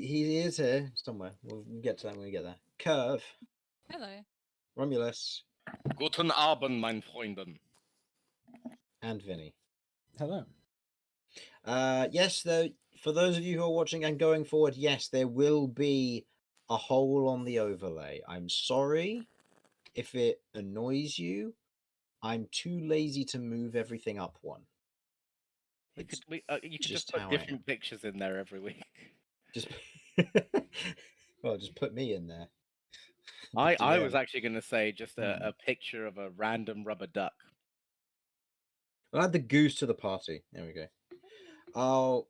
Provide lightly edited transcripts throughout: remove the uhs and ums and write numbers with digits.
He is here somewhere. We'll get to that when we get there. Curve, Hello. Romulus, Guten Abend, mein Freunden. and Vinny. Hello. Yes, though, for those of you who are watching and going forward, yes, there will be a hole on the overlay. I'm sorry if it annoys you. I'm too lazy to move everything up one. You It's could just just put how I am. different pictures in there every week. just well, just put me in there. I was DM. actually going to say just a picture of a random rubber duck. I'll add the goose to the party. There we go. I'll.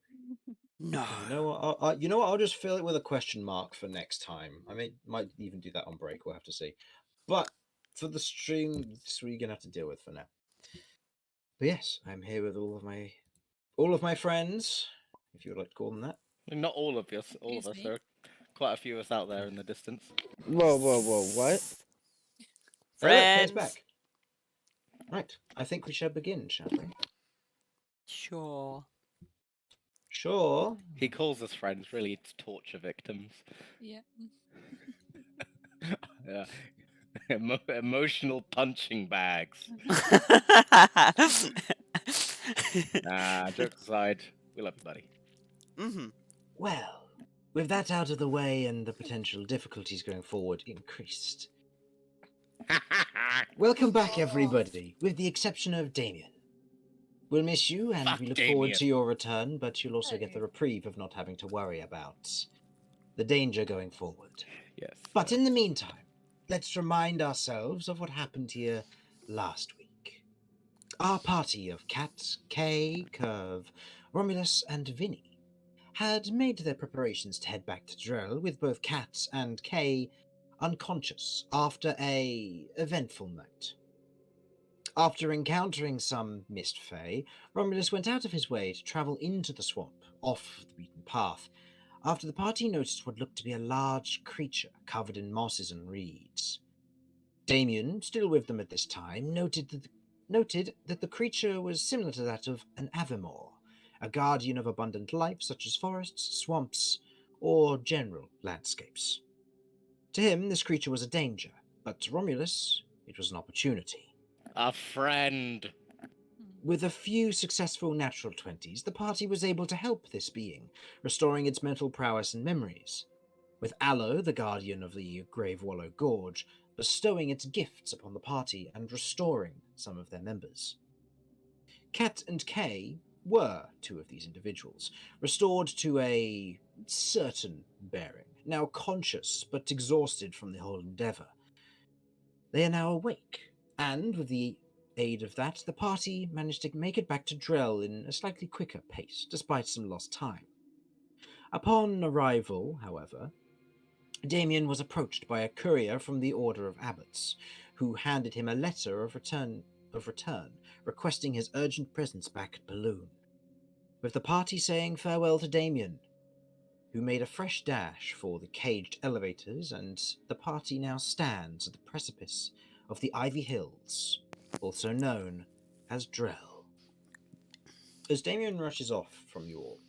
No. You know what? You know what? I'll just fill it with a question mark for next time. I might even do that on break. We'll have to see. But for the stream, this is what you're gonna have to deal with for now. But yes, I'm here with all of my friends, if you would like to call them that. Not all of us. Excuse me. There are quite a few of us out there in the distance. Whoa, what? Oh, look, Kay's Friends. back. Right. I think we shall begin, shall we? Sure. Sure. He calls us friends. Really, it's torture victims. Yeah. Yeah. Emotional punching bags. Nah, jokes aside, we love you, buddy. Mm-hmm. Well, with that out of the way and the potential difficulties going forward increased. Welcome back, everybody, with the exception of Damien. We'll miss you, and Fuck we look Damien. forward to your return, but you'll also get the Hey. reprieve of not having to worry about the danger going forward. Yes. But in the meantime, let's remind ourselves of what happened here last week. Our party of Cat, Kay, Curve, Romulus, and Vinny had made their preparations to head back to Drell, with both Cat and Kay unconscious after a eventful night. After encountering some mist fae, Romulus went out of his way to travel into the swamp, off the beaten path, after the party noticed what looked to be a large creature covered in mosses and reeds. Damien, still with them at this time, noted that the creature was similar to that of an Avamore, a guardian of abundant life such as forests, swamps, or general landscapes. To him, this creature was a danger, but to Romulus, it was an opportunity. A friend. With a few successful natural 20s, the party was able to help this being, restoring its mental prowess and memories, with Aloe, the guardian of the Grave Wallow Gorge, bestowing its gifts upon the party and restoring some of their members. Cat and Kay were two of these individuals, restored to a certain bearing, now conscious but exhausted from the whole endeavour. They are now awake, and with the aid of that, the party managed to make it back to Drell in a slightly quicker pace, despite some lost time. Upon arrival, however, Damien was approached by a courier from the Order of Abbots, who handed him a letter of return, requesting his urgent presence back at Balloon, with the party saying farewell to Damien, who made a fresh dash for the caged elevators, and the party now stands at the precipice of the Ivy Hills, also known as Drell. As Damien rushes off from you all,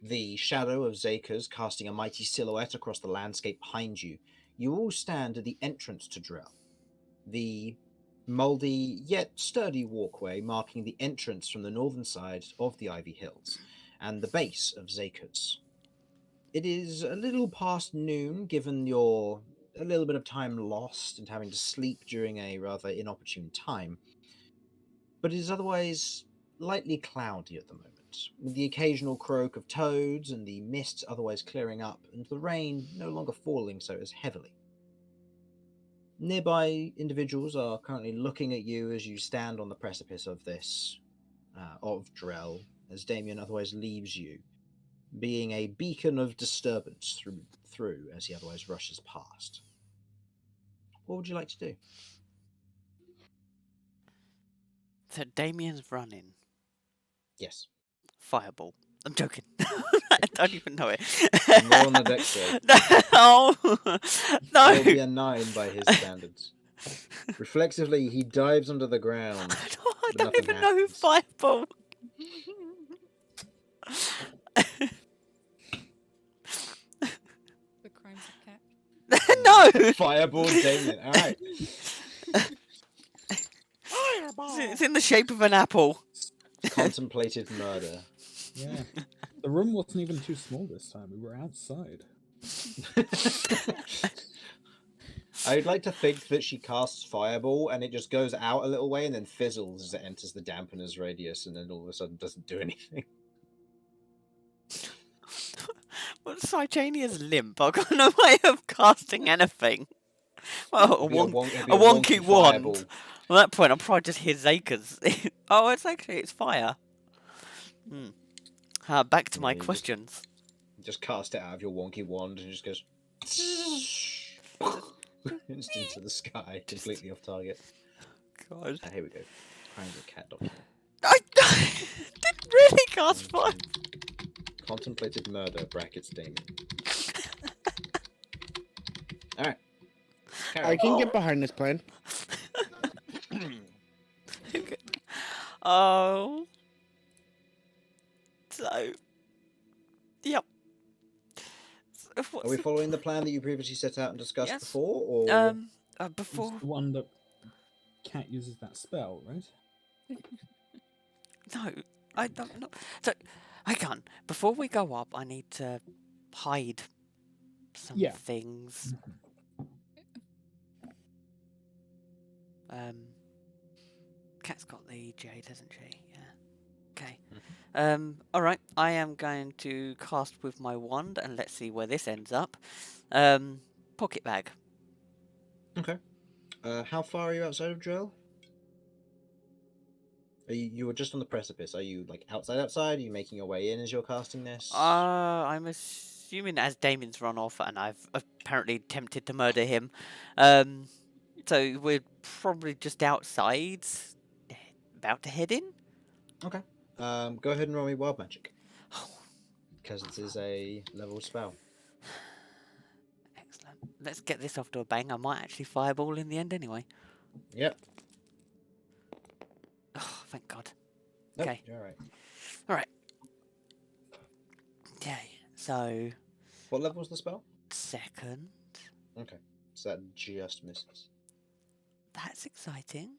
the shadow of Zakers casting a mighty silhouette across the landscape behind you, you all stand at the entrance to Drell, the mouldy yet sturdy walkway marking the entrance from the northern side of the Ivy Hills, and the base of Zakers. It is a little past noon, given your a little bit of time lost and having to sleep during a rather inopportune time, but it is otherwise lightly cloudy at the moment, with the occasional croak of toads and the mist otherwise clearing up, and the rain no longer falling so as heavily. Nearby individuals are currently looking at you as you stand on the precipice of this, of Drell, as Damien otherwise leaves you, being a beacon of disturbance through as he otherwise rushes past. What would you like to do? So Damien's running. Yes. Fireball. I'm joking. I don't even know it. Roll on the dex save. No. No. It'll be a 9 by his standards. Reflexively, he dives under the ground. I but don't nothing even know who happens. Fireball. Crimes of cat. No! Fireball Damien. All right. It's in the shape of an apple. Contemplated murder. Yeah. The room wasn't even too small this time. We were outside. I'd like to think that she casts Fireball and it just goes out a little way and then fizzles as it enters the dampener's radius and then all of a sudden doesn't do anything. Well, Sijania's limp. I've got no way of casting anything. Well, a, It'd be a wonky wand. fireball. At that point, I'll probably just hit Zaker's. Oh, it's fire. Back to Yeah, my you just- questions. Just cast it out of your wonky wand and it just goes just into the sky, completely off target. God. Here we go. Crimes of cat document. I didn't really cast fire. Contemplated murder, brackets Damien. Alright. I can get behind this plan. Oh. So. Yep. So Are we following the plan that you previously set out and discussed Yes. before? Or before. It's the one that Cat uses that spell, right? No, I don't know. So, I can't. Before we go up, I need to hide some Yeah. things. Cat's got the jade, hasn't she? Yeah. Okay. Alright, I am going to cast with my wand, and let's see where this ends up. Pocket bag. Okay. How far are you outside of Joel? Are you were just on the precipice. Are you like outside? Are you making your way in as you're casting this? I'm assuming as Damien's run off, and I've apparently attempted to murder him. So we're probably just outside, about to head in. Okay. Go ahead and roll me wild magic. Because it is a level spell. Excellent. Let's get this off to a bang. I might actually fireball in the end anyway. Yep. Oh, thank God. Nope, Okay. you're alright. Alright. Okay, so What level's the spell? second. Okay. So that just misses. That's exciting.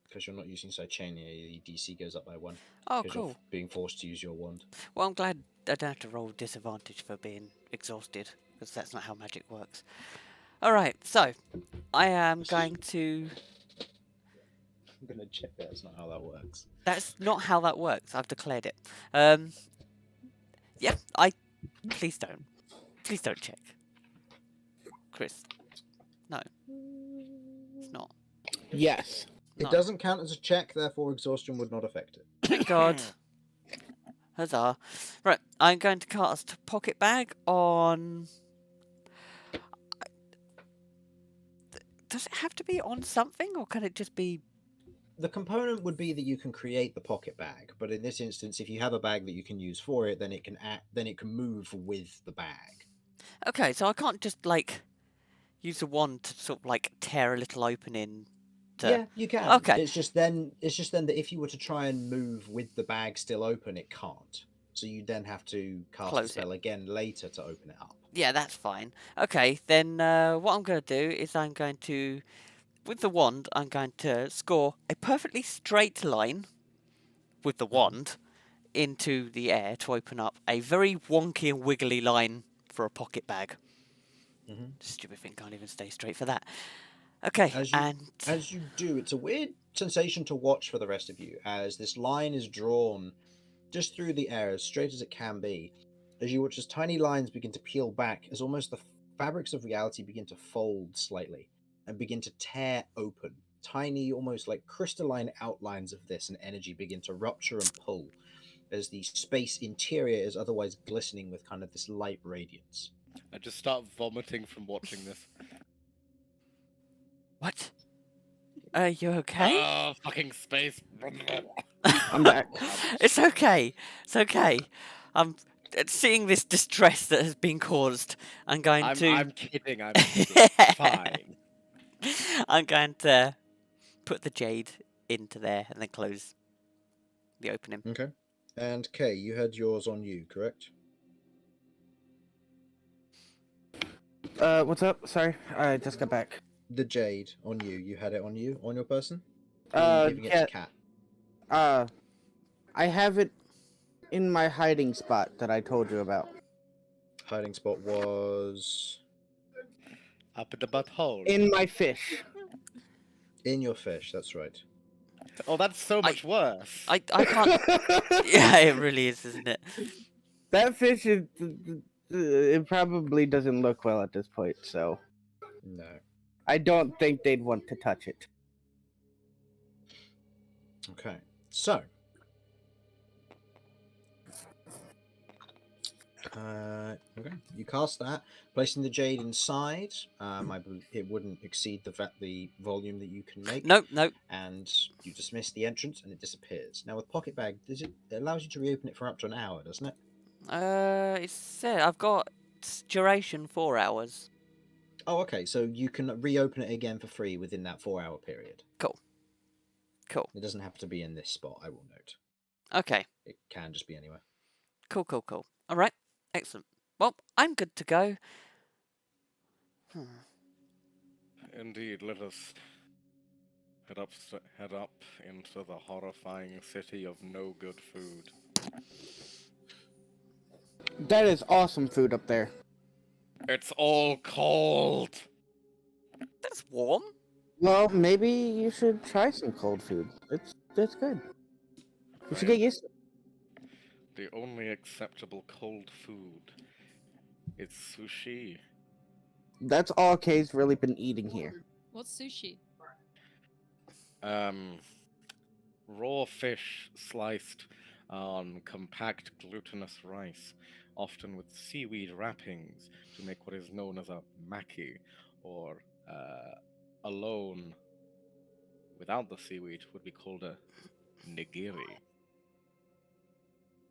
Because you're not using Sijania, the DC goes up by 1. Oh, Because you're cool. being forced to use your wand. Well, I'm glad I don't have to roll disadvantage for being exhausted, because that's not how magic works. Alright, so I am going to... I'm going to check that's not how that works. That's not how that works. I've declared it. Yeah, Please don't. Please don't check. Chris. No. It's not. Yes. It No. doesn't count as a check, therefore exhaustion would not affect it. Thank God. Huzzah. Right, I'm going to cast Pocket Bag on... Does it have to be on something, or can it just be... The component would be that you can create the pocket bag, but in this instance, if you have a bag that you can use for it, then it can move with the bag. Okay, so I can't just, like, use a wand to sort of, like, tear a little opening to... Yeah, you can. Okay. It's just then that if you were to try and move with the bag still open, it can't. So you then have to cast Close the spell again later to open it up. Yeah, that's fine. Okay, then what I'm going to do is I'm going to, with the wand, I'm going to score a perfectly straight line with the wand into the air to open up a very wonky and wiggly line for a pocket bag. Stupid thing can't even stay straight for that. Okay, As you do, it's a weird sensation to watch for the rest of you, as this line is drawn just through the air as straight as it can be, as you watch as tiny lines begin to peel back, as almost the fabrics of reality begin to fold slightly and begin to tear open. Tiny, almost like crystalline outlines of this and energy begin to rupture and pull, as the space interior is otherwise glistening with kind of this light radiance. I just start vomiting from watching this. What? You okay? Oh, fucking space. I'm back. It's okay. It's okay. I'm seeing this distress that has been caused. I'm going to... I'm kidding. I'm kidding. Fine. I'm going to put the jade into there and then close the opening. Okay. And Kay, you had yours on you, correct? What's up? Sorry, I just got back. The jade on you. You had it on you, on your person? Or were you giving it to Yeah. Cat? I have it in my hiding spot that I told you about. Hiding spot was Up in the butthole. In my fish. in your fish. That's right. Oh, that's so much worse. I can't. Yeah, it really is, isn't it? That fish is. It probably doesn't look well at this point, so No. I don't think they'd want to touch it. Okay. So. Okay. You cast that, placing the jade inside. It wouldn't exceed the volume that you can make. Nope, nope. And you dismiss the entrance, and it disappears. Now with pocket bag, it allows you to reopen it for up to an hour, doesn't it? It said I've got duration 4 hours. Oh, okay. So you can reopen it again for free within that 4-hour period. Cool. It doesn't have to be in this spot, I will note. Okay. It can just be anywhere. Cool. All right. Excellent. Well, I'm good to go. Indeed, let us head up into the horrifying city of no good food. That is awesome food up there. It's all cold. That's warm. Well, maybe you should try some cold food. It's good. You should get used to it. The only acceptable cold food is sushi. That's all Kay's really been eating here. What's sushi? Raw fish sliced on compact glutinous rice, often with seaweed wrappings to make what is known as a maki, or alone without the seaweed would be called a nigiri.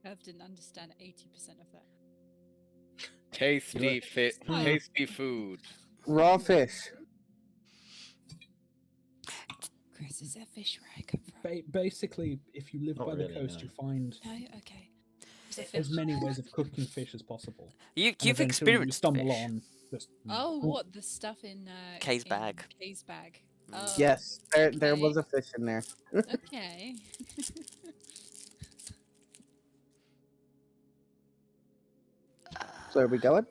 I didn't understand 80% of that. Tasty tasty food. Raw fish. Chris, is there fish where I come from? Basically, if you live Not by really, the coast, no. you find No, okay. Is there as fish? many ways of cooking fish as possible. You've And eventually experienced you stumble fish. on just Oh, what? The stuff in Kay's in bag. Kay's bag. Oh, Yes, there okay. was a fish in there. Okay. So are we going?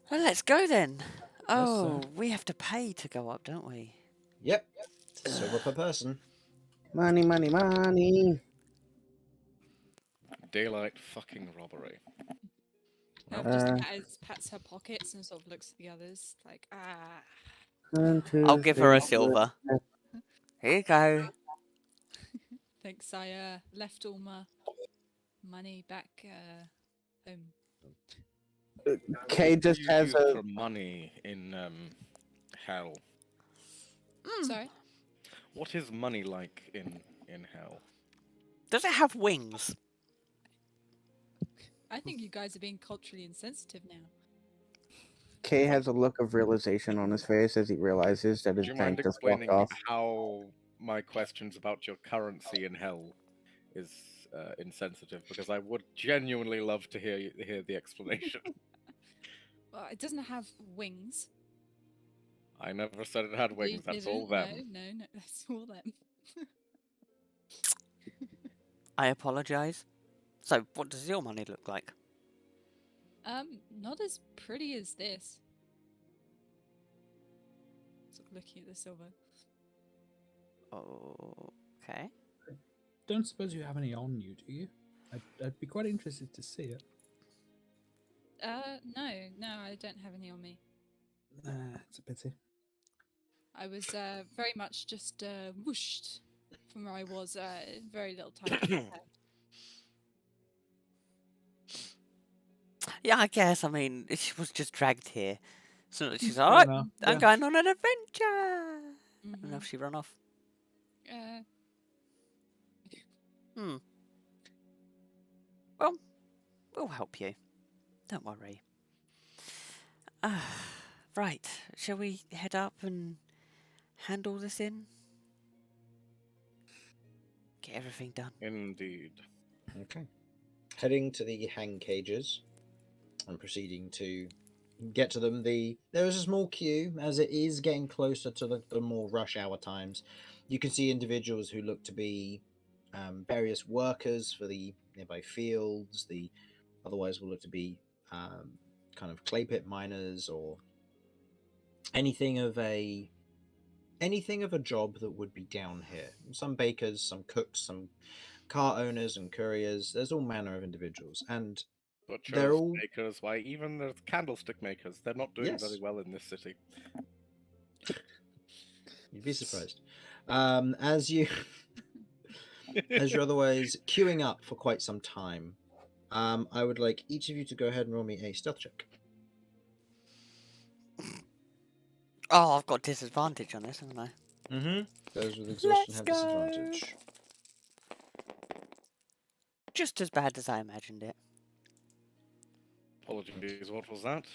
Well, let's go then. sir. Oh, we have to pay to go up, don't we? Yep. Silver per person. Money, money, money. Daylight fucking robbery. Elf just pats her pockets and sort of looks at the others like, ah. 1, 2, I'll give her a 3, silver. Here you go. Thanks, I left all my money back home. Kay What do just you has do a. for money in hell. Sorry? What is money like in hell? Does it have wings? I think you guys are being culturally insensitive now. Kay has a look of realization on his face as he realizes that Do his you mind bank just walked explaining off. how my questions about your currency in hell is insensitive? Because I would genuinely love to hear the explanation. Well, it doesn't have wings. I never said it had You wings. That's all didn't. them. No, that's all them. I apologise. So, what does your money look like? Not as pretty as this. Sort of looking at the silver. Okay. Don't suppose you have any on you, do you? I'd be quite interested to see it. No, I don't have any on me. It's a pity. I was very much just whooshed from where I was. Very little time. to prepare. Yeah, I guess. I mean, she was just dragged here. So she's Fair alright, enough, I'm yeah. going on an adventure. And Mhm. off she run off. Well, we'll help you. Don't worry. Right, shall we head up and hand all this in? Get everything done. Indeed. Okay. Heading to the hang cages and proceeding to get to them. There is a small queue as it is getting closer to the more rush hour times. You can see individuals who look to be various workers for the nearby fields. The otherwise will look to be kind of clay pit miners or anything of a job that would be down here. Some bakers, some cooks, some car owners and couriers. There's all manner of individuals, and they're Butchers, all bakers, why even the candlestick makers, they're not doing very Yes. well in this city. you'd be surprised. As you're otherwise queuing up for quite some time, I would like each of you to go ahead and roll me a stealth check. Oh, I've got disadvantage on this, haven't I? Mm-hmm. Those with exhaustion Let's have go. disadvantage. Just as bad as I imagined it. Apologies, what was that?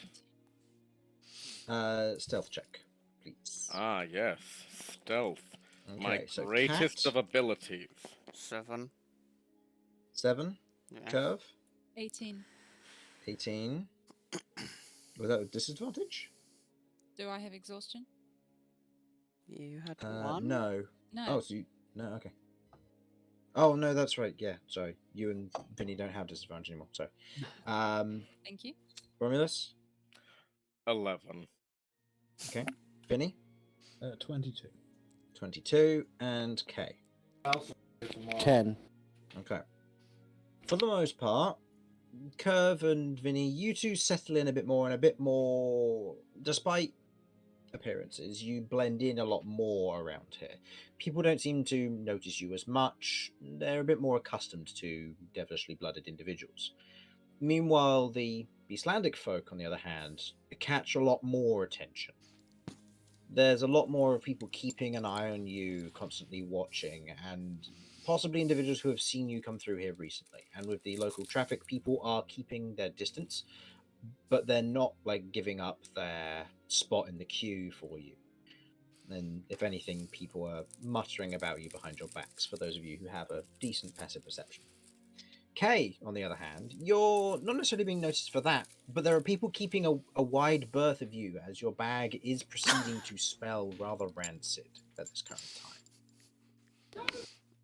Stealth check, please. Ah, yes, stealth. My Okay, so greatest Cat, of abilities. 7. 7, Yeah. Curve, 18. 18. Without disadvantage? Do I have exhaustion? You had 1? No. No. Oh, so you... No, okay. Oh, no, that's right. Yeah, sorry. You and Vinny don't have disadvantage anymore. Sorry. Thank you. Romulus? 11. Okay. Vinny? 22. 22. And Kay? 10. Okay. For the most part, Curve and Vinny, you two settle in a bit more and a bit more, despite appearances, you blend in a lot more around here. People don't seem to notice you as much. They're a bit more accustomed to devilishly blooded individuals. Meanwhile, the Beastlandic folk, on the other hand, catch a lot more attention. There's a lot more of people keeping an eye on you, constantly watching, and possibly individuals who have seen you come through here recently. And with the local traffic, people are keeping their distance, but they're not like giving up their spot in the queue for you. And if anything, people are muttering about you behind your backs, for those of you who have a decent passive perception. Kay, on the other hand, you're not necessarily being noticed for that, but there are people keeping a wide berth of you as your bag is proceeding to smell rather rancid at this current time.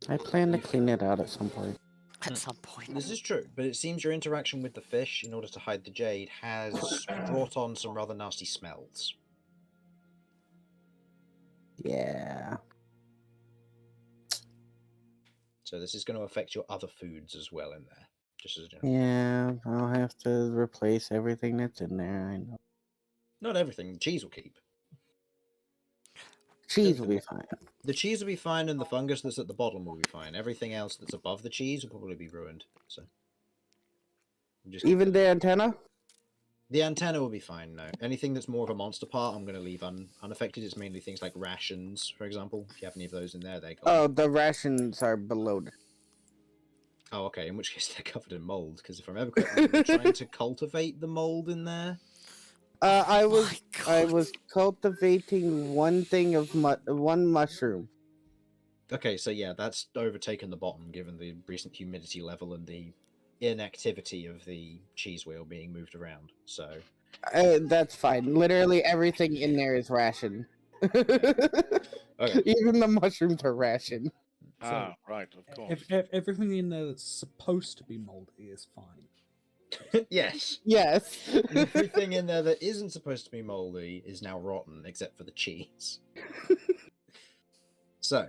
I plan to clean it out at some point. At some point. This is true, but it seems your interaction with the fish in order to hide the jade has brought on some rather nasty smells. Yeah. So this is going to affect your other foods as well in there. Just as a general. Yeah, I'll have to replace everything that's in there, I know. Not everything. The cheese will keep. Cheese will be fine. The cheese will be fine, and the fungus that's at the bottom will be fine. Everything else that's above the cheese will probably be ruined. So, just Even the antenna? the antenna will be fine. No, anything that's more of a monster part, I'm going to leave unaffected. It's mainly things like rations, for example. If you have any of those in there, they're gone. Oh, the rations are below. Oh, okay. In which case, they're covered in mold. Because if I remember correctly, we're trying to cultivate the mold in there. I My God. was cultivating one thing of one mushroom. Okay, so yeah, that's overtaken the bottom given the recent humidity level and the inactivity of the cheese wheel being moved around. So That's fine. Literally everything in there is ration. okay. Even the mushrooms are ration. Ah, right, of course. If everything in there that's supposed to be moldy is fine. Yes. Yes. Everything in there that isn't supposed to be moldy is now rotten, except for the cheese. So,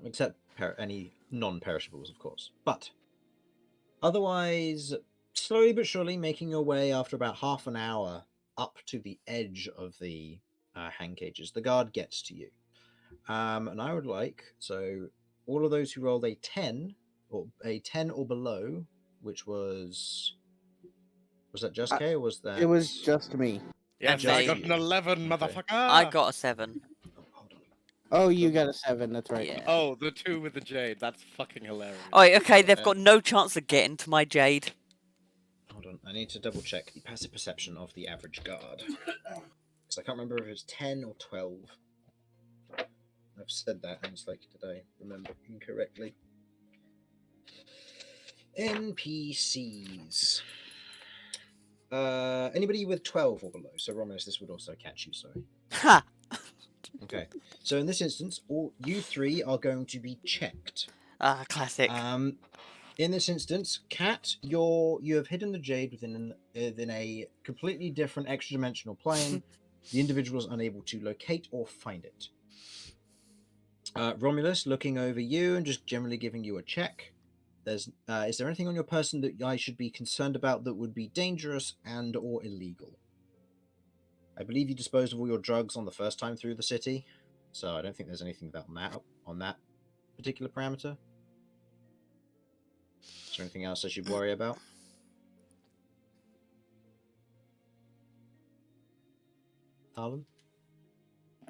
except any non-perishables, of course. But otherwise, slowly but surely making your way after about half an hour up to the edge of the hang cages, the guard gets to you. And I would like, so all of those who rolled a 10 or below, which was that just K or was that? It was just me. Yes, And I they- got an 11, Okay. motherfucker! I got a 7. Oh, hold on. Oh, you got a 7, that's right. Yeah. Oh, the 2 with the jade. That's fucking hilarious. Oh, okay, they've got no chance of getting to my jade. Hold on, I need to double check the passive perception of the average guard. Because I can't remember if it was 10 or 12. I've said that, and it's like, did I remember incorrectly? NPCs. Anybody with 12 or below. So Romulus, this would also catch you. Sorry. Ha! Okay. So in this instance, all you three are going to be checked. Ah, classic. In this instance, Cat, you have hidden the jade within a completely different extra-dimensional plane. The individual is unable to locate or find it. Romulus, looking over you and just generally giving you a check. Is there anything on your person that I should be concerned about that would be dangerous and or illegal? I believe you disposed of all your drugs on the first time through the city, so I don't think there's anything about on that particular parameter. Is there anything else I should worry about? Harlan?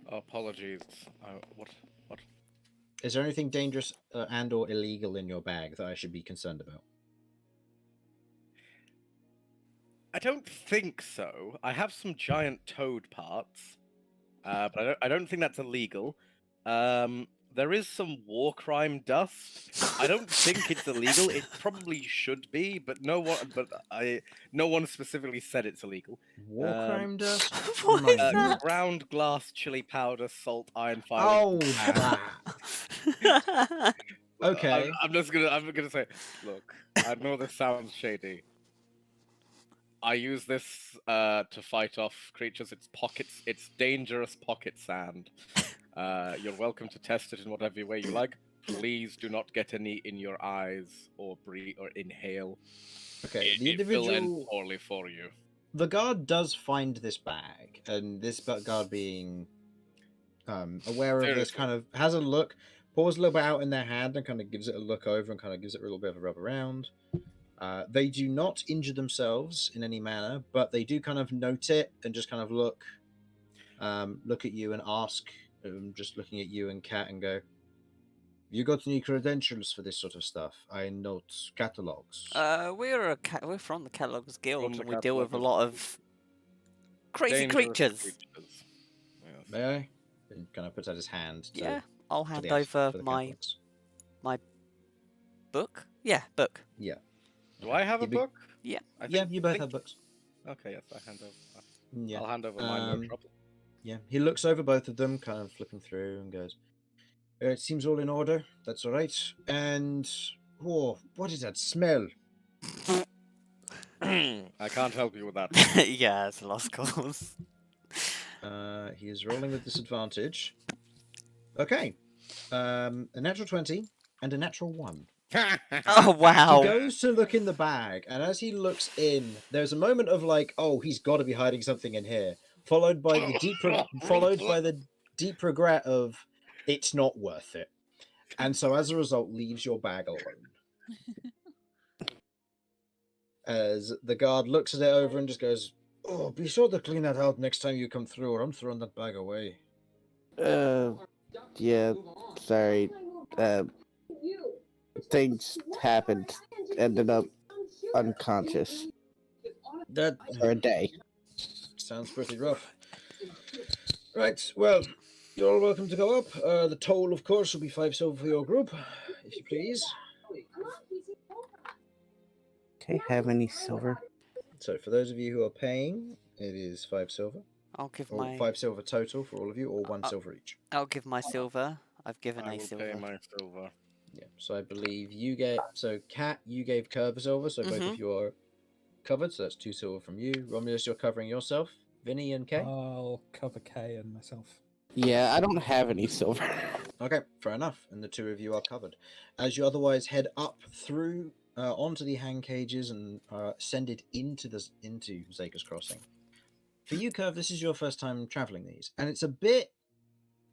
Apologies. What? Is there anything dangerous and or illegal in your bag that I should be concerned about? I don't think so. I have some giant toad parts, but I don't think that's illegal. There is some war crime dust. I don't think it's illegal. It probably should be, but no one specifically said it's illegal. War crime dust? What is that? Ground glass, chili powder, salt, iron Oh, filings. that. Okay. I'm gonna say, look, I know this sounds shady. I use this to fight off creatures. It's dangerous pocket sand. You're welcome to test it in whatever way you like. Please do not get any in your eyes or breathe or inhale. Okay. The It will end individual, poorly for you. the guard does find this bag, and this guard being aware of this, Seriously. kind of has a look, pours a little bit out in their hand, and kind of gives it a look over, and kind of gives it a little bit of a rub around. They do not injure themselves in any manner, but they do kind of note it and just kind of look at you and ask, just looking at you and Cat, and go, "You got any credentials for this sort of stuff? I note catalogs." We're from the Catalogs Guild, From and the we deal with a Catalogs. lot of crazy Dangerous creatures. Yes. May I? And kind of puts out his hand. To, Yeah, I'll to hand the over to the my catalogs. book. Yeah, book. Yeah. Do I have a You be- book? Yeah. I Yeah, think- you both think- have books. Okay, yes, I hand over. Yeah. I'll hand over mine. No trouble. Yeah, he looks over both of them, kind of flipping through, and goes, "It seems all in order. That's all right. And what is that smell?" I can't help you with that. Yeah, it's a lost cause. He is rolling with disadvantage. Okay, a natural 20 and a natural 1. Oh wow! He goes to look in the bag, and as he looks in, there's a moment of like, "Oh, he's got to be hiding something in here," followed by the deep regret of, "It's not worth it," and so as a result, leaves your bag alone. As the guard looks at it over and just goes, "Oh, be sure to clean that out next time you come through, or I'm throwing that bag away." Yeah, sorry. Things happened. Ended up unconscious That for a day. sounds pretty rough. Right, well, you're all welcome to go up. The toll, of course, will be 5 silver for your group, if you please. Okay, have any silver? So, for those of you who are paying, it is 5 silver, I'll give or my 5 silver total for all of you, or 1 silver each. I'll give my silver. I've given I a will silver. pay my silver. Yeah. So I believe you get Kat, you gave Curve a silver, so both Mhm. of you are covered. So that's 2 silver from you. Romulus, you're covering yourself. Vinny and Kay. I'll cover K and myself. Yeah, I don't have any silver. Okay, fair enough. And the 2 of you are covered. As you otherwise head up through onto the hang cages and ascended into Zaker's Crossing. For you, Curve, this is your first time traveling these, and it's a bit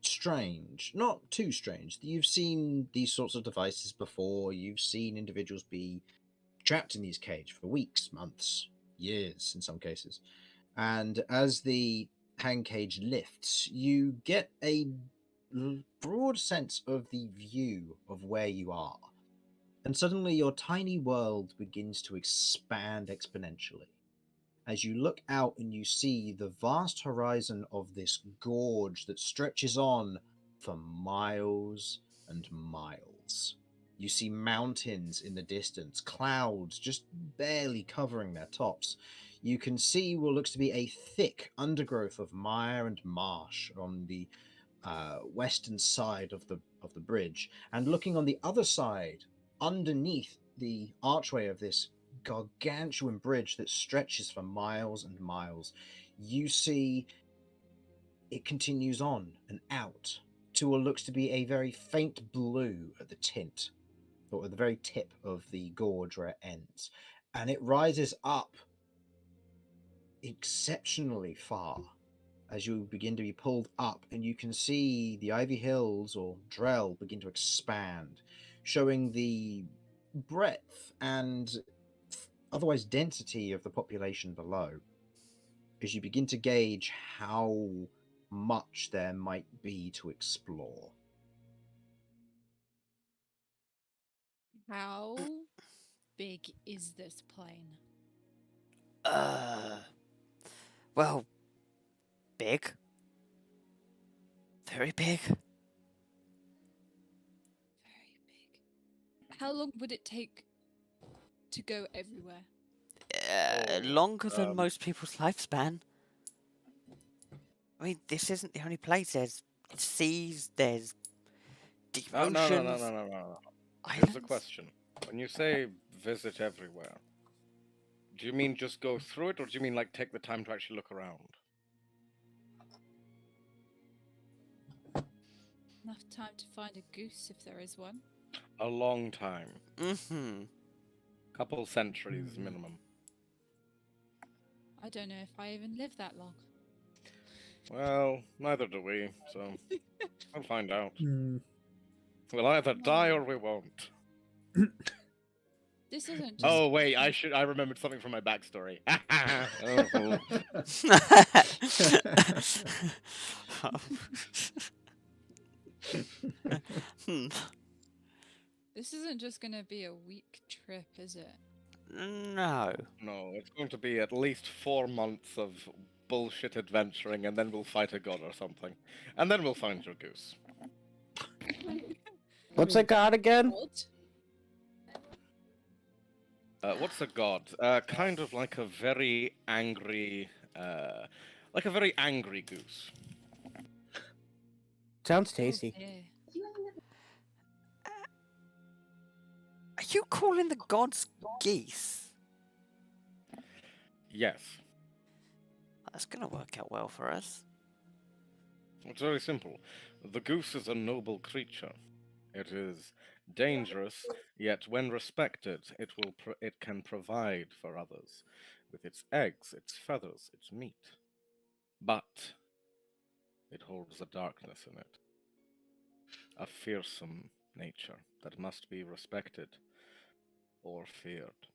strange, not too strange. You've seen these sorts of devices before. You've seen individuals be trapped in these cages for weeks, months, years in some cases. And as the hang cage lifts, you get a broad sense of the view of where you are. And suddenly your tiny world begins to expand exponentially. As you look out and you see the vast horizon of this gorge that stretches on for miles and miles. You see mountains in the distance, clouds just barely covering their tops. you can see what looks to be a thick undergrowth of mire and marsh on the western side of the bridge, and looking on the other side, underneath the archway of this gargantuan bridge that stretches for miles and miles, you see it continues on and out to what looks to be a very faint blue at the tint, or at the very tip of the gorge where it ends, and it rises up exceptionally far as you begin to be pulled up, and you can see the Ivy Hills or Drell begin to expand, showing the breadth and otherwise density of the population below, as you begin to gauge how much there might be to explore. How big is this plane? Well, big. Very big. Very big. How long would it take to go everywhere? Longer than most people's lifespan. I mean, this isn't the only place. There's seas, there's deep No, oceans. no. Here's the Islands. question. When you say visit everywhere, do you mean just go through it, or do you mean like take the time to actually look around? Enough time to find a goose if there is one. A long time. Mm-hmm. Couple centuries minimum. I don't know if I even live that long. Well, neither do we, so we'll find out. Hmm. We'll either die or we won't. This isn't just. Oh wait, I remembered something from my backstory. Oh. This isn't just gonna be a week trip, is it? No. No, it's going to be at least 4 months of bullshit adventuring, and then we'll fight a god or something. And then we'll find your goose. What's a god again? What? What's a god? Kind of like a very angry, goose. Sounds tasty. Yeah. Are you calling the gods geese? Yes. That's gonna work out well for us. It's very simple. The goose is a noble creature. It is dangerous, yet when respected, it can provide for others with its eggs, its feathers, its meat. But it holds a darkness in it, a fearsome nature that must be respected or feared.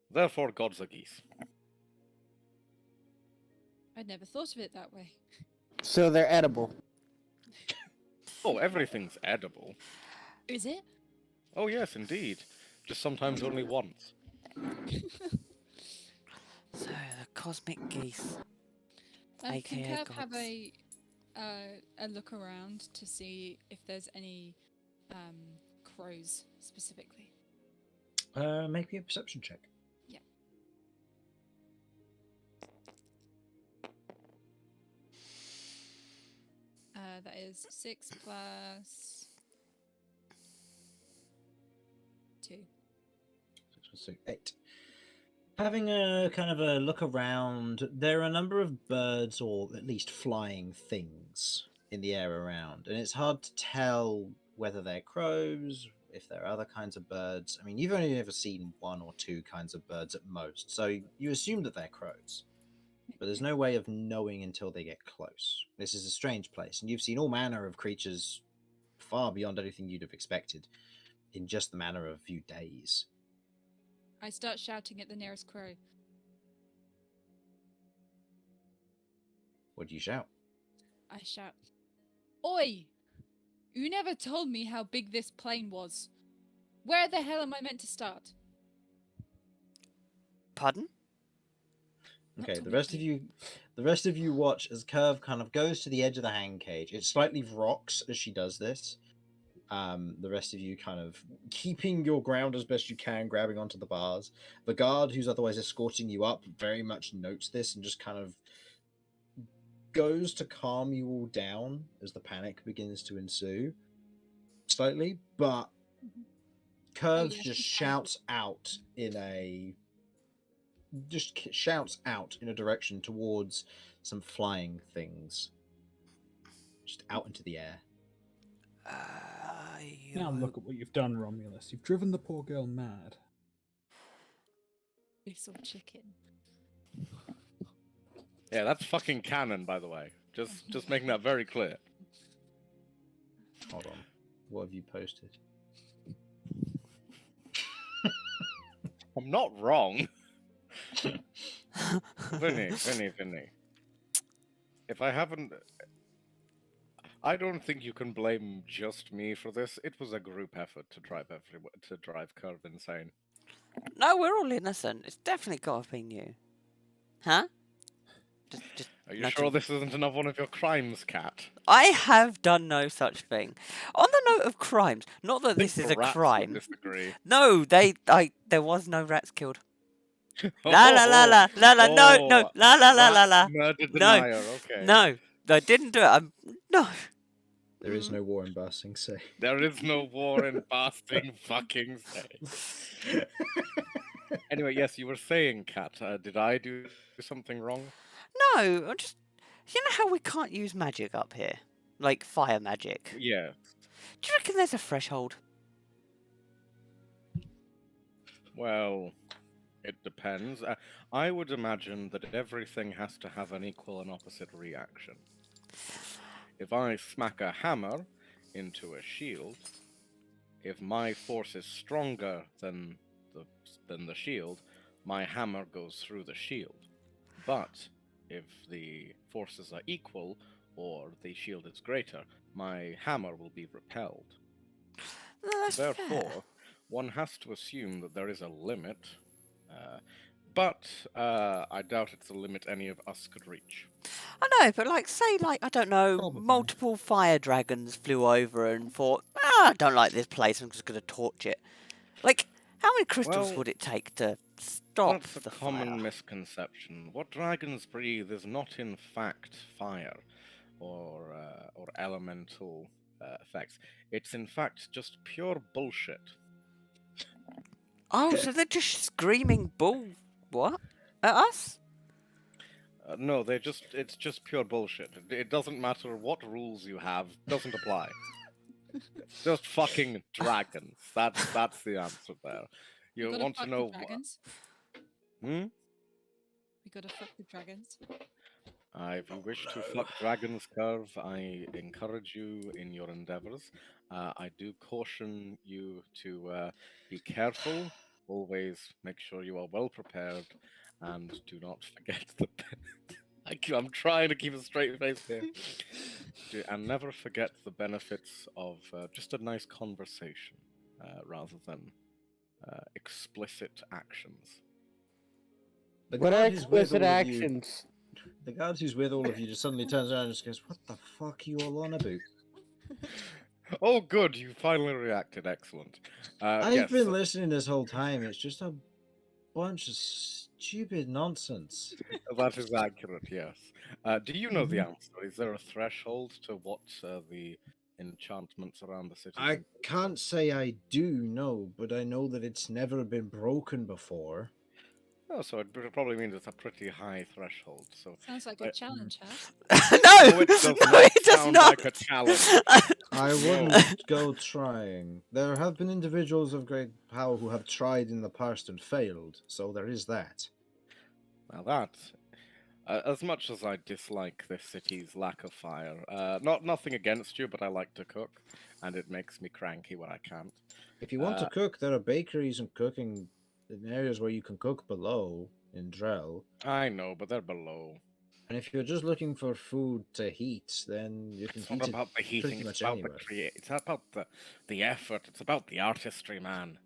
Therefore, gods are geese. I'd never thought of it that way. So they're edible. Oh, everything's edible. Is it? Oh, yes, indeed. Just sometimes only once. So the cosmic geese. Can AKA Curve have gods. a look around to see if there's any crows specifically? Make me a perception check. Yeah. That is 6 plus 2. 8. Having a kind of a look around, there are a number of birds, or at least flying things, in the air around, and it's hard to tell whether they're crows, if there are other kinds of birds. I mean, you've only ever seen 1 or 2 kinds of birds at most, so you assume that they're crows. But there's no way of knowing until they get close. This is a strange place, and you've seen all manner of creatures far beyond anything you'd have expected in just the matter of a few days. I start shouting at the nearest crow. What do you shout? I shout, "Oi! You never told me how big this plane was. Where the hell am I meant to start?" Pardon? Not Okay, talking the rest of you watch as Curve kind of goes to the edge of the hang cage. It slightly rocks as she does this, The rest of you kind of keeping your ground as best you can, grabbing onto the bars. The guard, who's otherwise escorting you up, very much notes this and just kind of goes to calm you all down as the panic begins to ensue slightly, but Curves yeah, just she's shouts out in a direction towards some flying things, just out into the air. Now look at what you've done, Romulus. You've driven the poor girl mad. Little chicken. Yeah, that's fucking canon, by the way. Just making that very clear. Hold on, what have you posted? I'm not wrong. Vinny. If I haven't... I don't think you can blame just me for this. It was a group effort to drive Curve insane. No, we're all innocent. It's definitely got to be you. Huh? Just Are you nudging. sure this isn't another one of your crimes, Cat? I have done no such thing. On the note of crimes, not that this is a Rats would crime. disagree. No, there was no rats killed. La la la la la la. No, la la la la la. Murder No, denier, okay. no, I didn't do it. No. There is no war in Basing, say. There is no war in Basting fucking say. Anyway, yes, you were saying, Cat. Did I do something wrong? No, I'm just. You know how we can't use magic up here? Like fire magic. Yeah. Do you reckon there's a threshold? Well, it depends. I would imagine that everything has to have an equal and opposite reaction. If I smack a hammer into a shield, if my force is stronger than the shield, my hammer goes through the shield. But if the forces are equal or the shield is greater, my hammer will be repelled. No, that's Therefore, fair. one has to assume that there is a limit, but I doubt it's a limit any of us could reach. I know, but say, I don't know, Probably. multiple fire dragons flew over and thought, I don't like this place, I'm just going to torch it. Like, how many crystals Well, would it take to stop That's a the common fire? misconception. What dragons breathe is not in fact fire or elemental effects. It's in fact just pure bullshit. Oh, so they're just screaming bull... What? At us? No, it's just pure bullshit. It doesn't matter what rules you have, doesn't apply. Just fucking dragons. That's the answer there. You gotta want to fuck know the dragons. Hmm? We gotta fuck the dragons. If you wish to fuck Dragon's Curve, I encourage you in your endeavors. I do caution you to be careful. Always make sure you are well prepared, and do not forget the. I'm trying to keep a straight face here. And never forget the benefits of just a nice conversation, rather than explicit actions. The What are guard who's with explicit all of you- actions? The guard who's with all of you just suddenly turns around and just goes, "What the fuck are you all on about?" Oh, good! You finally reacted. Excellent. I've Yes, been listening this whole time. It's just a bunch of stupid nonsense. that is accurate. Yes. Do you know the answer? Is there a threshold to what the enchantments around the city? I can't say I do know, but I know that it's never been broken before. Oh, so it probably means it's a pretty high threshold. So Sounds like a challenge, huh? No! No, it does No, not it does sound not! like a challenge. I wouldn't go trying. There have been individuals of great power who have tried in the past and failed, so there is that. Now that, as much as I dislike this city's lack of fire, nothing against you, but I like to cook, and it makes me cranky when I can't. If you want to cook, there are bakeries and cooking in areas where you can cook below in Drell. I know, but they're below. And if you're just looking for food to heat, then you can It's heat not it about the heating. pretty It's much about anywhere. It's about the effort. It's about the artistry, man.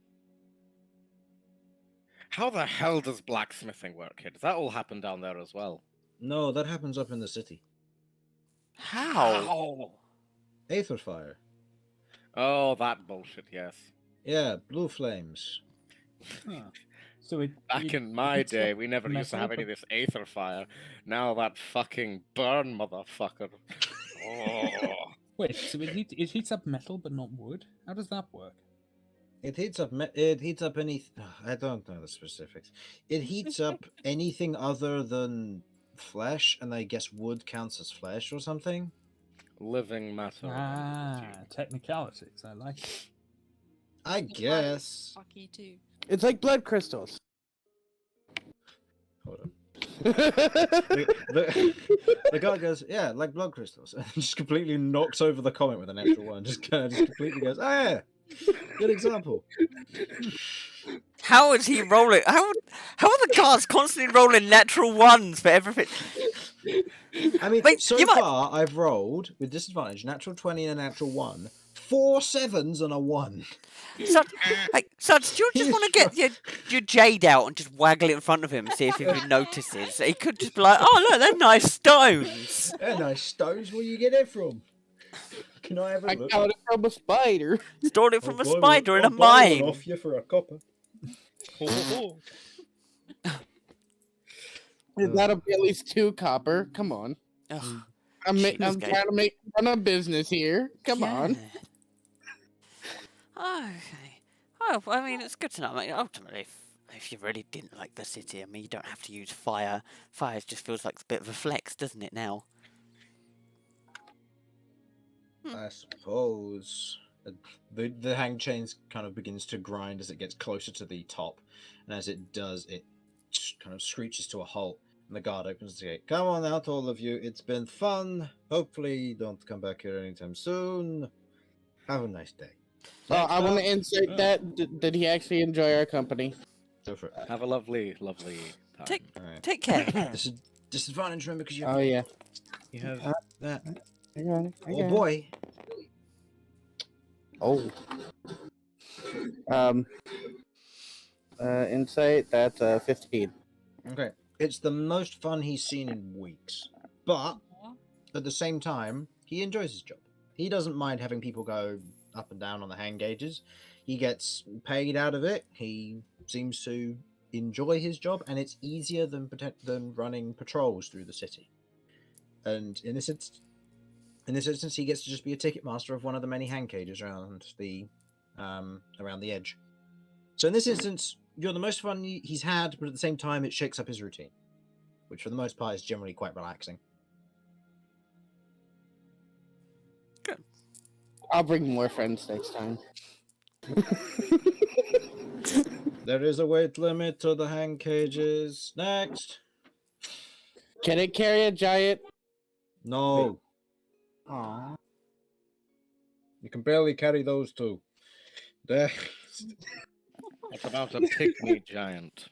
How the hell does blacksmithing work here? Does that all happen down there as well? No, that happens up in the city. How? Aether fire. Oh, that bullshit, yes. Yeah, blue flames. Huh. So it Back it in my heats up day, we never used to metal, have any but- of this aether fire. Now that fucking burn, motherfucker. Oh. Wait, so it heats up metal but not wood? How does that work? It heats up. It heats up any. I don't know the specifics. It heats up anything other than flesh, and I guess wood counts as flesh or something. Living matter. Technicalities. I like it. I The fire is guess. Fucky too. It's like blood crystals. Hold on. The guy goes, yeah, like blood crystals, and just completely knocks over the comment with an actual one. Just completely goes, oh yeah, good example. How is he rolling? How are the cards constantly rolling natural ones for everything? I mean, Wait, so you might- far I've rolled with disadvantage, natural 20 and a natural 1, 4 7s and a 1. Suds, do you just want to get your jade out and just waggle it in front of him and see if he notices? He could just be like, oh look, they're nice stones. They're nice stones. Where you get it from? Can I have a I look? got it from a spider. Stored it from a I'll buy one- spider in a I'll buy one mine. off you for a copper. That'll be at least 2 copper. Come on. Ugh, I'm Cheapskate. trying to run a business here. Come on. yeah. Okay. Oh, well, I mean, it's good to know. I mean, ultimately, if you really didn't like the city, I mean, you don't have to use fire. Fire just feels like a bit of a flex, doesn't it, now? I suppose. The hang chains kind of begins to grind as it gets closer to the top, and as it does, it kind of screeches to a halt. And the guard opens the gate. Come on out, all of you. It's been fun. Hopefully, you don't come back here anytime soon. Have a nice day. I want to Next insert Oh. that. Did he actually enjoy our company? Go for it. Have a lovely, lovely time. Take- All right. Take care. This is disadvantage, remember, because you Oh yeah. have that. I got it. I Oh got it. boy. Oh. Insight. That's 15. Okay. It's the most fun he's seen in weeks, but Aw. at the same time, he enjoys his job. He doesn't mind having people go up and down on the hang gauges. He gets paid out of it. He seems to enjoy his job, and it's easier than running patrols through the city. And in this instance, he gets to just be a ticket master of one of the many hang cages around the edge. So in this instance, you're the most fun he's had, but at the same time, it shakes up his routine, which for the most part is generally quite relaxing. I'll bring more friends next time. There is a weight limit to the hang cages. Next. Can it carry a giant? No. Aww. You can barely carry those two. Next. It's about a pygmy giant.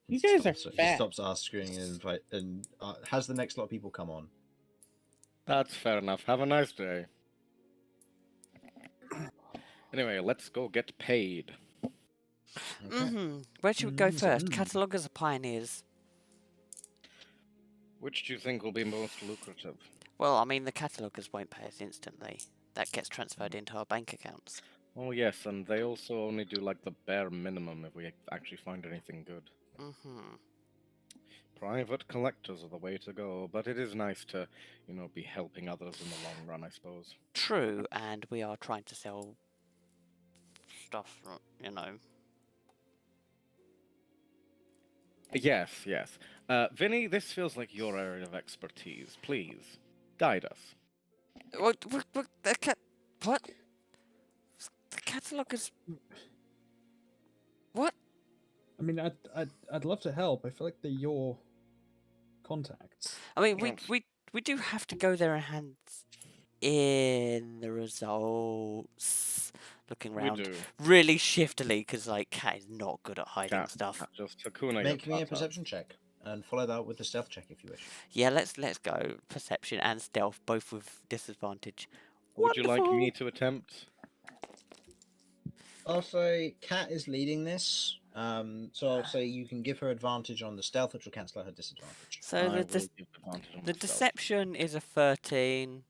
You guys are He fat. stops asking and has the next lot of people come on. That's fair enough. Have a nice day. Anyway, let's go get paid. Okay. Mm-hmm. Where should we go first? Mm. Cataloguers or pioneers? Which do you think will be most lucrative? Well, I mean, the cataloguers won't pay us instantly. That gets transferred into our bank accounts. Oh yes, and they also only do like the bare minimum if we actually find anything good. Mm-hmm. Private collectors are the way to go, but it is nice to, be helping others in the long run, I suppose. True, and we are trying to sell stuff, Yes, yes. Vinny, this feels like your area of expertise. Please, guide us. What? What? What? The cataloguers. What? I mean, I'd love to help. I feel like they're your contacts. I mean, Yes. we do have to go there and hand in the results. Looking We around do. really shiftily because Cat is not good at hiding Cat, stuff. Just Hakuna Make me a Matata. perception check and follow that with a stealth check if you wish. Yeah, let's go perception and stealth, both with disadvantage. Would you like me Wonderful. to attempt? I'll say Kat is leading this, so I'll say you can give her advantage on the stealth, which will cancel out her disadvantage. So I the will dis- give advantage on the myself. deception is a 13,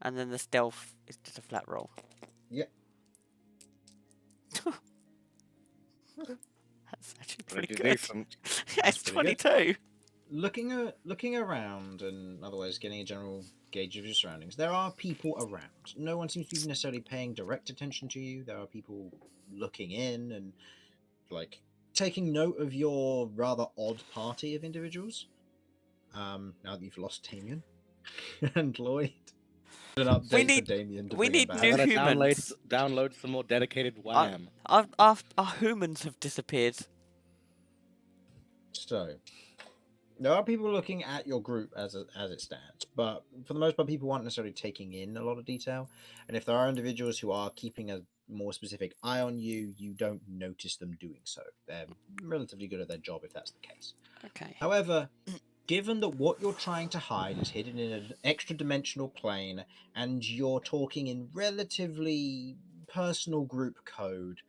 and then the stealth is just a flat roll. Yeah. That's actually pretty Pretty good. decent. Yeah, it's pretty good. 22. Looking around and otherwise getting a general gauge of your surroundings, there are people around. No one seems to be necessarily paying direct attention to you. There are people looking in and like taking note of your rather odd party of individuals. Now that you've lost Damien and Lloyd, an update for Damien to we bring him need back. I'm new gonna humans. download some more dedicated Our, wham. our humans have disappeared. So there are people looking at your group as it stands, but for the most part, people aren't necessarily taking in a lot of detail. And if there are individuals who are keeping a more specific eye on you, you don't notice them doing so. They're relatively good at their job if that's the case. Okay. However, given that what you're trying to hide is hidden in an extra dimensional plane and you're talking in relatively personal group code,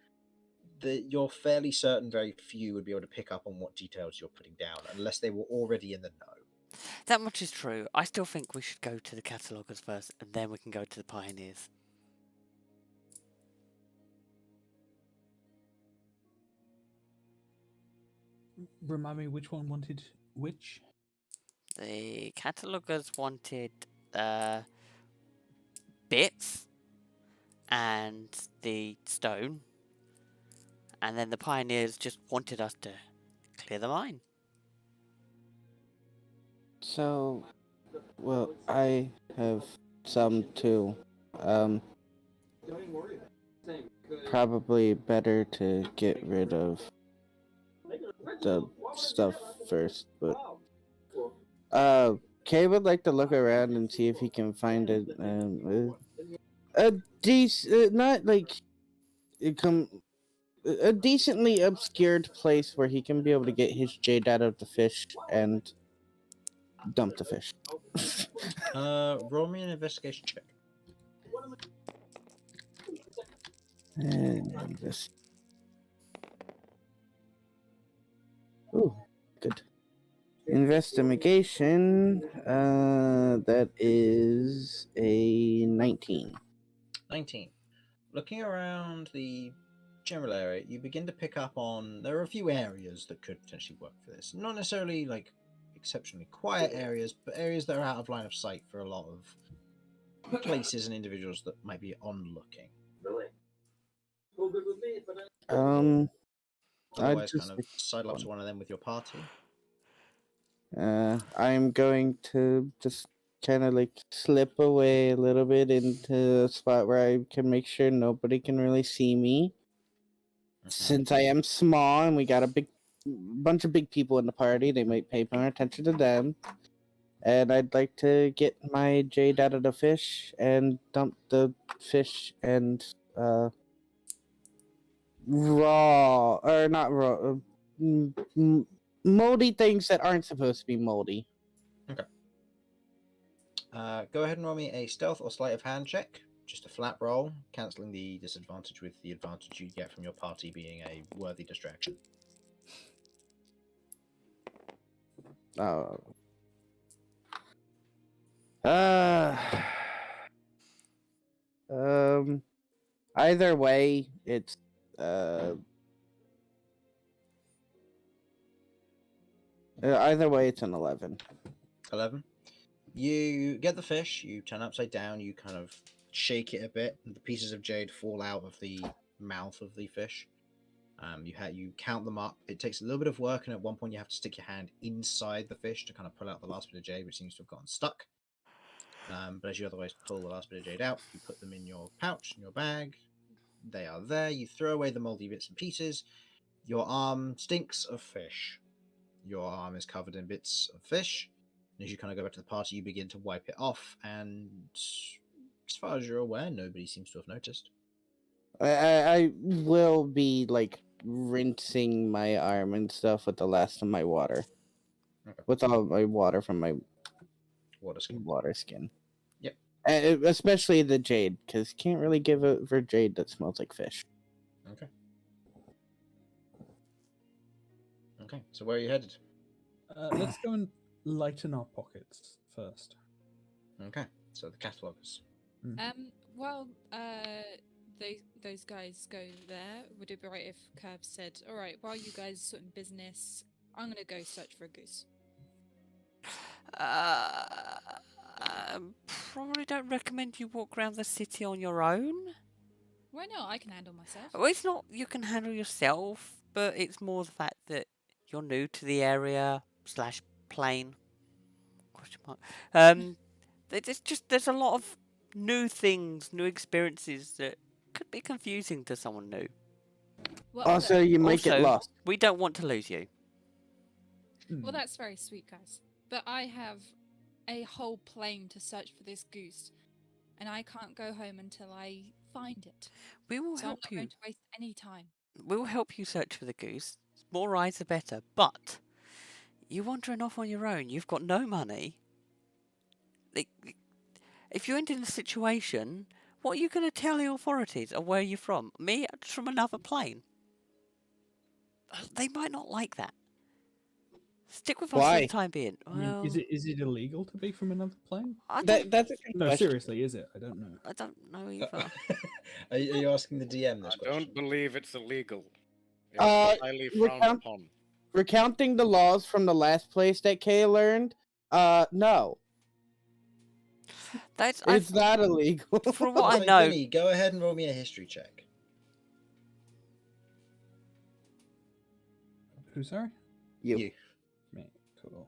that you're fairly certain very few would be able to pick up on what details you're putting down unless they were already in the know. That much is true. I still think we should go to the cataloguers first, and then we can go to the pioneers. Remind me which one wanted which? The cataloguers wanted bits and the stone, and then the pioneers just wanted us to clear the mine. So, well, I have some too. Probably better to get rid of the stuff first, but Kay would like to look around and see if he can find a decent, not like a decently obscured place where he can be able to get his jade out of the fish and dump the fish. Roll me an investigation check. And this. Ooh, good. Investigation. That is a 19. 19. Looking around the general area, you begin to pick up on there are a few areas that could potentially work for this. Not necessarily like exceptionally quiet areas, but areas that are out of line of sight for a lot of places and individuals that might be onlooking. Otherwise, just kind of sidle up to one of them with your party. I'm going to just kind of like slip away a little bit into a spot where I can make sure nobody can really see me. Since I am small and we got a bunch of big people in the party, they might pay more attention to them. And I'd like to get my jade out of the fish and dump the fish and raw, or not raw, moldy things that aren't supposed to be moldy. Okay. Go ahead and roll me a stealth or sleight of hand check. Just a flat roll, cancelling the disadvantage with the advantage you get from your party being a worthy distraction. Oh. Either way, it's either way, it's an 11. 11. You get the fish, you turn upside down, you kind of shake it a bit, and the pieces of jade fall out of the mouth of the fish. You count them up. It takes a little bit of work, and at one point you have to stick your hand inside the fish to kind of pull out the last bit of jade, which seems to have gotten stuck. But as you otherwise pull the last bit of jade out, you put them in your pouch, in your bag. They are there. You throw away the moldy bits and pieces. Your arm stinks of fish. Your arm is covered in bits of fish. And as you kind of go back to the party, you begin to wipe it off. And as far as you're aware, nobody seems to have noticed. I will be like rinsing my arm and stuff with the last of my water. Okay. With all my water from my Water skin. Yep. Yep. Especially the jade, because can't really give it for jade that smells like fish. Okay. Okay, so where are you headed? Let's go and lighten our pockets first. Okay, so the cataloguers. Well, those guys go there, would it be right if Curve said, "All right, while you guys sort in business, I'm gonna go search for a goose." Probably don't recommend you walk around the city on your own. Why not? I can handle myself. Well, it's not you can handle yourself, but it's more the fact that you're new to the area slash plane. Question mark. There's a lot of new things, new experiences that could be confusing to someone new. Well, Also, you might get Also, lost. we don't want to lose you. well, that's very sweet, guys. But I have a whole plane to search for this goose, and I can't go home until I find it. We will So I'm help not you. going to waste any time. We will help you search for the goose. More eyes the better. But you're wandering off on your own. You've got no money. If you end in a situation, what are you going to tell the authorities? Or where are you from? Me, it's from another plane. They might not like that. Stick with us for Why? the time being. I mean, Well, is it illegal to be from another plane? That's a good No, question. seriously, is it? I don't know. I don't know either. Are you asking the DM this I question? don't believe it's illegal. It's highly recount- frowned upon. Recounting the laws from the last place that Kay learned, no, That's it's not illegal. from what I So, know. Vinny, go ahead and roll me a history check. Who, sorry? You. Me. Cool.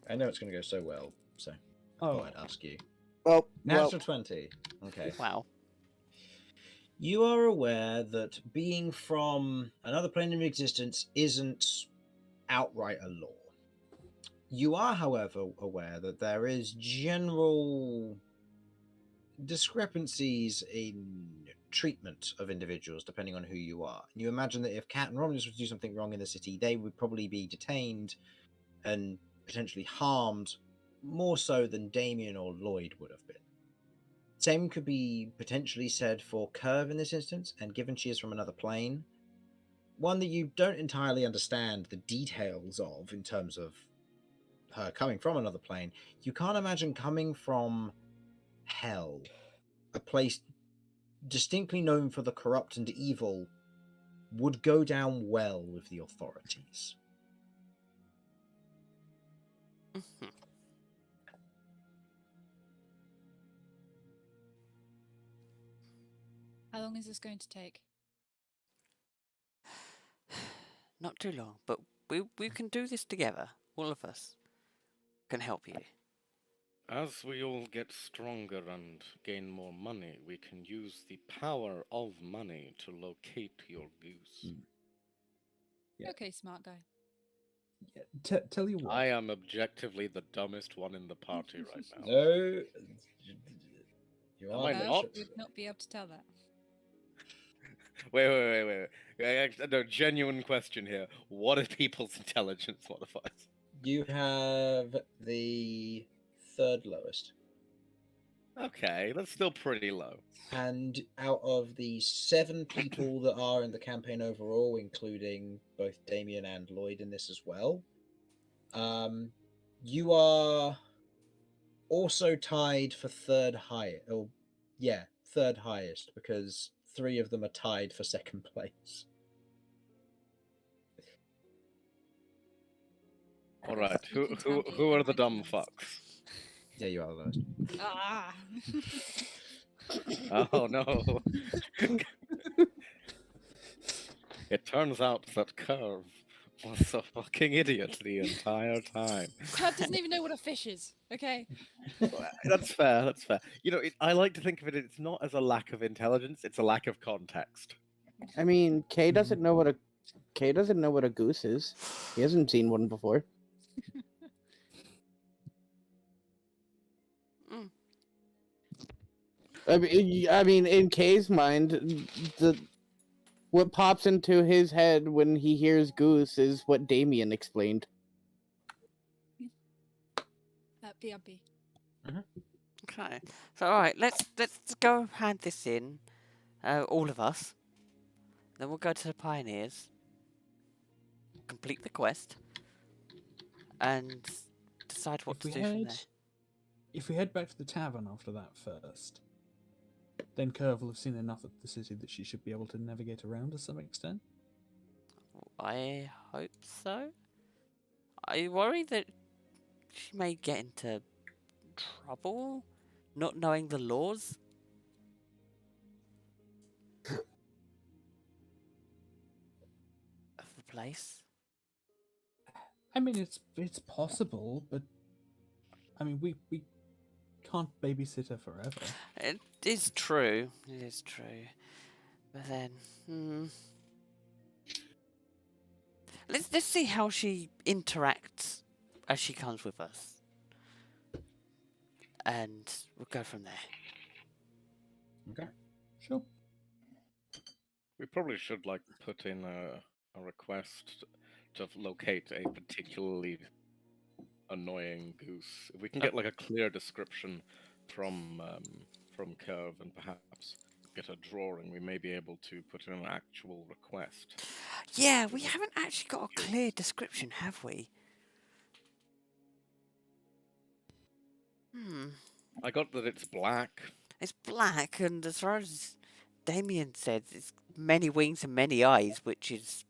I know it's going to go so well, so I Oh, thought I'd ask you. Well, Natural 20. Okay. Wow. You are aware that being from another plane of existence isn't outright a law. You are, however, aware that there is general discrepancies in treatment of individuals depending on who you are. You imagine that if Cat and Romulus were to do something wrong in the city, they would probably be detained and potentially harmed more so than Damien or Lloyd would have been. Same could be potentially said for Curve in this instance, and given she is from another plane, one that you don't entirely understand the details of in terms of her coming from another plane, you can't imagine coming from hell, a place distinctly known for the corrupt and evil, would go down well with the authorities. Mhm. How long is this going to take? Not too long, but we can do this together. All of us can help you. As we all get stronger and gain more money, we can use the power of money to locate your goose. Yeah. Okay, smart guy. Yeah, tell you what. I am objectively the dumbest one in the party right now. No, you Am are I Curve not? would not be able to tell that. Wait. No, genuine question here. What are people's intelligence modifiers? You have the third lowest. Okay, that's still pretty low. And out of the 7 people that are in the campaign overall, including both Damien and Lloyd in this as well, you are also tied for third highest. Oh, yeah, third highest, because 3 of them are tied for second place. All right, You can tell me who are the my dumb plans. fucks? Yeah, you are the lowest. Ah. Oh no! It turns out that Curve was a fucking idiot the entire time. Curve doesn't even know what a fish is. Okay. That's fair. That's fair. You know, I like to think of it. It's not as a lack of intelligence; it's a lack of context. I mean, Kay doesn't know what a goose is. He hasn't seen one before. Mm. I mean, in Kay's mind, what pops into his head when he hears goose is what Damien explained. BRB. Okay. So all right, let's go hand this in, all of us. Then we'll go to the pioneers, complete the quest, and decide what If to we do from head- there. If we head back to the tavern after that first, then Curve will have seen enough of the city that she should be able to navigate around to some extent. I hope so. I worry that she may get into trouble, not knowing the laws. Of the place. I mean, it's possible, but I mean, we can't babysit her forever. It is true. It is true. But then, let's see how she interacts as she comes with us, and we'll go from there. Okay, sure. We probably should like put in a request to locate a particularly annoying goose. If we can get like a clear description from Curve and perhaps get a drawing, we may be able to put in an actual request. Yeah, we haven't actually got a clear description, have we? I got that it's black. It's black, and as far as Damien said, it's many wings and many eyes, which is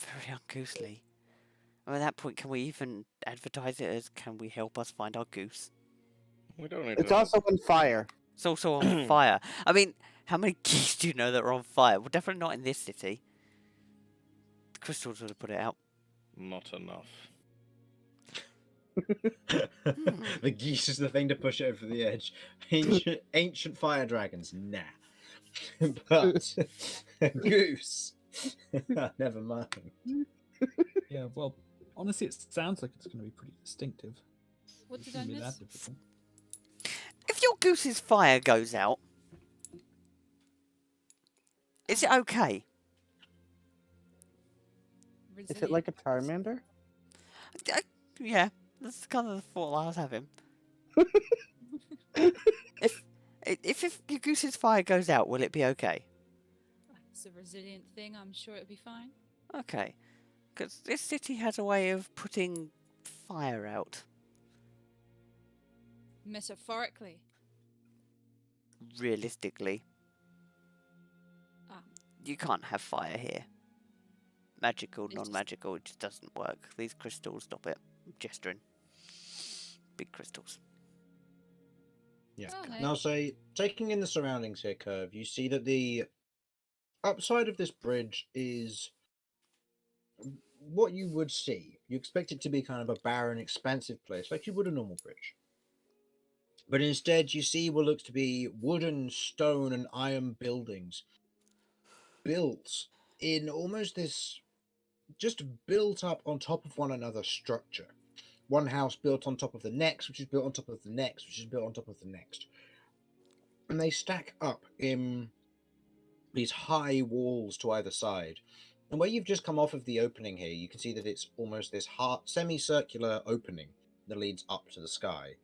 very ungoosely. I mean, at that point, can we even advertise it as, can we help us find our goose? We don't need It's to. also on fire. It's also on fire. I mean, how many geese do you know that are on fire? Well, definitely not in this city. The crystals would have put it out. Not enough. The geese is the thing to push it over the edge. Ancient fire dragons, nah. But a goose, never mind. Yeah, well, honestly, it sounds like it's going to be pretty distinctive. What It did I shouldn't be miss? that difficult. If your goose's fire goes out, is it okay? Is it like a Charmander? Yeah, that's kind of the thought I was having. If your goose's fire goes out, will it be okay? It's a resilient thing. I'm sure it'll be fine. Okay, because this city has a way of putting fire out. Metaphorically. Realistically, Ah, you can't have fire here. Magical, It's just- non-magical, it just doesn't work. These crystals stop it. I'm gesturing. Big crystals. Yeah. Oh, hey. Now, say, taking in the surroundings here, Curve, you see that the upside of this bridge is what you would see. You expect it to be kind of a barren, expansive place, like you would a normal bridge. But instead, you see what looks to be wooden, stone, and iron buildings built in almost this just built up on top of one another structure. One house built on top of the next, which is built on top of the next, which is built on top of the next. And they stack up in these high walls to either side. And where you've just come off of the opening here, you can see that it's almost this semicircular opening that leads up to the sky.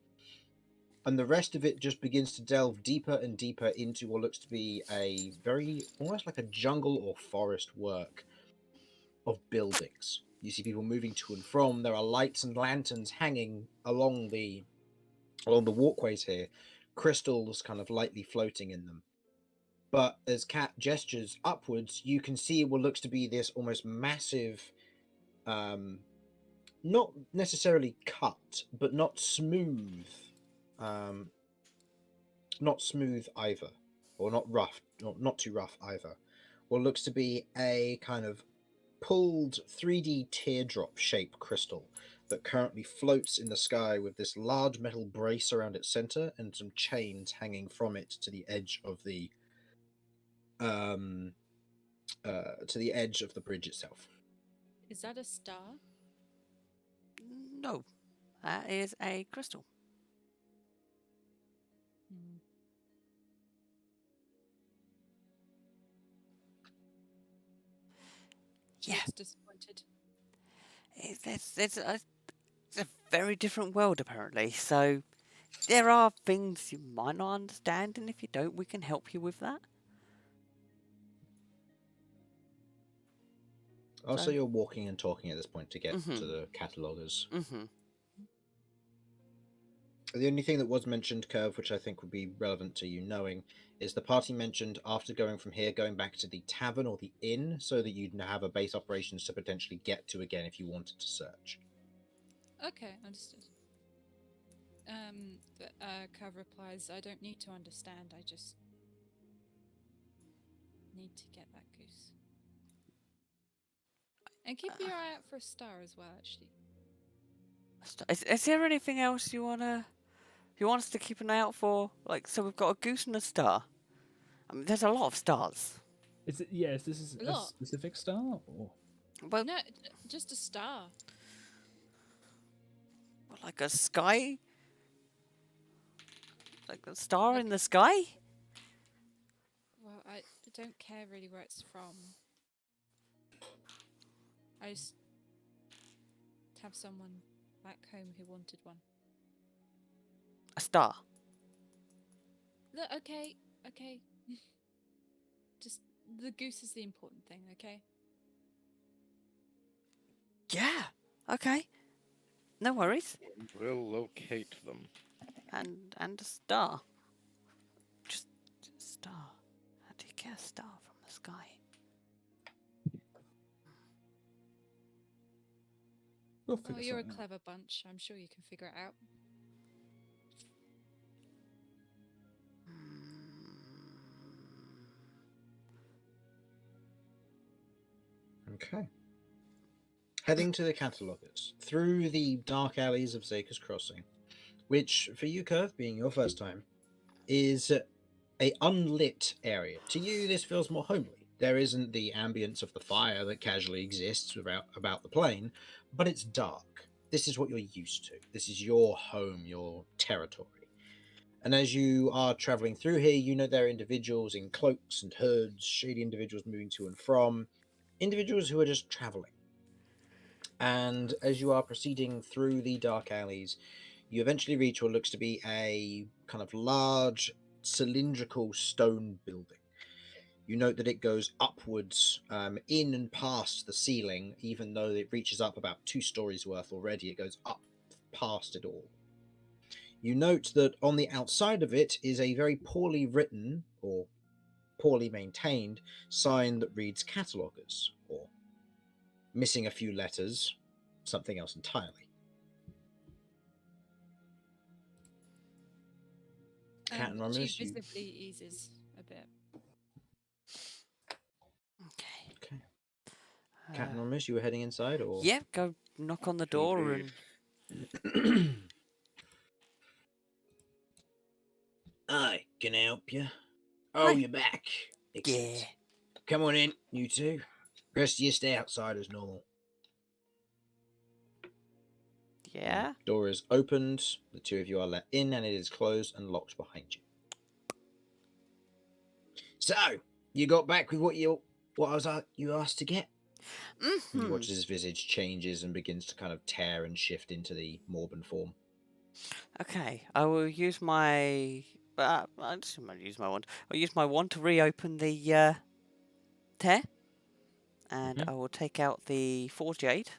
And the rest of it just begins to delve deeper and deeper into what looks to be a very, almost like a jungle or forest work of buildings. You see people moving to and from. There are lights and lanterns hanging along the walkways here, crystals kind of lightly floating in them. But as Cat gestures upwards, you can see what looks to be this almost massive, not necessarily cut, but not smooth, not smooth either, or not rough, not too rough either. What looks to be a kind of pulled 3D teardrop shaped crystal that currently floats in the sky with this large metal brace around its center and some chains hanging from it to the edge of the bridge itself. Is that a star? No, that is a crystal. Hmm. Yeah. Looks disappointed. It's a very different world, apparently. So there are things you might not understand, and if you don't, we can help you with that. Also, you're walking and talking at this point to get Mhm. to the cataloguers. Mm-hmm. The only thing that was mentioned, Curve, which I think would be relevant to you knowing, is the party mentioned after going from here, going back to the tavern or the inn, so that you'd have a base operations to potentially get to again if you wanted to search. Okay, understood. Curve replies, I don't need to understand, I just need to get that goose. And keep your eye out for a star as well, actually. Is there anything else you want us to keep an eye out for? Like, so we've got a goose and a star. I mean, there's a lot of stars. Is it? Yes, this is A a lot. specific star, or Well, No, just a star. like a sky, like a star in Okay. the sky. Well, I don't care really where it's from. I just have someone back home who wanted one. A star. Look, okay. Just the goose is the important thing, okay? Yeah. Okay. No worries. We'll locate them. And a star. Just a star. How do you get a star from the sky? we'll Oh, figure you're a something out. clever bunch. I'm sure you can figure it out. Okay. Heading to the cataloguers through the dark alleys of Zaker's Crossing, which, for you, Curve, being your first time, is a unlit area. To you, this feels more homely. There isn't the ambience of the fire that casually exists about the plane, but it's dark. This is what you're used to. This is your home, your territory. And as you are traveling through here, you know there are individuals in cloaks and hoods, shady individuals moving to and from, individuals who are just traveling. And as you are proceeding through the dark alleys, you eventually reach what looks to be a kind of large cylindrical stone building. You note that it goes upwards in and past the ceiling, even though it reaches up about 2 stories worth already. It goes up past it all. You note that on the outside of it is a very poorly written or poorly maintained sign that reads Catalogers, or missing a few letters, something else entirely. Cat and She Romulus, you... visibly eases a bit. Okay. Okay. Cat and Romulus, you were heading inside, or... Yeah, go knock on the door Indeed. and Aye, can I help you? Oh, Hi. you're back. Excellent. yeah. Come on in, you two. Rest of you stay outside as normal. Yeah. Door is opened, the 2 of you are let in, and it is closed and locked behind you. So, you got back with what you asked to get? And you Mm-hmm. watch as his visage changes and begins to kind of tear and shift into the Morbin form. Okay, I will use my. I just want to use my wand. I'll use my wand to reopen the tear, and Mhm. I will take out the 4 jade.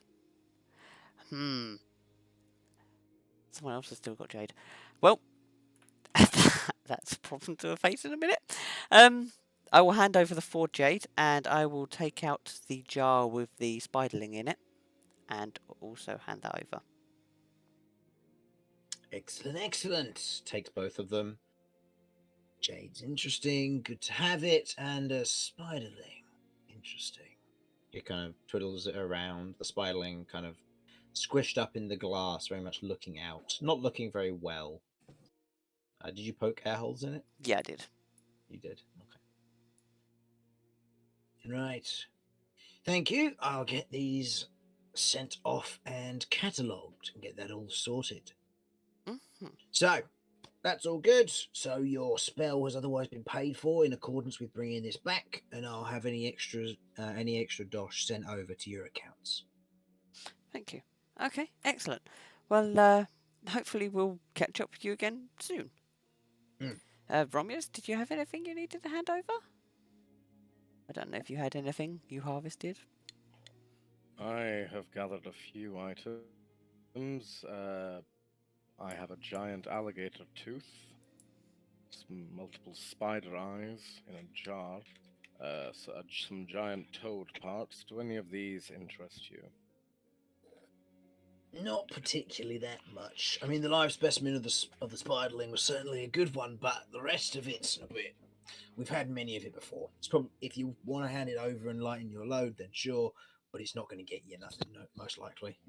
Someone else has still got jade. Well, that's a problem to face in a minute. I will hand over the 4 jade, and I will take out the jar with the spiderling in it, and also hand that over. Excellent, excellent. Takes both of them. Jade's interesting, good to have it, and a spiderling. Interesting. He kind of twiddles it around, the spiderling kind of squished up in the glass, very much looking out, not looking very well. Did you poke air holes in it? Yeah, I did. You did. Okay. Right. Thank you. I'll get these sent off and catalogued and get that all sorted. Mm-hmm. So, that's all good. So your spell has otherwise been paid for in accordance with bringing this back, and I'll have any extra dosh sent over to your accounts. Thank you. Okay, excellent. Well, hopefully we'll catch up with you again soon. Mm. Romulus, did you have anything you needed to hand over? I don't know if you had anything you harvested. I have gathered a few items. I have a giant alligator tooth, multiple spider eyes in a jar, some giant toad parts. Do any of these interest you? Not particularly that much. I mean, the live specimen of the spiderling was certainly a good one, but the rest of it's a bit. We've had many of it before. It's probably if you want to hand it over and lighten your load, then sure, but it's not going to get you nothing, most likely.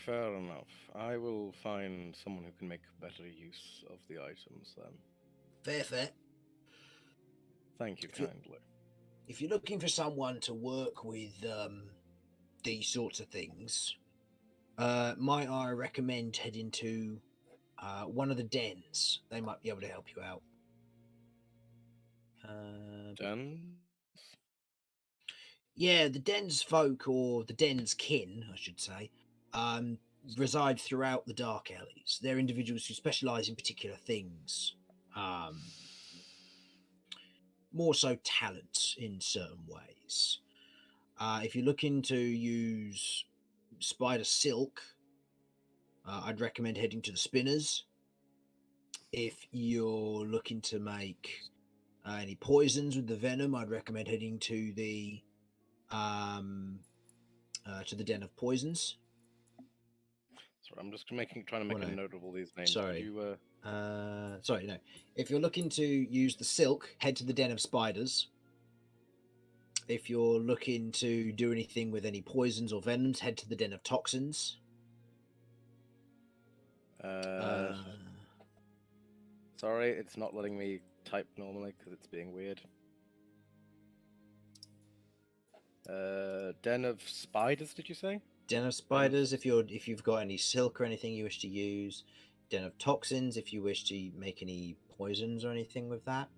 Fair enough. I will find someone who can make better use of the items then. Fair. Thank you kindly. If you're looking for someone to work with these sorts of things, might I recommend heading to one of the dens? They might be able to help you out. Den? Yeah, the den's folk, or the den's kin, I should say, reside throughout the dark alleys. They're individuals who specialise in particular things. More so talents in certain ways. If you're looking to use spider silk, I'd recommend heading to the spinners. If you're looking to make any poisons with the venom, I'd recommend heading to the den of poisons. Sorry, I'm just trying to make a note of all these names. Sorry. You, Sorry, no. If you're looking to use the silk, head to the den of spiders. If you're looking to do anything with any poisons or venoms, head to the den of toxins. Sorry, it's not letting me type normally because it's being weird. Den of spiders, did you say? Den of spiders, if you've got any silk or anything you wish to use. Den of toxins, if you wish to make any poisons or anything with that.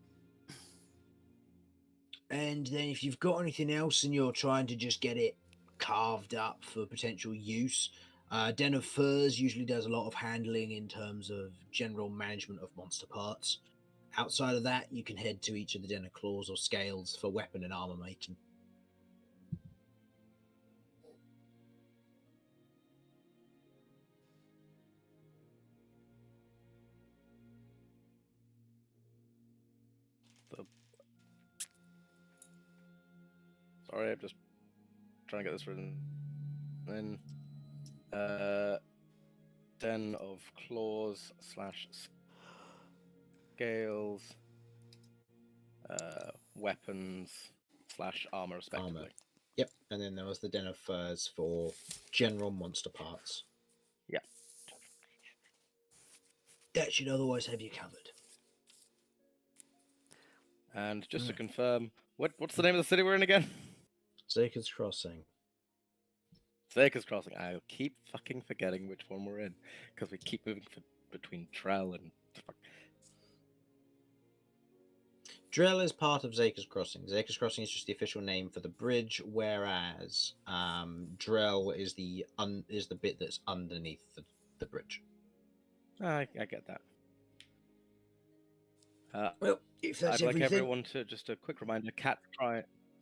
And then if you've got anything else and you're trying to just get it carved up for potential use, Den of Furs usually does a lot of handling in terms of general management of monster parts. Outside of that, you can head to each of the Den of Claws or Scales for weapon and armor making. Sorry, I'm just trying to get this written. Then, Den of Claws / Scales, weapons / armor, respectively. Armor. Yep, and then there was the Den of Furs for general monster parts. Yeah. That should otherwise have you covered. And just to confirm, what's the name of the city we're in again? Zaker's Crossing. Zaker's Crossing. I keep fucking forgetting which one we're in because we keep moving between Trell and. Drell is part of Zaker's Crossing. Zaker's Crossing is just the official name for the bridge, whereas Drell is the bit that's underneath the bridge. I get that. Well, if that's I'd everything... like everyone to just a quick reminder.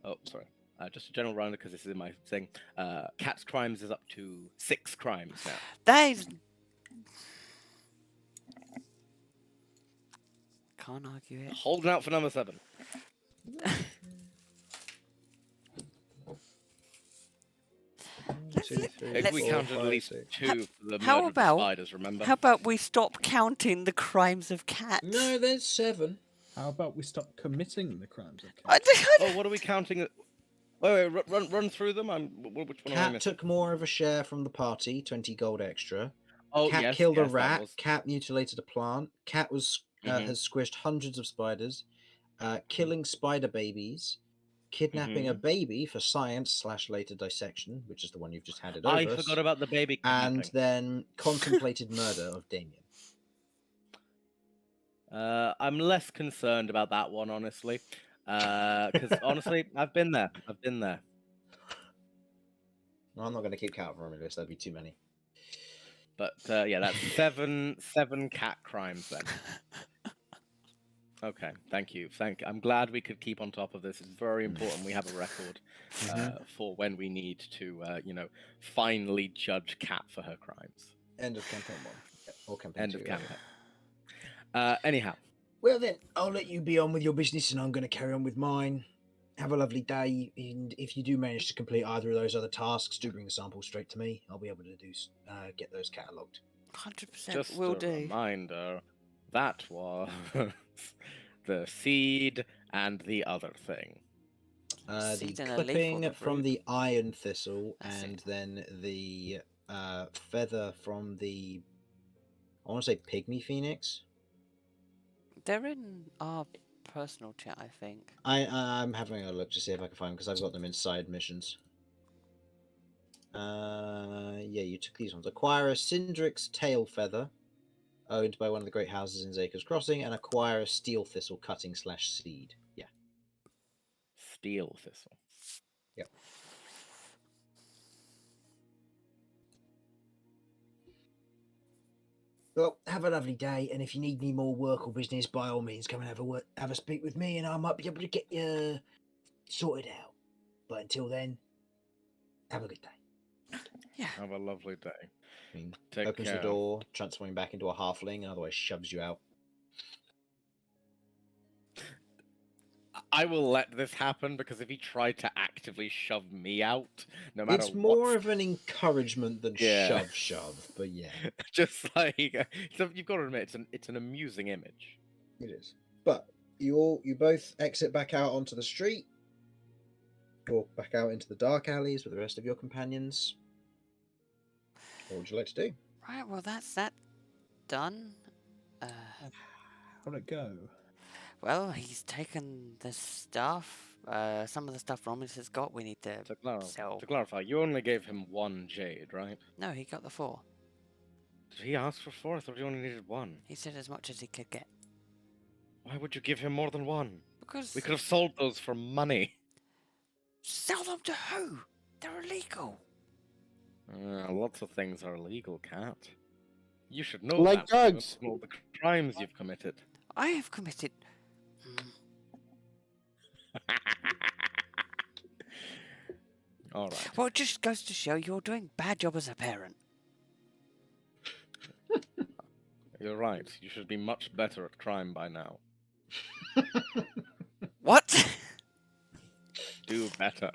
Oh, sorry. Just a general reminder because this is in my thing. Cat's crimes is up to 6 crimes now. That is. Can't argue it. Holding out for number 7. If we counted at least 2 for the murder of the spiders, remember? How about we stop counting the crimes of cats? No, there's 7. How about we stop committing the crimes of I cats? don't- Oh, what are we counting? Wait, run through them. Which one am I Cat missing? took more of a share from the party, 20 gold extra. Oh, Cat yes, killed a that rat. was- Cat mutilated a plant. Cat has squished hundreds of spiders. Killing spider babies. Kidnapping a baby for science / later dissection, which is the one you've just handed over. I forgot about the baby kidnapping. And then contemplated murder of Damien. I'm less concerned about that one, honestly. Because honestly, I've been there. Well, I'm not going to keep count from this. That'd be too many. But yeah, that's 7 cat crimes then. Okay, thank you. I'm glad we could keep on top of this. It's very important we have a record for when we need to, finally judge Cat for her crimes. End of campaign 1. Yep. Or campaign End 2. of okay. campaign. Anyhow, Well then, I'll let you be on with your business, and I'm going to carry on with mine. Have a lovely day, and if you do manage to complete either of those other tasks, do bring the samples straight to me. I'll be able to get those catalogued. 100% just will a do. reminder, that was the seed and the other thing. The Seed and a leaf or clipping the from root? the iron thistle, That's and it. then the feather from the, I want to say pygmy phoenix. They're in our personal chat, I think. I'm having a look to see if I can find them because I've got them in side missions. Yeah, you took these ones. Acquire a Cindrix tail feather, owned by one of the great houses in Zaker's Crossing, and acquire a steel thistle cutting / seed. Yeah. Steel thistle. Yep. Well, have a lovely day, and if you need any more work or business, by all means, come and have a speak with me, and I might be able to get you sorted out. But until then, have a good day. Yeah. Have a lovely day. I mean, Take opens care. the door, transforming back into a halfling, and otherwise shoves you out. I will let this happen because if he tried to actively shove me out, no matter It's more what, of an encouragement than Yeah. shove, but yeah, just like so you've got to admit, it's an amusing image. it is. But you both exit back out onto the street, or back out into the dark alleys with the rest of your companions. What would you like to do? Right, well, that's that done. How'd it go? Well, he's taken the stuff. Some of the stuff Romulus has got, we need to sell. To clarify, you only gave him one jade, right? No, he got the 4. Did he ask for 4? I thought he only needed 1. He said as much as he could get. Why would you give him more than 1? Because We could have sold those for money. sell them to who? They're illegal. Lots of things are illegal, Cat. You should know Like that. drugs. All the crimes you've committed. I have committed. All right. Well, it just goes to show you're doing bad job as a parent. You're right. You should be much better at crime by now. What? Do better.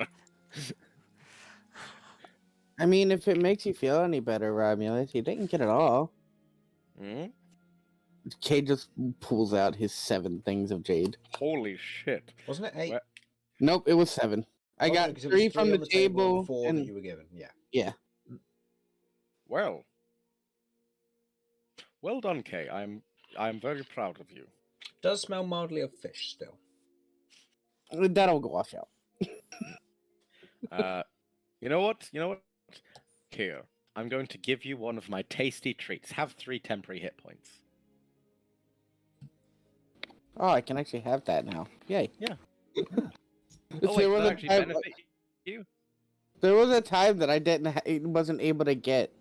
I mean, if it makes you feel any better, Romulus, you didn't get it all. Hmm? Cade just pulls out his 7 things of jade. Holy shit. Wasn't it 8? Where- Nope, it was 7. I Oh, no, got 'cause it was 3 from on the and table, 4 and that you were given. Yeah. yeah. Well. Well done, Kay. I'm very proud of you. Does smell mildly of fish still. That'll wash out. You know what? Here, I'm going to give you one of my tasty treats. Have 3 temporary hit points. Oh, I can actually have that now. Yay. Yeah. There wait, was that a actually time- benefit you? There was a time that I wasn't able to get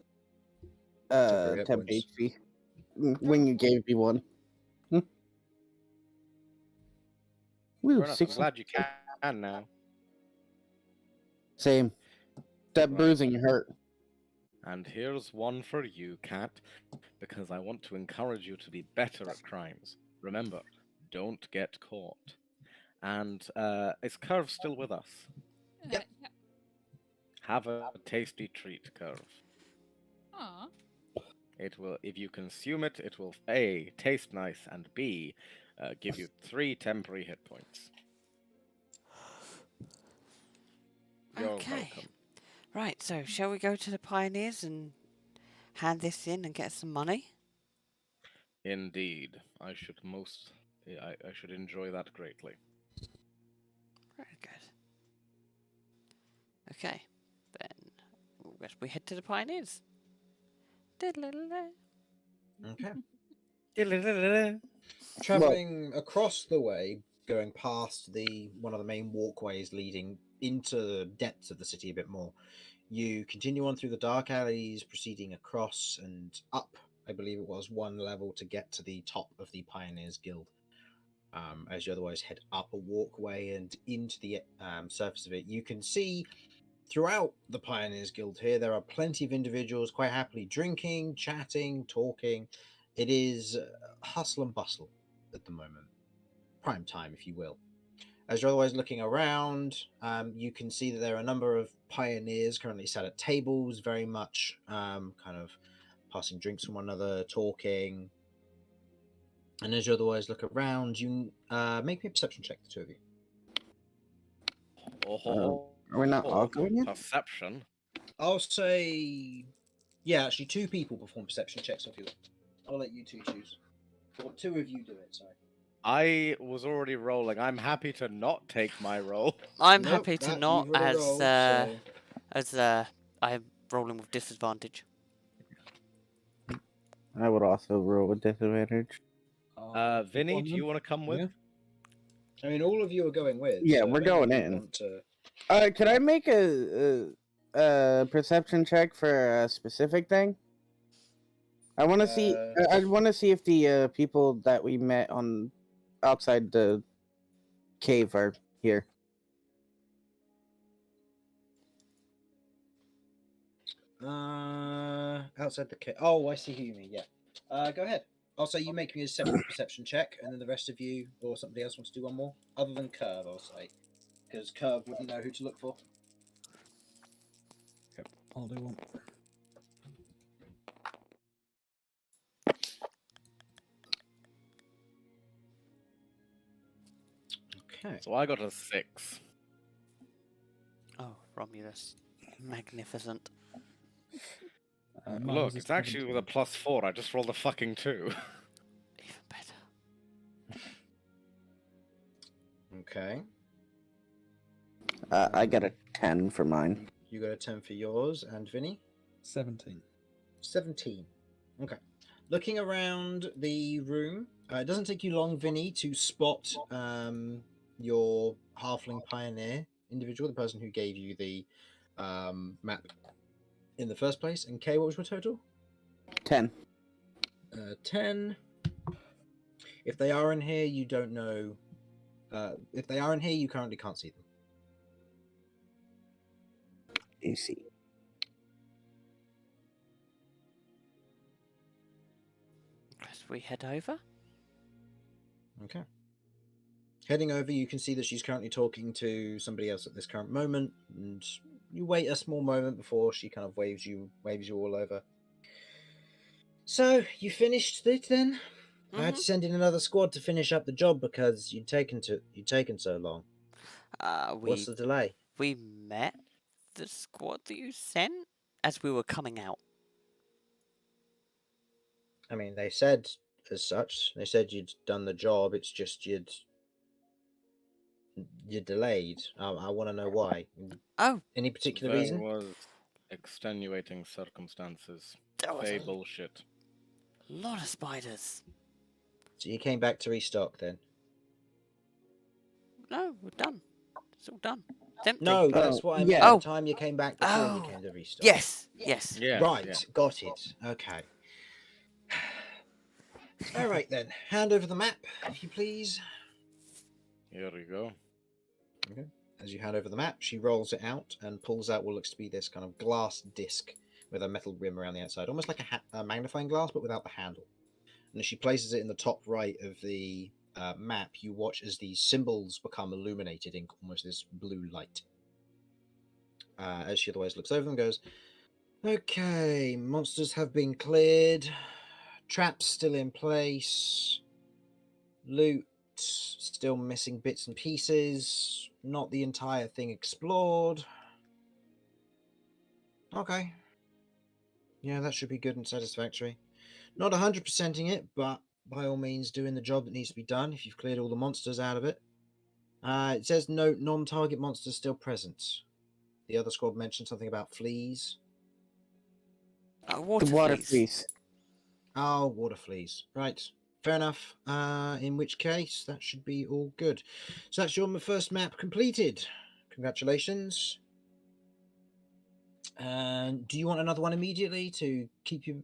Temporary hit temp points. HP when you gave me one. Woo, Fair enough. I'm 60. glad you can now. Same. That Right. bruising hurt. And here's one for you, Cat, because I want to encourage you to be better at crimes. Remember, don't get caught. And is Curve still with us? Yep. Yeah. Have a tasty treat, Curve. Aw. It will, if you consume it, it will A, taste nice, and B, give you 3 temporary hit points. You're Okay. welcome. Right, so shall we go to the Pioneers and hand this in and get some money? Indeed, I should enjoy that greatly. Very good. Okay, then I guess we head to the Pioneers. Diddle-diddle-diddle. Okay. Traveling across the way, going past one of the main walkways leading into the depths of the city a bit more, you continue on through the dark alleys, proceeding across and up, I believe it was, 1 level to get to the top of the Pioneers Guild. As you otherwise head up a walkway and into the surface of it, you can see throughout the Pioneers Guild here, there are plenty of individuals quite happily drinking, chatting, talking. It is hustle and bustle at the moment. Prime time, if you will. As you're otherwise looking around, you can see that there are a number of pioneers currently sat at tables, very much kind of passing drinks from one another, talking. And as you otherwise look around, you make me a perception check, the two of you. Are we not all going in? Perception. I'll say, yeah, actually, two people perform perception checks if you want. I'll let you two choose. Or two of you do it, sorry. I was already rolling. I'm happy to not take my roll. I'm Nope, happy to that not, you've already rolled, so- I'm rolling with disadvantage. I would also roll with disadvantage. Vinny, do you want to come with? Yeah. I mean, all of you are going with. Yeah, so we're I don't going know if you in. want to- Could I make a perception check for a specific thing? I want to see. I want to see if the people that we met on outside the cave are here. Outside the cave. Oh, I see who you mean. Yeah. Go ahead. I'll say you make me a separate perception check, and then the rest of you or somebody else wants to do one more, other than Curve. I'll say, because Curve wouldn't know who to look for. I'll do one. Okay. So I got a 6. Oh, Romulus. Magnificent. Mine Look, was a it's actually with a 17. +4. I just rolled a fucking 2. Even better. Okay. I got a 10 for mine. You got a 10 for yours, and Vinny? 17. 17. Okay. Looking around the room, it doesn't take you long, Vinny, to spot your halfling pioneer individual, the person who gave you the map in the first place. And Kay, what was your total? 10. 10. If they are in here, you don't know. If they are in here, you currently can't see them. You see. As we head over. Okay. Heading over, you can see that she's currently talking to somebody else at this current moment, and you wait a small moment before she kind of waves you all over. So you finished it then? I had to send in another squad to finish up the job because you'd taken so long. What's the delay? We met the squad that you sent as we were coming out. I mean, they said as such. They said you'd done the job. It's just you're delayed. I want to know why. Oh, Any particular There reason? was extenuating circumstances. there was Fey a bullshit. lot of spiders. So you came back to restock then? No, we're done. It's all done. It's empty. No, that's what I meant. yeah. The time you came back before you Oh. came to restock. Yes, yes. Yeah. Right, Yeah. got it. Okay. All right then. Hand over the map, if you please. Here we go. Okay. As you hand over the map, she rolls it out and pulls out what looks to be this kind of glass disc with a metal rim around the outside, almost like a magnifying glass, but without the handle. And as she places it in the top right of the map, you watch as these symbols become illuminated in almost this blue light. As she otherwise looks over them and goes, okay, monsters have been cleared. Traps still in place. Loot still missing bits and pieces. Not the entire thing explored. Okay. Yeah, that should be good and satisfactory. Not 100%ing it, but by all means doing the job that needs to be done if you've cleared all the monsters out of it. It says no non-target monsters still present. The other squad mentioned something about fleas. Water, The water fleas. fleas. Oh, water fleas. Right. Fair enough. In which case, that should be all good. So that's your first map completed. Congratulations. And do you want another one immediately to keep you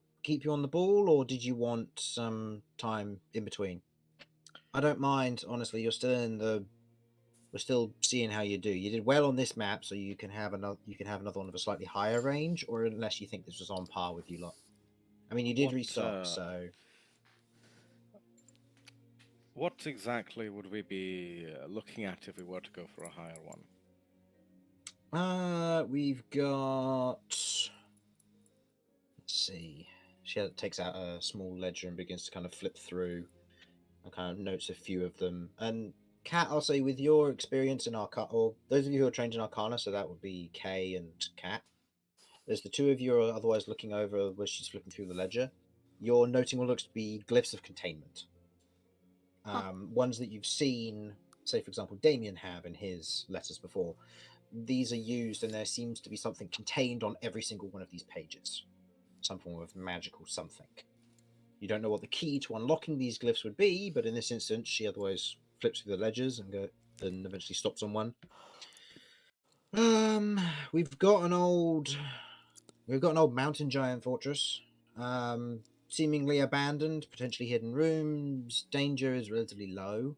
on the ball, or did you want some time in between? I don't mind, honestly. You're still in the We're still seeing how you do. You did well on this map, so you can have another. You can have another one of a slightly higher range, or unless you think this was on par with you lot. I mean, you did What, restock, so What exactly would we be looking at if we were to go for a higher one? we've got. Let's see. Takes out a small ledger and begins to kind of flip through, and kind of notes a few of them. And Kat, I'll say, with your experience in Arcana, or those of you who are trained in Arcana, so that would be Kay and Kat. There's the two of you are otherwise looking over where she's flipping through the ledger. You're noting what looks to be glyphs of containment. Ones that you've seen, say, for example, Damien have in his letters before. These are used, and there seems to be something contained on every single one of these pages. Some form of magical something. You don't know what the key to unlocking these glyphs would be, but in this instance, she otherwise flips through the ledgers and eventually stops on one. We've got an old mountain giant fortress, seemingly abandoned, potentially hidden rooms. Danger is relatively low,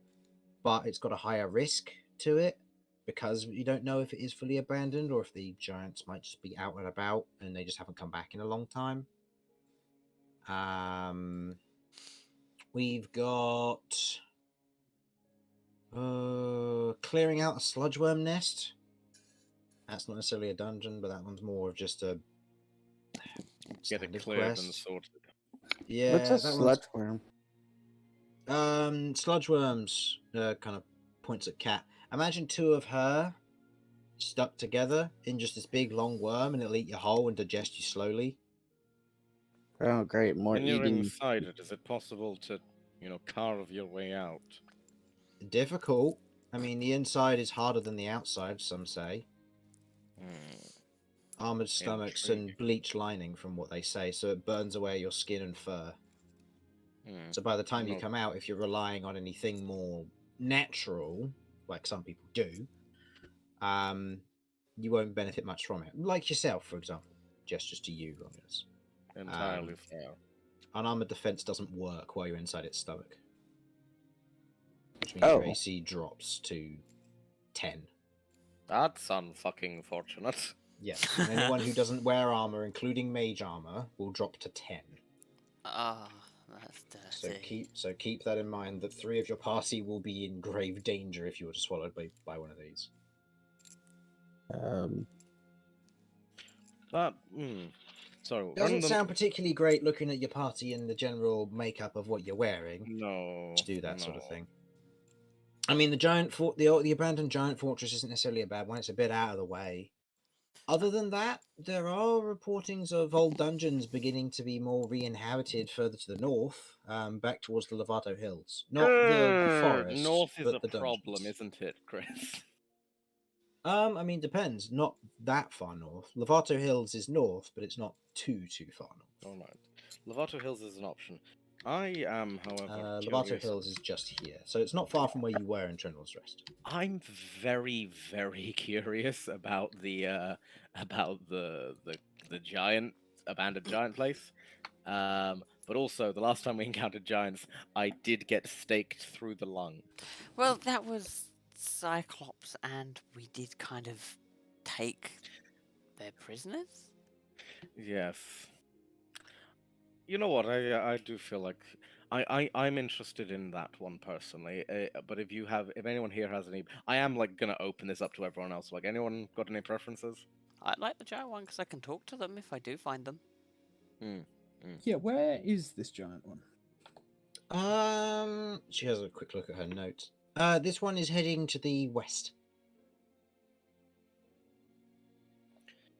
but it's got a higher risk to it because you don't know if it is fully abandoned or if the giants might just be out and about and they just haven't come back in a long time. We've got clearing out a sludgeworm nest. That's not necessarily a dungeon, but that one's more of just a Get it standard cleared quest. and sorted. Yeah, What's a that one's sludgeworm? sludgeworms. Kind of points at Cat. Imagine two of her stuck together in just this big long worm, and it'll eat you whole and digest you slowly. Oh, great! More When you're eating. inside it, is it possible to, carve your way out? Difficult. I mean, the inside is harder than the outside, some say. Armored stomachs and Intriguing. bleach lining, from what they say, so it burns away your skin and fur. So by the time you No. come out, if you're relying on anything more natural, like some people do, you won't benefit much from it. Like yourself, for example. Gestures to you, Romulus. Entirely fair. Unarmored defense doesn't work while you're inside its stomach, which means your AC drops to 10. That's unfucking fortunate. Yes, and anyone who doesn't wear armor, including mage armor, will drop to 10. Ah, that's dirty. So keep that in mind. That 3 of your party will be in grave danger if you were swallowed by one of these. That. So Doesn't sound particularly great looking at your party and the general makeup of what you're wearing. No. To do that sort of thing. I mean, the abandoned giant fortress isn't necessarily a bad one. It's a bit out of the way. Other than that, there are reportings of old dungeons beginning to be more re-inhabited further to the north, back towards the Lovato Hills. Not the forest, North is but a the problem, dungeons. isn't it, Chris? I mean, depends. Not that far north. Lovato Hills is north, but it's not too far north. All right. Lovato Hills is an option. I am, however, Lovato curious. Hills is just here, so it's not far from where you were in Trendle's Rest. I'm very, very curious about the abandoned giant place. But also, the last time we encountered giants, I did get staked through the lung. Well, that was Cyclops, and we did kind of take their prisoners. Yes. You know what? I do feel like I'm interested in that one personally. But if anyone here has any, I am gonna open this up to everyone else. Anyone got any preferences? I like the giant one because I can talk to them if I do find them. Yeah, where is this giant one? She has a quick look at her notes. This one is heading to the west.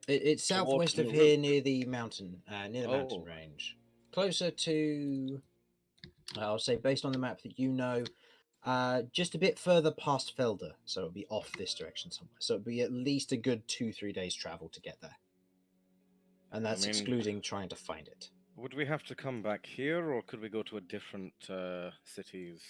It's southwest of here, near the mountain, mountain range. Closer to, I'll say, based on the map that you know, just a bit further past Felder, so it'll be off this direction somewhere. So it'll be at least a good 2-3 days travel to get there, and that's excluding trying to find it. Would we have to come back here, or could we go to a different cities?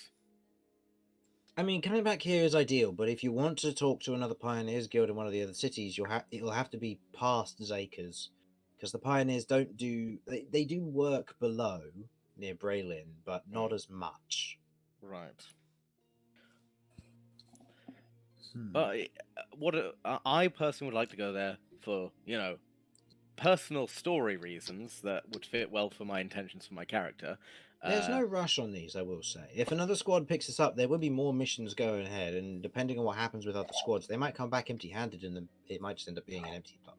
I mean, coming back here is ideal, but if you want to talk to another Pioneers Guild in one of the other cities, it'll have to be past Zakers, because the Pioneers don't do they do work below near Braylin, but not as much. Right. But I personally would like to go there for, personal story reasons that would fit well for my intentions for my character. There's no rush on these, I will say. If another squad picks this up, there will be more missions going ahead, and depending on what happens with other squads, they might come back empty-handed, and then it might just end up being an empty spot.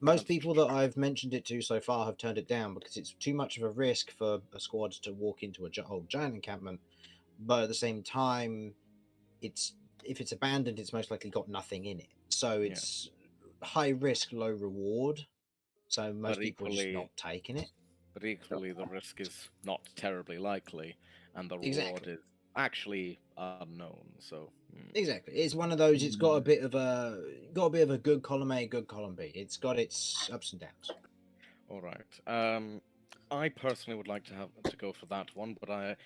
Most people that I've mentioned it to so far have turned it down because it's too much of a risk for a squad to walk into a old giant encampment. But at the same time, if it's abandoned, it's most likely got nothing in it. So it's high risk, low reward. So most people are just not taking it. But equally, the risk is not terribly likely, and the reward Exactly. is actually unknown. So Exactly, it's one of those. It's got a bit of a good column A, good column B. It's got its ups and downs. all right. I personally would like to go for that one, but I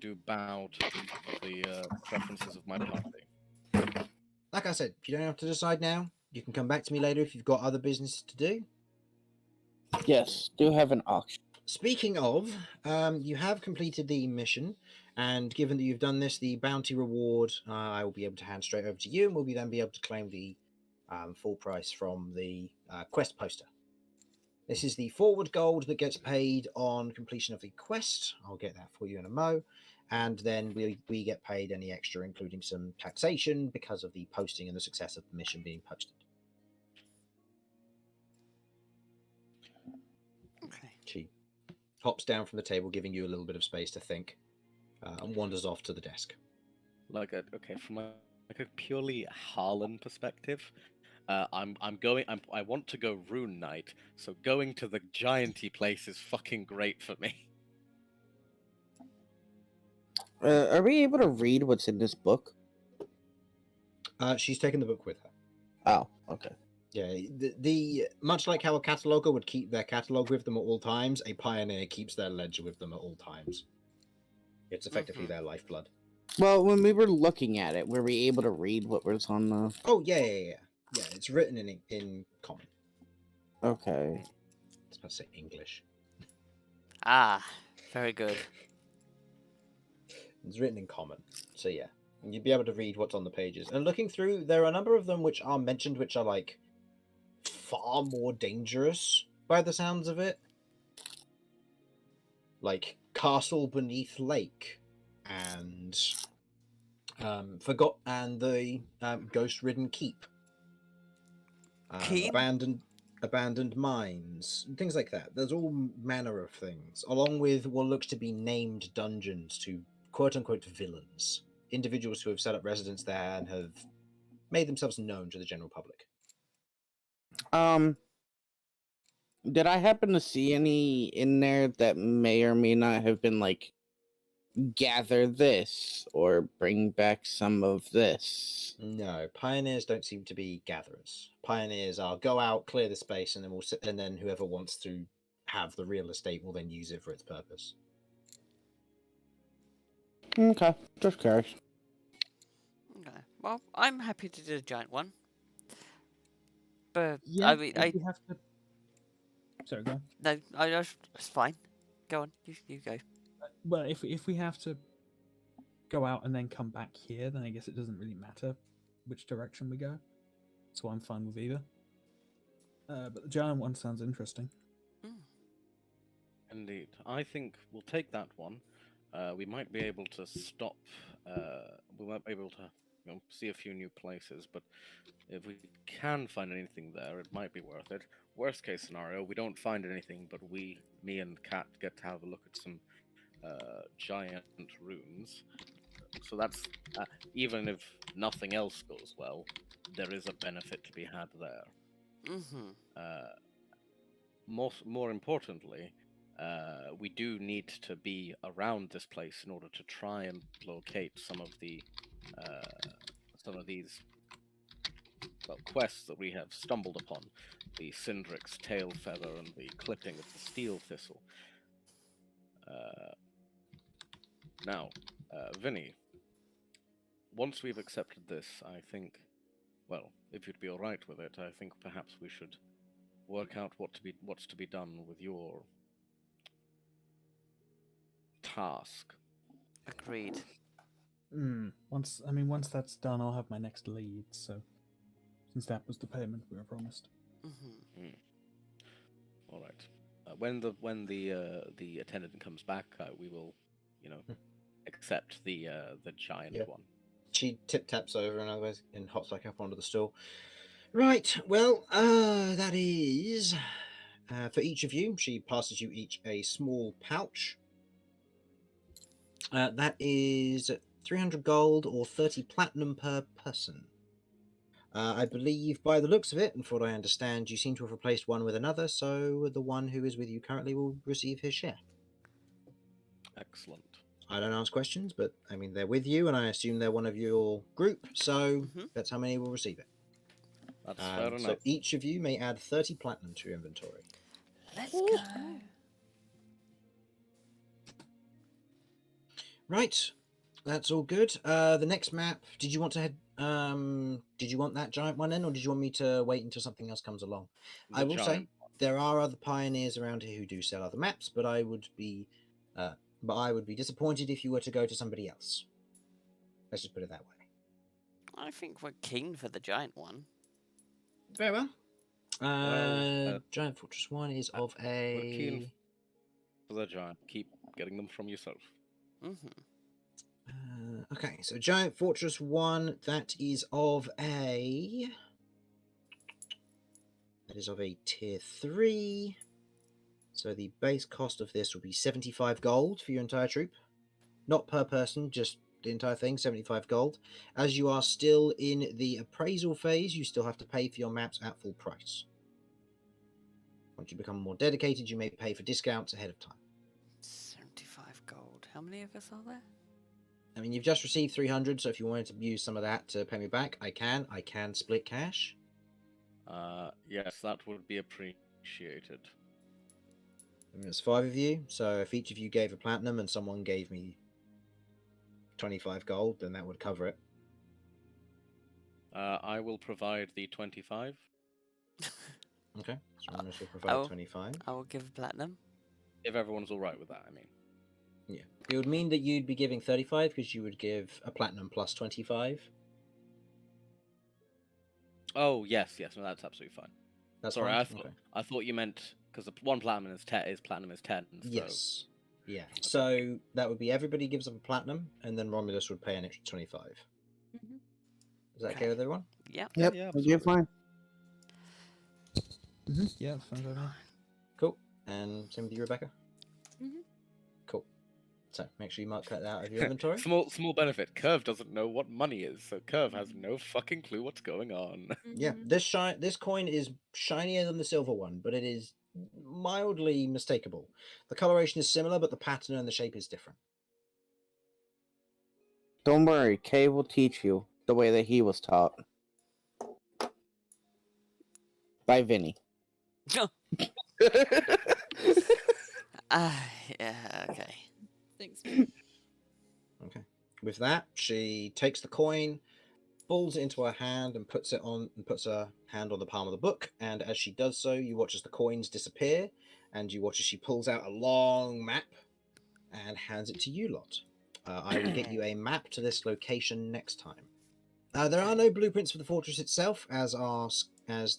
do bow to the preferences of my party. Like I said, you don't have to decide now. You can come back to me later if you've got other business to do. Yes, do have an auction. Speaking of, you have completed the mission, and given that you've done this, the bounty reward I will be able to hand straight over to you, and we'll then be able to claim the full price from the quest poster. This is the forward gold that gets paid on completion of the quest. I'll get that for you in a mo. And then we get paid any extra, including some taxation, because of the posting and the success of the mission being posted. Okay. She hops down from the table, giving you a little bit of space to think, and wanders off to the desk. From a purely Harlan perspective, I want to go Rune Knight, so going to the gianty place is fucking great for me. Are we able to read what's in this book? She's taken the book with her. Oh, okay. Yeah, the much like how a cataloger would keep their catalogue with them at all times, a pioneer keeps their ledger with them at all times. It's effectively their lifeblood. Well, when we were looking at it, were we able to read what was on the... Oh, yeah. Yeah, it's written in common. Okay. I was about to say English. Ah, very good. It's written in common, so yeah. And you'd be able to read what's on the pages. And looking through, there are a number of them which are mentioned, which are, like, far more dangerous by the sounds of it. Like Castle Beneath Lake and the Ghost-Ridden Keep. Keep? Abandoned mines, things like that. There's all manner of things, along with what looks to be named dungeons to quote-unquote villains, individuals who have set up residence there and have made themselves known to the general public. Did I happen to see any in there that may or may not have been like, gather this or bring back some of this? No, pioneers don't seem to be gatherers. Pioneers are go out, clear the space, and then whoever wants to have the real estate will then use it for its purpose. Okay, just curious. Okay. Well, I'm happy to do the giant one. But Yeah, I mean, if we have to. Sorry, go on. no, it's fine. Go on, you go. Well, if we have to go out and then come back here, then I guess it doesn't really matter which direction we go. So I'm fine with either. But the giant one sounds interesting. Indeed, I think we'll take that one. We might be able to stop. We might be able to, see a few new places. But if we can find anything there, it might be worth it. Worst case scenario, we don't find anything, but me and Kat get to have a look at some giant runes. So that's even if nothing else goes well, there is a benefit to be had there. More importantly, we do need to be around this place in order to try and locate some of these quests that we have stumbled upon: the Cindric's tail feather and the clipping of the steel thistle. Now, Vinny, once we've accepted this, I think, well, if you'd be all right with it, I think perhaps we should work out what's to be done with your task. Agreed. Once that's done, I'll have my next lead. So, since that was the payment we were promised. All right. When the attendant comes back, we will, accept the giant Yeah. one. She taps over and hops back up onto the stool. Right, well, that is for each of you. She passes you each a small pouch. That is 300 gold or 30 platinum per person. I believe by the looks of it, and from what I understand, you seem to have replaced one with another, so the one who is with you currently will receive his share. Excellent. I don't ask questions, but I mean, they're with you, and I assume they're one of your group, so that's how many will receive it. That's fair enough. So each of you may add 30 platinum to your inventory. Let's go. Right, that's all good. The next map, did you want to head? Did you want that giant one in, or did you want me to wait until something else comes along? I will say there are other pioneers around here who do sell other maps, but I would be disappointed if you were to go to somebody else. Let's just put it that way. I think we're keen for the giant one. Very well. Giant Fortress 1 is of a... We're keen for the giant. Keep getting them from yourself. Okay, so Giant Fortress 1, that is of a... That is of a tier 3. So the base cost of this will be 75 gold for your entire troop. Not per person, just the entire thing, 75 gold. As you are still in the appraisal phase, you still have to pay for your maps at full price. Once you become more dedicated, you may pay for discounts ahead of time. 75 gold. How many of us are there? I mean, you've just received 300, so if you wanted to use some of that to pay me back, I can. I can split cash. Yes, that would be appreciated. I mean, there's 5 of you, so if each of you gave a platinum and someone gave me 25 gold, then that would cover it. I will provide the 25. Okay, so I'm will provide 25. I will give a platinum. If everyone's all right with that, I mean. Yeah, it would mean that you'd be giving 35 because you would give a platinum plus 25. Oh yes, no, that's absolutely fine. That's sorry. fine? I thought you meant because one platinum is 10. Platinum is 10. So... Yes. Yeah. Okay. So that would be everybody gives up a platinum, and then Romulus would pay an extra 25. Is that okay with everyone? Yeah. Yep. Yeah, you're fine. Yeah, fine with me. Cool. And same with you, Rebecca. Cool. So make sure you mark that out of your inventory. small benefit. Curve doesn't know what money is, so Curve has no fucking clue what's going on. Yeah, this coin is shinier than the silver one, but it is mildly mistakable. The coloration is similar, but the pattern and the shape is different. Don't worry, Kay will teach you the way that he was taught. By Vinny. Yeah, okay. Thanks. Okay. With that, she takes the coin, pulls it into her hand, and puts her hand on the palm of the book. And as she does so, you watch as the coins disappear, and you watch as she pulls out a long map and hands it to you lot. I will get you a map to this location next time. There are no blueprints for the fortress itself, as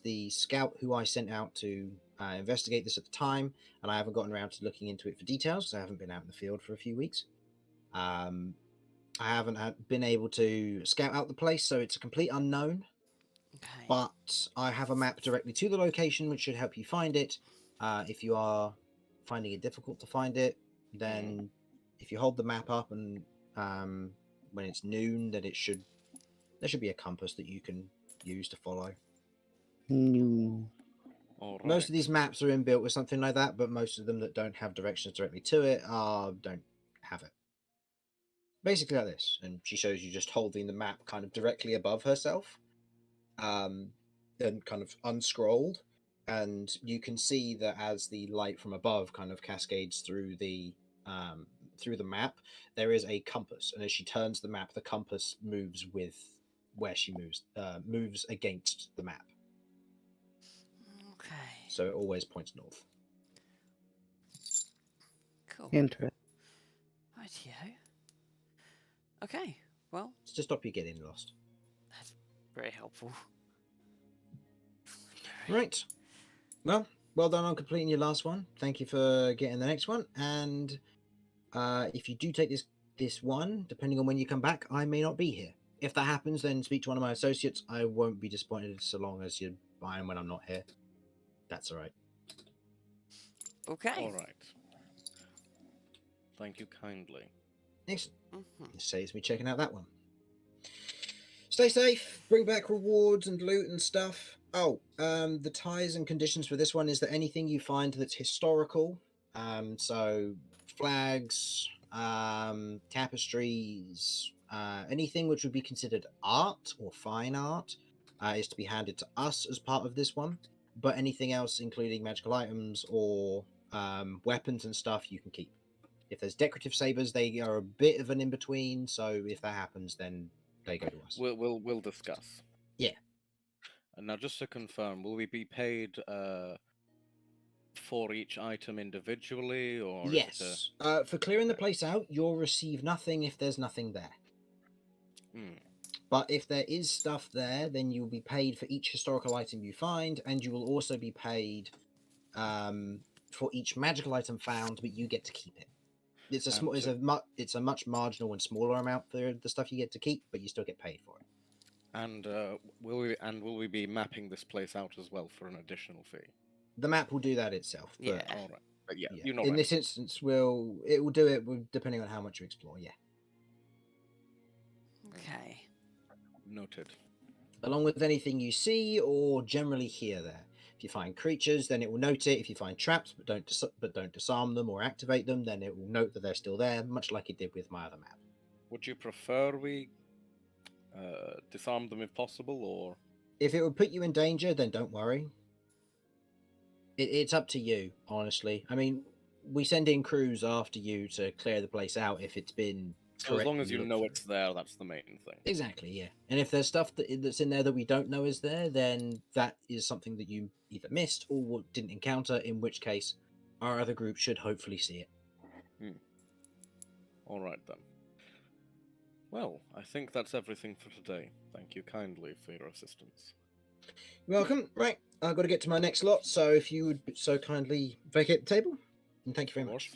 the scout who I sent out to investigate this at the time, and I haven't gotten around to looking into it for details because I haven't been out in the field for a few weeks. I haven't been able to scout out the place, so it's a complete unknown. Okay. But I have a map directly to the location, which should help you find it. If you are finding it difficult to find it, then if you hold the map up and when it's noon, then there should be a compass that you can use to follow. Right. Most of these maps are inbuilt with something like that, but most of them that don't have directions directly to it don't have it. Basically like this, and she shows you just holding the map kind of directly above herself, and kind of unscrolled, and you can see that as the light from above kind of cascades through the map, there is a compass, and as she turns the map, the compass moves with where she moves against the map. Okay. So it always points north. Cool. Interesting. Rightio. Okay. Well, It's to stop you getting lost. that's very helpful. Right. Well done on completing your last one. Thank you for getting the next one. And if you do take this one, depending on when you come back, I may not be here. If that happens, then speak to one of my associates. I won't be disappointed so long as you're fine when I'm not here. That's all right. Okay. All right. Thank you kindly. Excellent. Mhm. It saves me checking out that one. Stay safe. Bring back rewards and loot and stuff. Oh, the ties and conditions for this one is that anything you find that's historical, so flags, tapestries, anything which would be considered art or fine art, is to be handed to us as part of this one. But anything else, including magical items or weapons and stuff, you can keep. If there's decorative sabers, they are a bit of an in between. So if that happens, then they go to us. We'll discuss. Yeah. And now, just to confirm, will we be paid for each item individually, or is it Yes. For clearing the place out, you'll receive nothing if there's nothing there. But if there is stuff there, then you'll be paid for each historical item you find, and you will also be paid for each magical item found, but you get to keep it. It's a small, it's a much marginal and smaller amount for the stuff you get to keep, but you still get paid for it. And will we be mapping this place out as well for an additional fee? The map will do that itself. But, Yeah. All right. But yeah, yeah. you know. In right. this instance, it will do it depending on how much you explore. Yeah. Okay. Noted. Along with anything you see or generally hear there. If you find creatures, then it will note it. If you find traps but don't disarm them or activate them, then it will note that they're still there, much like it did with my other map. Would you prefer we disarm them if possible, or? If it would put you in danger, then don't worry. It's up to you, honestly. I mean, we send in crews after you to clear the place out if it's been. So as long as correctly you looked know through. it's there, that's the main thing. Exactly, yeah. And if there's stuff that's in there that we don't know is there, then that is something that you either missed or didn't encounter, in which case our other group should hopefully see it. All right, then. Well, I think that's everything for today. Thank you kindly for your assistance. Welcome. Right, I've got to get to my next lot, so if you would so kindly vacate the table. And thank you very much.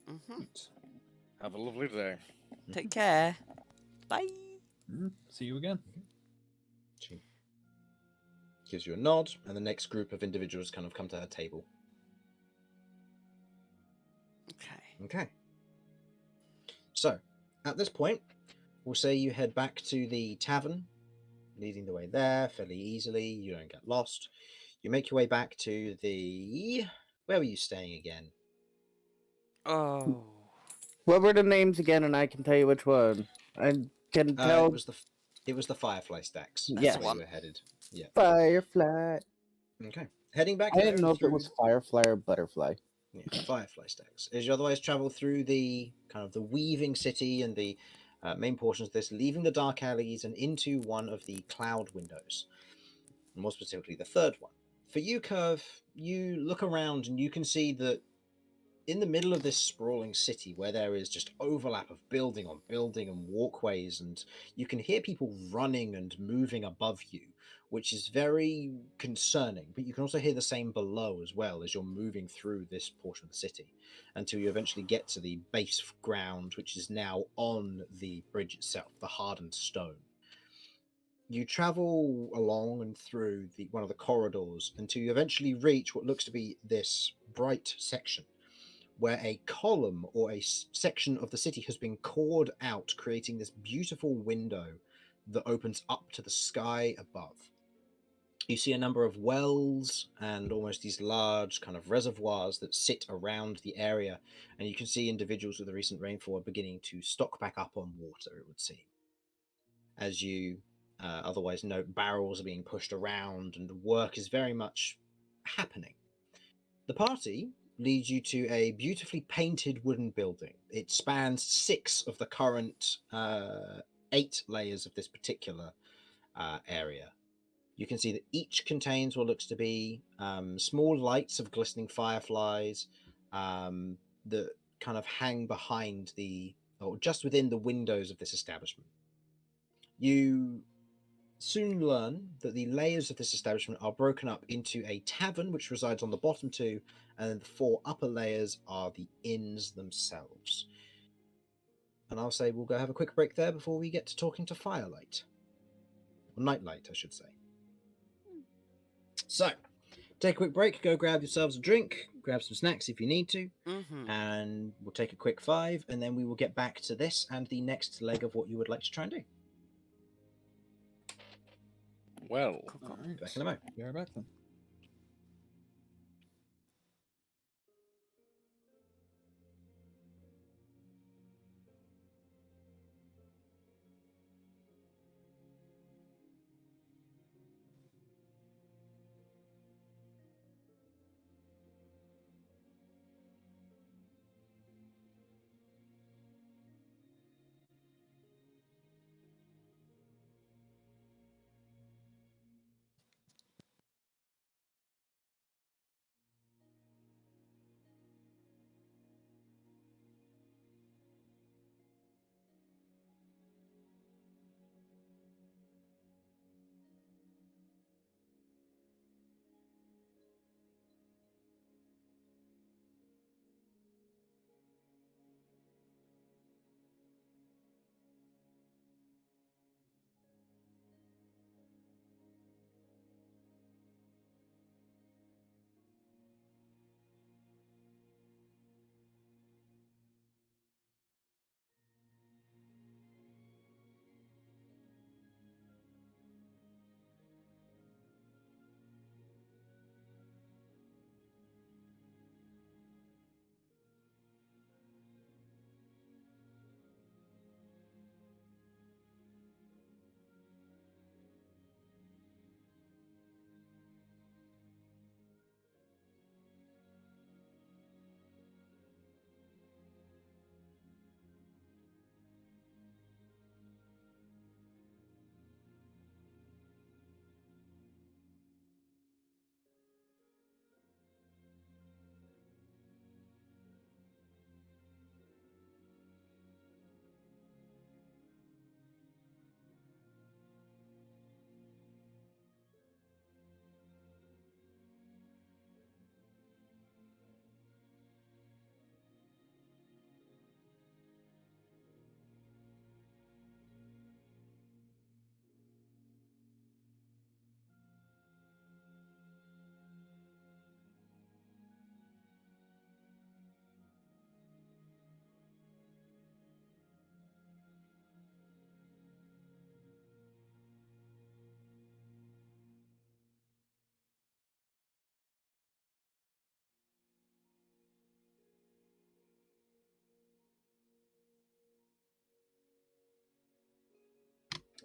Mhm. Have a lovely day. Take care. Bye. See you again. She gives you a nod, and the next group of individuals kind of come to her table. Okay. Okay. So, at this point, we'll say you head back to the tavern, leading the way there fairly easily. You don't get lost. You make your way back to the... Where were you staying again? Oh. What were the names again? And I can tell you which one. I can tell. It was the Firefly Stacks. Yes. Where you were headed. Yeah. Firefly. Okay. Heading back I there didn't know if it through... was Firefly or Butterfly. Yeah, Firefly Stacks. As you otherwise travel through the kind of the weaving city and the main portions of this, leaving the dark alleys and into one of the cloud windows, and more specifically the third one. For you, Curve, you look around and you can see that in the middle of this sprawling city, where there is just overlap of building on building and walkways, and you can hear people running and moving above you, which is very concerning. But you can also hear the same below as well as you're moving through this portion of the city until you eventually get to the base ground, which is now on the bridge itself, the hardened stone. You travel along and through one of the corridors until you eventually reach what looks to be this bright section, where a column or a section of the city has been cored out, creating this beautiful window that opens up to the sky above. You see a number of wells and almost these large kind of reservoirs that sit around the area, and you can see individuals with the recent rainfall are beginning to stock back up on water, it would seem. As you otherwise note, barrels are being pushed around and work is very much happening. The party leads you to a beautifully painted wooden building. It spans 6 of the current 8 layers of this particular area. You can see that each contains what looks to be small lights of glistening fireflies that kind of hang behind or just within the windows of this establishment. You soon learn that the layers of this establishment are broken up into a tavern, which resides on the bottom two, and then the 4 upper layers are the inns themselves. And I'll say we'll go have a quick break there before we get to talking to Firelight. Or Nightlight, I should say. So, take a quick break, go grab yourselves a drink, grab some snacks if you need to, and we'll take a quick 5, and then we will get back to this and the next leg of what you would like to try and do. Well, Alright. Back in a moment. Be right back then.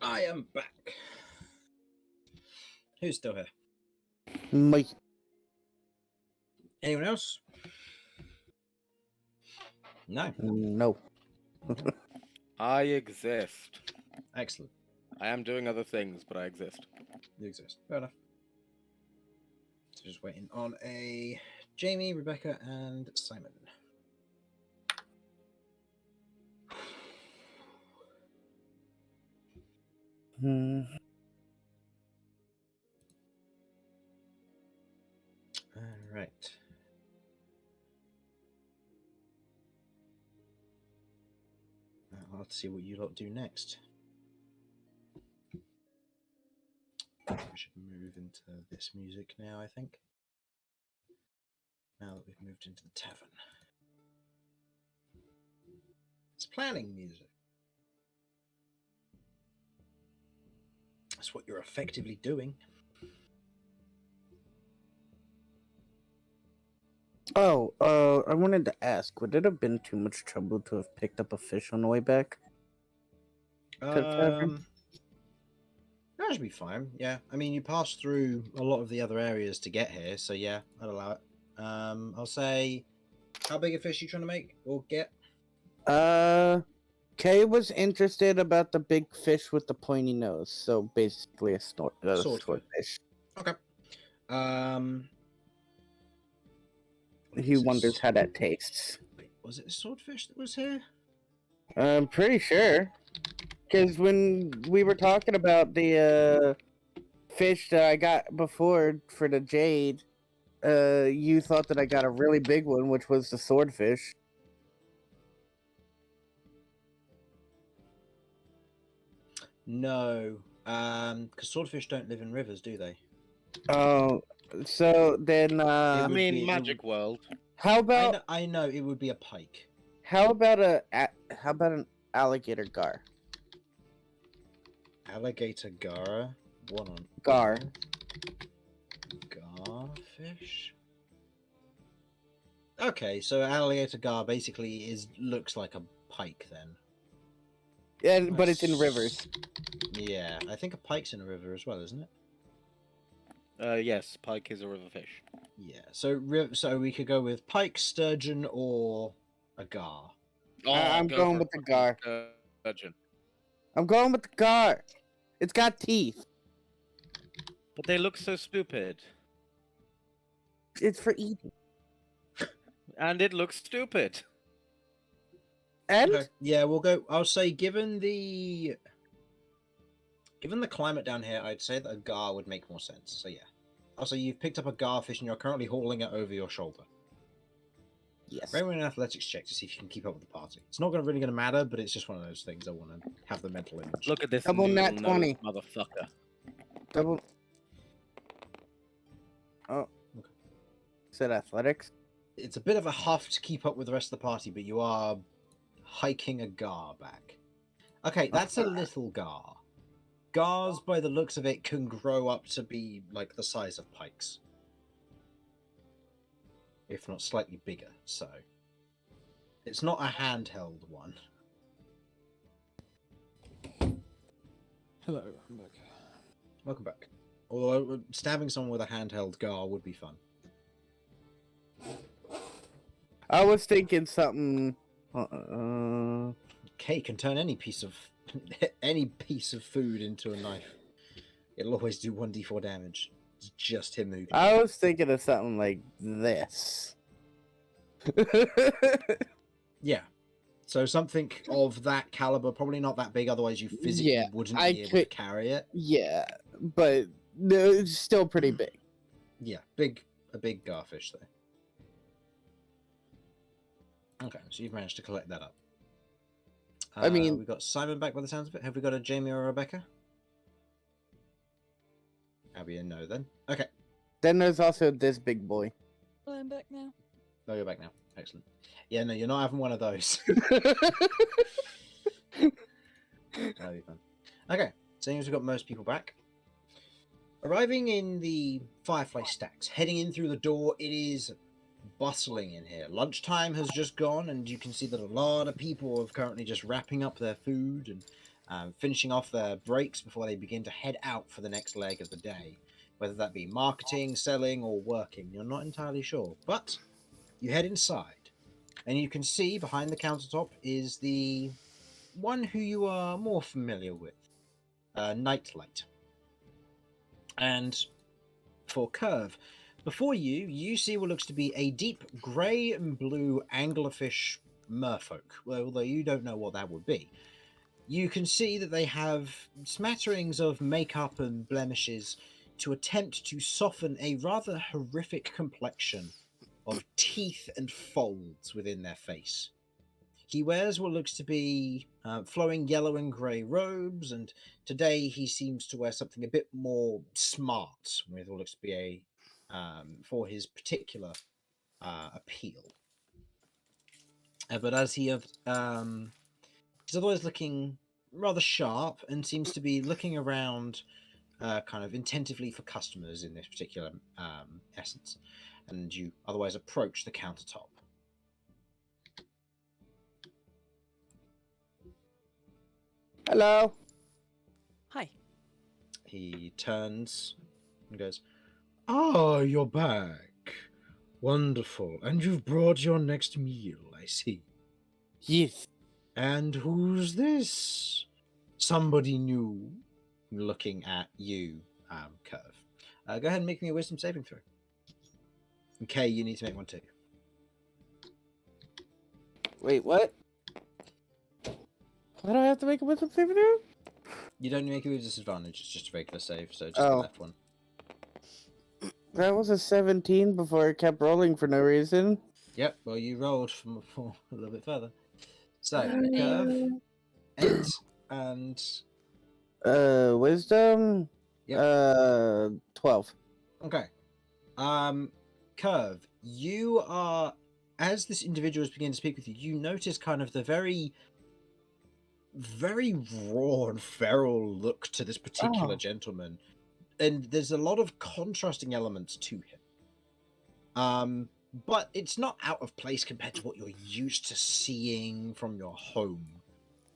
I am back. Who's still here? Mike. Anyone else? No. No. I exist. Excellent. I am doing other things, but I exist. You exist. Fair enough. So just waiting on a Jamie, Rebecca, and Simon. Hmm. All right. Now, let's see what you lot do next. We should move into this music now, I think. Now that we've moved into the tavern. It's planning music. That's what you're effectively doing. Oh, I wanted to ask, would it have been too much trouble to have picked up a fish on the way back? That should be fine. Yeah, I mean, you pass through a lot of the other areas to get here, so yeah, I'd allow it. I'll say, how big a fish are you trying to make or get? Kay was interested about the big fish with the pointy nose, so basically a Swordfish. swordfish. Okay. He wonders how that tastes. Wait, was it a swordfish that was here? I'm pretty sure. Because when we were talking about the fish that I got before for the jade, you thought that I got a really big one, which was the swordfish. No, because swordfish don't live in rivers, do they? Oh, so then I would mean, be- it Magic would- World. how about I know it would be a pike. how about an alligator gar? Alligator gara, one on Gar. garfish. Okay, so alligator gar basically looks like a pike then. But it's in rivers. Yeah, I think a pike's in a river as well, isn't it? Yes, pike is a river fish. Yeah. So so we could go with pike, sturgeon, or a gar. I'm go going for with the fucking gar. sturgeon. I'm going with the gar. It's got teeth. But they look so stupid. It's for eating. And it looks stupid. And Okay. Yeah, we'll go. I'll say, given the climate down here, I'd say that a gar would make more sense. So yeah. Also, you've picked up a garfish and you're currently hauling it over your shoulder. yes. Bring me an athletics check to see if you can keep up with the party. It's not really going to matter, but it's just one of those things I want to have the mental image. Look at this Double nat noodle-nosed 20. motherfucker. Double. Oh. Okay. Said athletics. It's a bit of a huff to keep up with the rest of the party, but you are hiking a gar back. Okay, that's a little gar. Gars, by the looks of it, can grow up to be like the size of pikes, if not slightly bigger. So it's not a handheld one. Hello, I'm back. Welcome back. Although stabbing someone with a handheld gar would be fun. I was thinking something. K can turn any piece of food into a knife. It'll always do 1d4 damage. It's just him who can. I was thinking of something like this. Yeah. So something of that caliber, probably not that big, otherwise you physically Yeah, wouldn't I be able to could- carry it. Yeah, but no, it's still pretty big. Yeah, a big garfish there. Okay, so you've managed to collect that up. I mean- we've got Simon back by the sounds of it. Have we got a Jamie or a Rebecca? Abby, no then. Okay. Then there's also this big boy. Well, I'm back now. No, you're back now. Excellent. Yeah, no, you're not having one of those. That'll be fun. Okay, seeing as we've got most people back. Arriving in the Firefly Stacks, heading in through the door, it is bustling in here. Lunchtime has just gone, and you can see that a lot of people are currently just wrapping up their food and finishing off their breaks before they begin to head out for the next leg of the day. Whether that be marketing, selling, or working, you're not entirely sure. But you head inside, and you can see behind the countertop is the one who you are more familiar with, Nightlight. And for Curve, before you see what looks to be a deep grey and blue anglerfish merfolk, although you don't know what that would be. You can see that they have smatterings of makeup and blemishes to attempt to soften a rather horrific complexion of teeth and folds within their face. He wears what looks to be flowing yellow and grey robes, and today he seems to wear something a bit more smart, with what looks to be a for his particular appeal. But as he's otherwise looking rather sharp and seems to be looking around kind of intentively for customers in this particular essence. And you otherwise approach the countertop. Hello. Hi. He turns and goes, "Ah, you're back. Wonderful. And you've brought your next meal, I see. Yes. And who's this? Somebody new?" Looking at you, Curve. Go ahead and make me a wisdom saving throw. Okay, you need to make one too. Wait, what? Why do I have to make a wisdom saving throw? You don't make it with disadvantage, it's just a regular save, so just Oh. the left one. That was a 17 before it kept rolling for no reason. Yep, well, you rolled for a little bit further. So, Eight. Curve, 8, and Wisdom. Yep. 12. okay. Curve, you are, as this individual is beginning to speak with you, you notice kind of the very raw and feral look to this particular Oh. gentleman, and there's a lot of contrasting elements to him. But it's not out of place compared to what you're used to seeing from your home.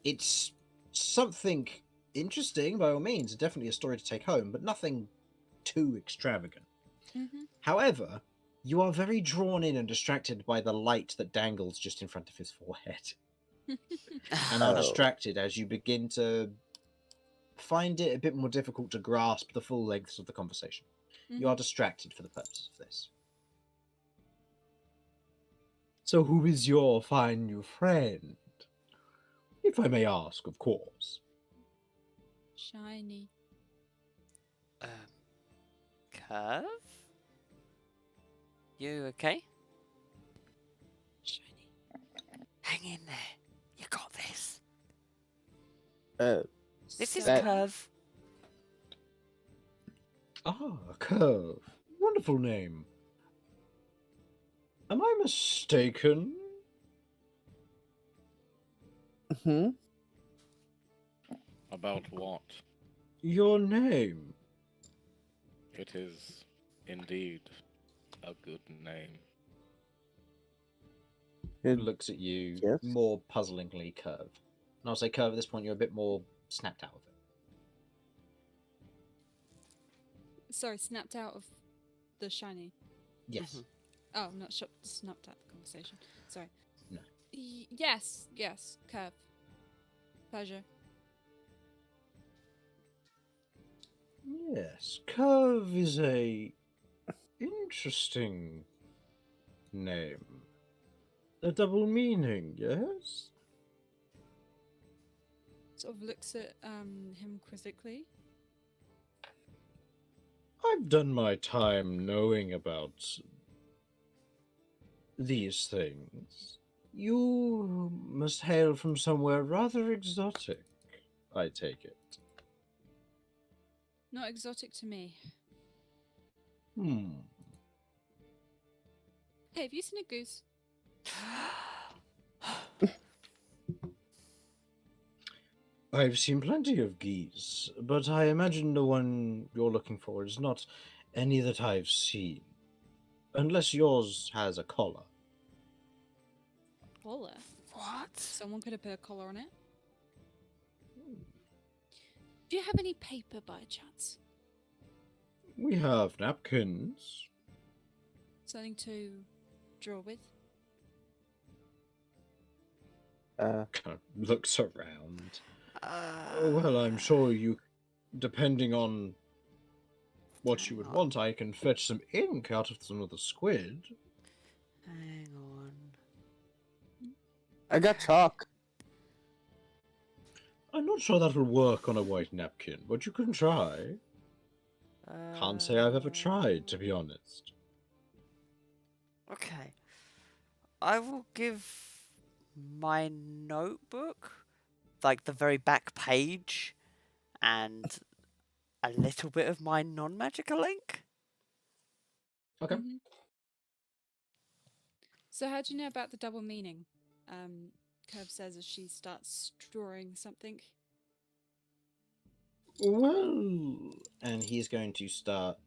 It's something interesting, by all means, definitely a story to take home, but nothing too extravagant. Mm-hmm. However, you are very drawn in and distracted by the light that dangles just in front of his forehead, and are Oh. distracted as you begin to find it a bit more difficult to grasp the full lengths of the conversation. You are distracted for the purpose of this. So who is your fine new friend? If I may ask, of course. Shiny. Curve? You okay? Shiny. Hang in there. You got this. This is So- Curve. Ah, Curve. Wonderful name. Am I mistaken? Hmm? About what? Your name. It is indeed a good name. Looks at you Yes. more puzzlingly, Curve. And I'll say, Curve, at this point, you're a bit more snapped out of it. Sorry, snapped out of the shiny. Yes. Mhm. Oh, not snapped out the conversation. Sorry. No. Yes, Curve. Pleasure. Yes, Curve is a interesting name. A double meaning, yes? Sort of looks at him quizzically. I've done my time knowing about these things. You must hail from somewhere rather exotic, I take it. Not exotic to me. Hmm. Hey, have you seen a goose? I've seen plenty of geese, but I imagine the one you're looking for is not any that I've seen. Unless yours has a collar. Collar. What? Someone could have put a collar on it. Do you have any paper by chance? We have napkins. Something to draw with? Kind of looks around. Well, I'm sure you, depending on what you would Hang on. want, I can fetch some ink out of some of the squid. Hang on. I got chalk. I'm not sure that will work on a white napkin, but you can try. Can't say I've ever tried, to be honest. Okay. I will give my notebook, like the very back page, and a little bit of my non-magical ink. Okay. Mhm. So how do you know about the double meaning? Curve says as she starts drawing something. Well, and he's going to start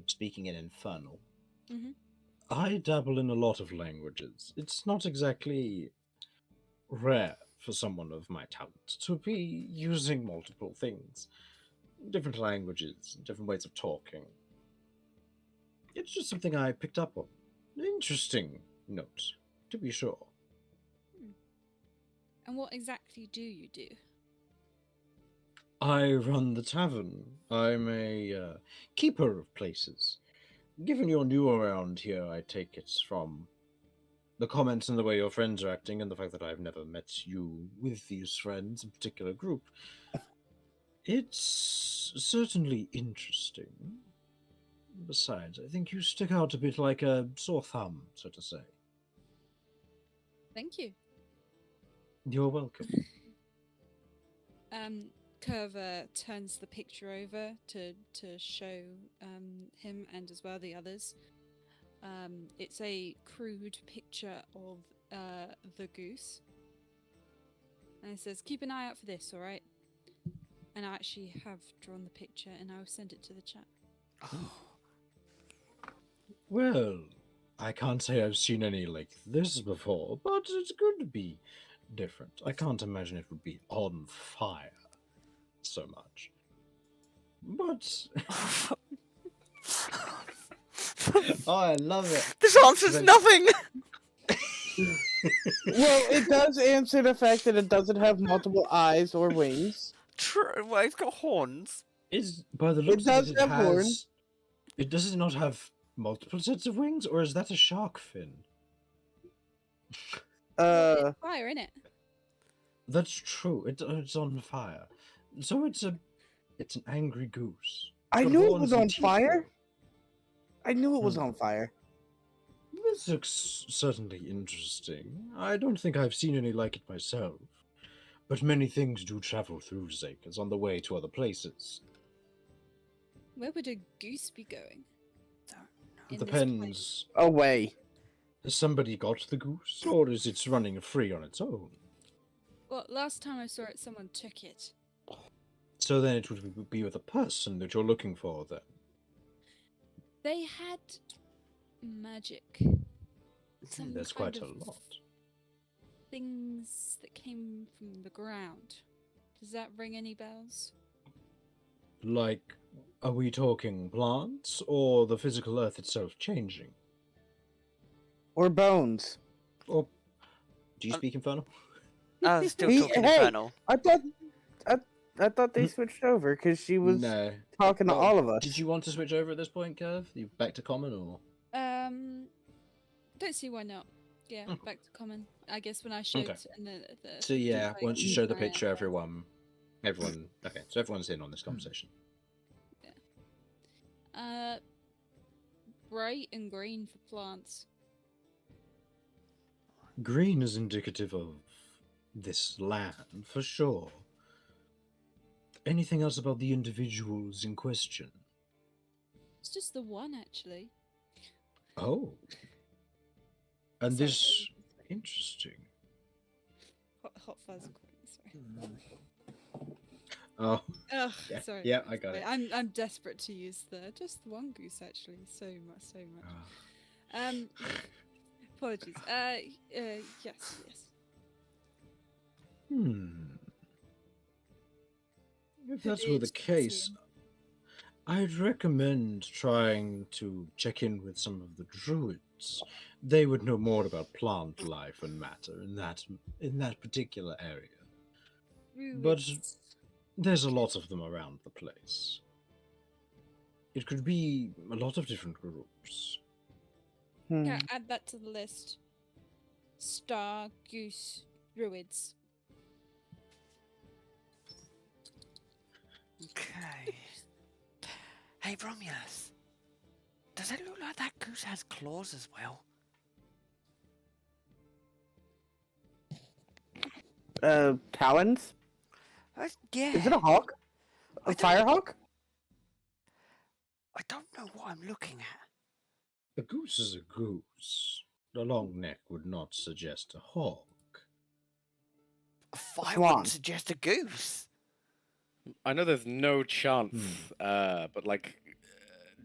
speaking in Infernal. Mhm. I dabble in a lot of languages. It's not exactly rare for someone of my talent to be using multiple things, different languages, different ways of talking. It's just something I picked up on. Interesting note, to be sure. And what exactly do you do? I run the tavern. I'm a keeper of places. Given you're new around here, I take it from the comments and the way your friends are acting, and the fact that I've never met you with these friends, in particular group, it's certainly interesting. Besides, I think you stick out a bit like a sore thumb, so to say. Thank you. You're welcome. Curver turns the picture over to show him and as well the others. It's a crude picture of the goose. And it says, keep an eye out for this, alright? And I actually have drawn the picture and I'll send it to the chat. Well, I can't say I've seen any like this before, but it's going to be different. I can't imagine it would be on fire so much. But oh, I love it. This answers Then- nothing. Well, it does answer the fact that it doesn't have multiple eyes or wings. True. Well, it's got horns. Is by the looks does of it, have horns. It does it not have multiple sets of wings, or is that a shark fin? It's fire, innit? That's true. It's on fire. So it's an angry goose. I Got knew it horns was and on teeth, fire. I knew it was Hmm. on fire. This looks certainly interesting. I don't think I've seen any like it myself. But many things do travel through Zakers on the way to other places. Where would a goose be going? It In this depends. Away. Has somebody got the goose, or is it running free on its own? Well, last time I saw it, someone took it. So then it would be with a person that you're looking for, then. They had magic. Some There's kind quite a of lot. things that came from the ground. Does that ring any bells? Like, are we talking plants, or the physical earth itself changing? Or bones. Or do you speak Infernal? I was still He- talking hey, infernal. I thought they switched over because she was No. talking to Well, all of us. Did you want to switch over at this point, Kev? You back to common, or? Don't see why not. Yeah, Okay. back to common. I guess when I showed Okay. in the So yeah, like, once you show the right, picture, everyone. Okay, so everyone's in on this conversation. bright and green for plants. Green is indicative of this land, for sure. Anything else about the individuals in question? It's just the one actually. Oh. And Sorry, this. Interesting. Hot fuzz. Sorry. Oh, Ugh, yeah, sorry. yeah, I got Sorry, it. I'm desperate to use just the one goose actually. So much. Ah. Apologies. Yes. If Could that's be were the interesting to see case, him. I'd recommend trying to check in with some of the druids. They would know more about plant life and matter in that particular area. But Druids. there's a lot of them around the place. It could be a lot of different groups. Yeah, add that to the list. Star, goose, druids. Okay. Hey, Romulus. Does it look like that goose has claws as well? Talons? Yeah. Is it a hawk? I A don't- fire hawk? I don't know what I'm looking at. A goose is a goose. The long neck would not suggest a hawk. A fire swan. would suggest a goose. I know there's no chance, but like,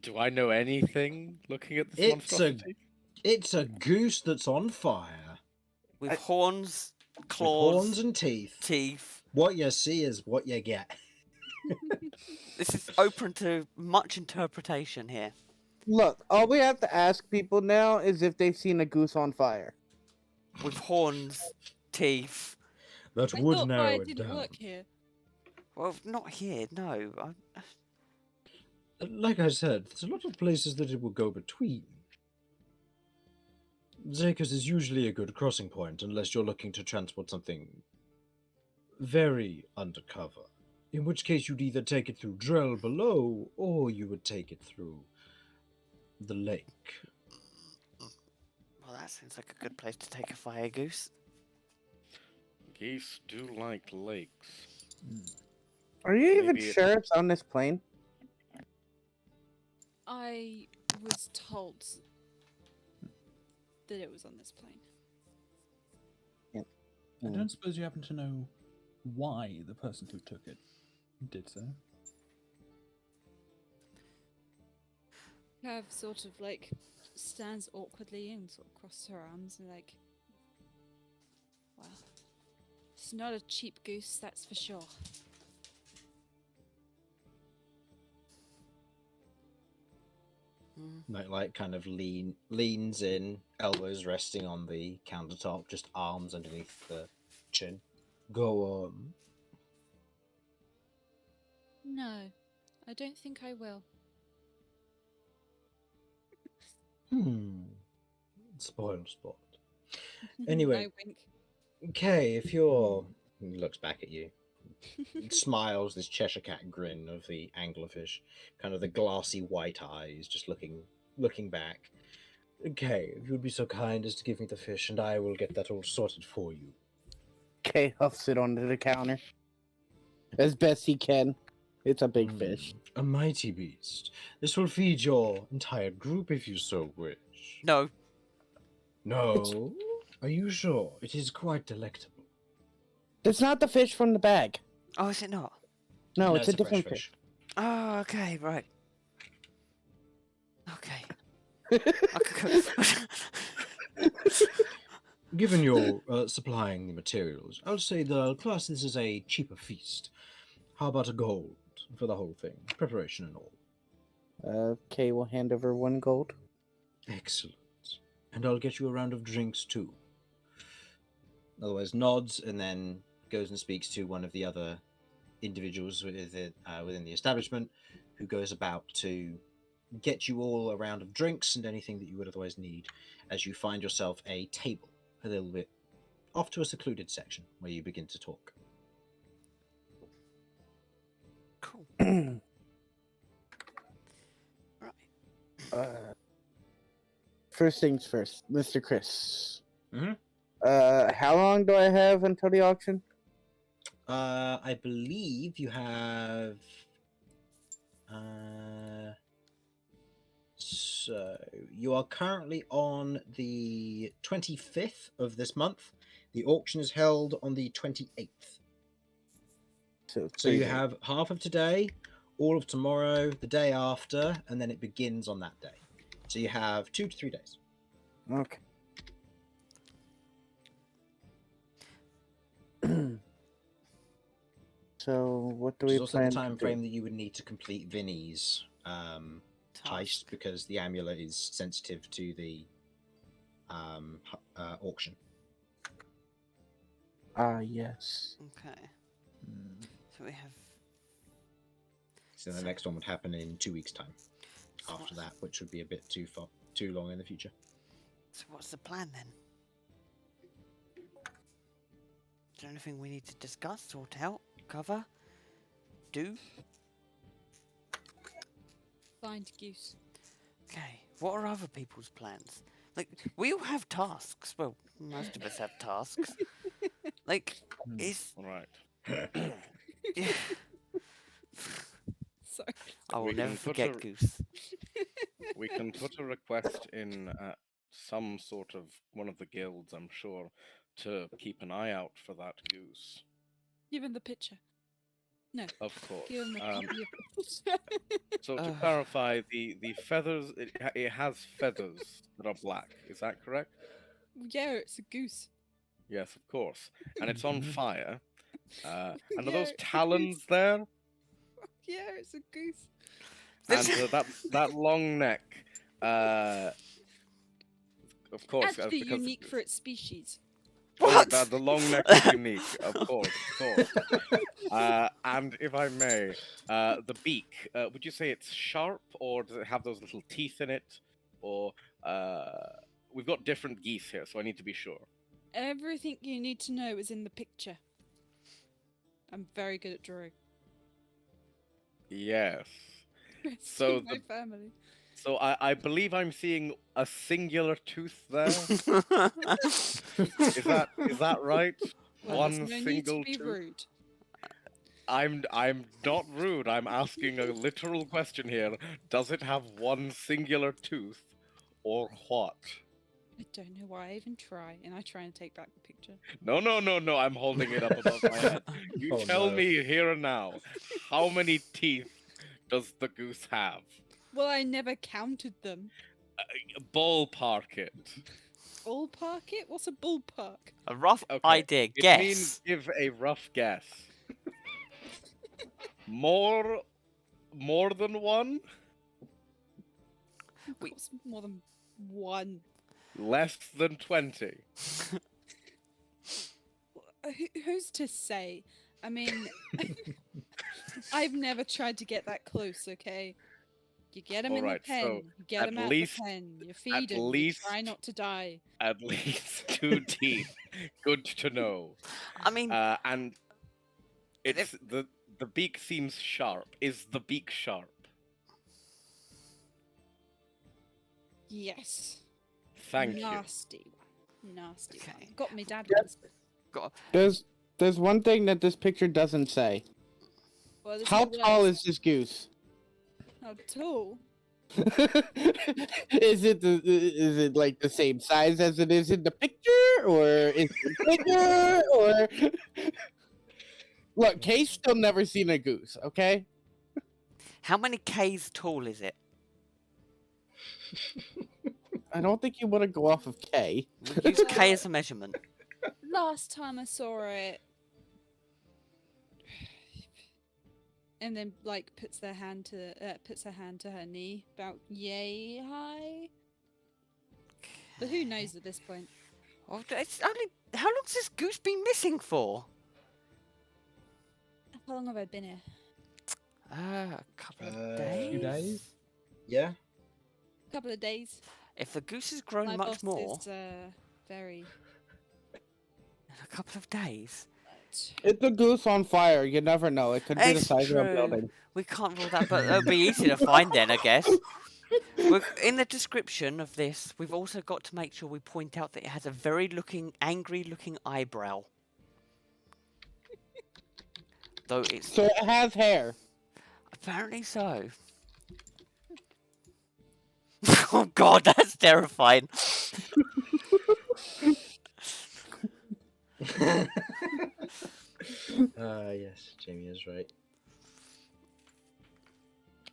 do I know anything looking at this It's monstrosity? It's a goose that's on fire, With horns, with claws, horns and teeth. teeth. What you see is what you get. This is open to much interpretation here. Look, all we have to ask people now is if they've seen a goose on fire. With horns, teeth. That I would thought narrow fire it didn't down. work here. Well, not here, no. Like I said, there's a lot of places that it will go between. Zakers is usually a good crossing point unless you're looking to transport something very undercover. In which case you'd either take it through Drell below, or you would take it through the lake. Well, that seems like a good place to take a fire goose. Geese do like lakes. Are you even Maybe it- sure it's on this plane? I was told that it was on this plane. I don't suppose you happen to know why the person who took it did so. Cav sort of like stands awkwardly and sort of crosses her arms and like, well, it's not a cheap goose, that's for sure. Nightlight kind of leans in, elbows resting on the countertop, just arms underneath the chin. Go on. No, I don't think I will. Spoiled sport. Anyway. I wink. Okay, if you're... He looks back at you. Smiles, this Cheshire Cat grin of the anglerfish. Kind of the glassy white eyes, just looking back. Okay, if you would be so kind as to give me the fish, and I will get that all sorted for you. Kay huffs it onto the counter as best he can. It's a big fish. A mighty beast. This will feed your entire group if you so wish. No. No? Are you sure? It is quite delectable. It's not the fish from the bag. Oh, is it not? No, it's a fresh different fish. Oh, okay, right. Okay. Given you're supplying the materials, I'll say that I'll class this as a cheaper feast. How about a gold for the whole thing? Preparation and all. Kay will hand over 1 gold. Excellent. And I'll get you a round of drinks too. Otherwise nods and then goes and speaks to one of the other individuals within the establishment, who goes about to get you all a round of drinks and anything that you would otherwise need, as you find yourself a table a little bit off to a secluded section where you begin to talk. Cool. Right. First things first, Mr. Chris. Mhm. How long do I have until the auction? I believe you have. So you are currently on the 25th of this month. The auction is held on the 28th. So 3 you days. have half of today, all of tomorrow, the day after, and then it begins on that day. So you have 2 to 3 days. Okay. So what do Which we is also plan the time to frame do? that you would need to complete Vinny's heist, Task. because the amulet is sensitive to the auction. Ah, yes. Okay. So we have. So the next one would happen in 2 weeks' time. So After what's- that, which would be a bit too long in the future. So what's the plan then? Is there anything we need to discuss, sort out, cover, do? Find goose. Okay. What are other people's plans? Like, we all have tasks. Well, most of us have tasks. Like, is Right. yeah. Sorry. I will We never can put forget a- Goose. We can put a request in at some sort of one of the guilds, I'm sure, to keep an eye out for that goose. Give him the picture. No, Of course. give him the Um, copy of the picture. so to Ugh. clarify, the feathers, it has feathers that are black. Is that correct? Yeah, it's a goose. Yes, of course. And it's on fire. And are Yeah, those it's a talons goose. there? Yeah, it's a goose. And that long neck. Of course, Actually because unique for its species. What? The long neck is unique, of course, of course. And if I may, the beak. Would you say it's sharp, or does it have those little teeth in it, or we've got different geese here, so I need to be sure. Everything you need to know is in the picture. I'm very good at drawing. Yes. Rest So in my family. So I believe I'm seeing a singular tooth there. Is that right? Well, One there's no need single to be tooth. rude. I'm not rude. I'm asking a literal question here. Does it have one singular tooth, or what? I don't know why I even try, and I try and take back the picture. No. I'm holding it up above my head. You Oh, tell no. me here and now. How many teeth does the goose have? Well, I never counted them. Ballpark it. Ballpark it? What's a ballpark? A rough Okay. idea. It Guess. means give a rough guess. More than one? Of course, more than one. Less than 20. Who's to say? I mean, I've never tried to get that close, okay? You get them in Alright, the pen, so you get at them out least- the pen, you feed them, you least- try not to die. At least 2 teeth. Good to know. I mean, And it's the beak seems sharp. Is the beak sharp? Yes. Thank you. Nasty one. Nasty Okay. one. Got me dad Yep. once. There's one thing that this picture doesn't say. Well, there's How no tall words. is this goose? How tall? Is it like the same size as it is in the picture, or is it bigger, or look? Kay's still never seen a goose. Okay, how many Ks tall is it? I don't think you want to go off of K. We'll use K as a measurement. Last time I saw it, and then like puts her hand to her knee, about yay high. But who knows at this point? Well, it's only. How long's this goose been missing for? How long have I been here? A couple of A days. few days? Yeah. A couple of days. If the goose has grown My much boss more is very. in a couple of days, It's a goose on fire. You never know. It could be the It's size of a true. building. we can't rule that, but it'll be easy to find then, I guess. In the description of this, we've also got to make sure we point out that it has a very angry-looking eyebrow. Though it's So it has hair. apparently so. Oh God, that's terrifying. Yes, Jamie is right.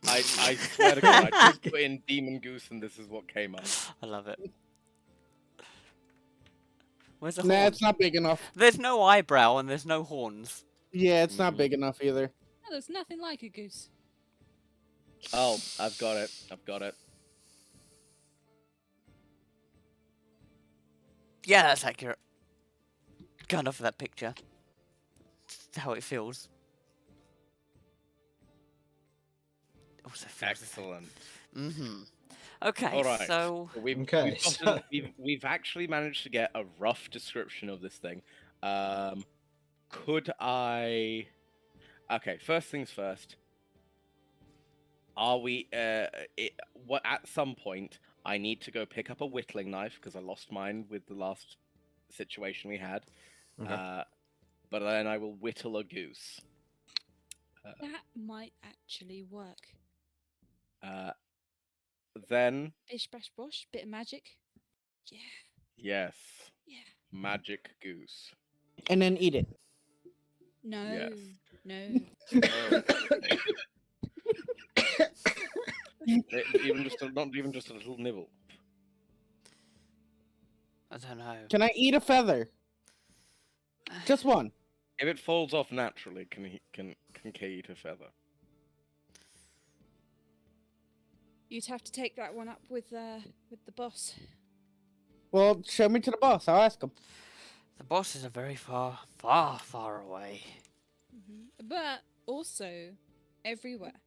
I swear to God, I just put in demon goose and this is what came up. I love it. Where's the Nah, horn? it's not big enough. There's no eyebrow and there's no horns. Yeah, it's not big enough either. No, there's nothing like a goose. Oh, I've got it. Yeah, that's accurate. Good enough for that picture. That's how it feels. Also feels Excellent. Mm-hmm. Okay, All right. so Okay, We've actually managed to get a rough description of this thing. Could I? Okay, first things first. Are we? What at some point I need to go pick up a whittling knife because I lost mine with the last situation we had. Okay. But then I will whittle a goose. That might actually work. Then Bish bash bosh, bit of magic. Yeah, yes, yeah. magic goose. And then eat it. No, Yes. no. Not even just a little nibble. I don't know. Can I eat a feather? Just one. If it falls off naturally, can Kay eat a feather? You'd have to take that one up with the boss. Well, show me to the boss. I'll ask him. The bosses are very far away. But also everywhere.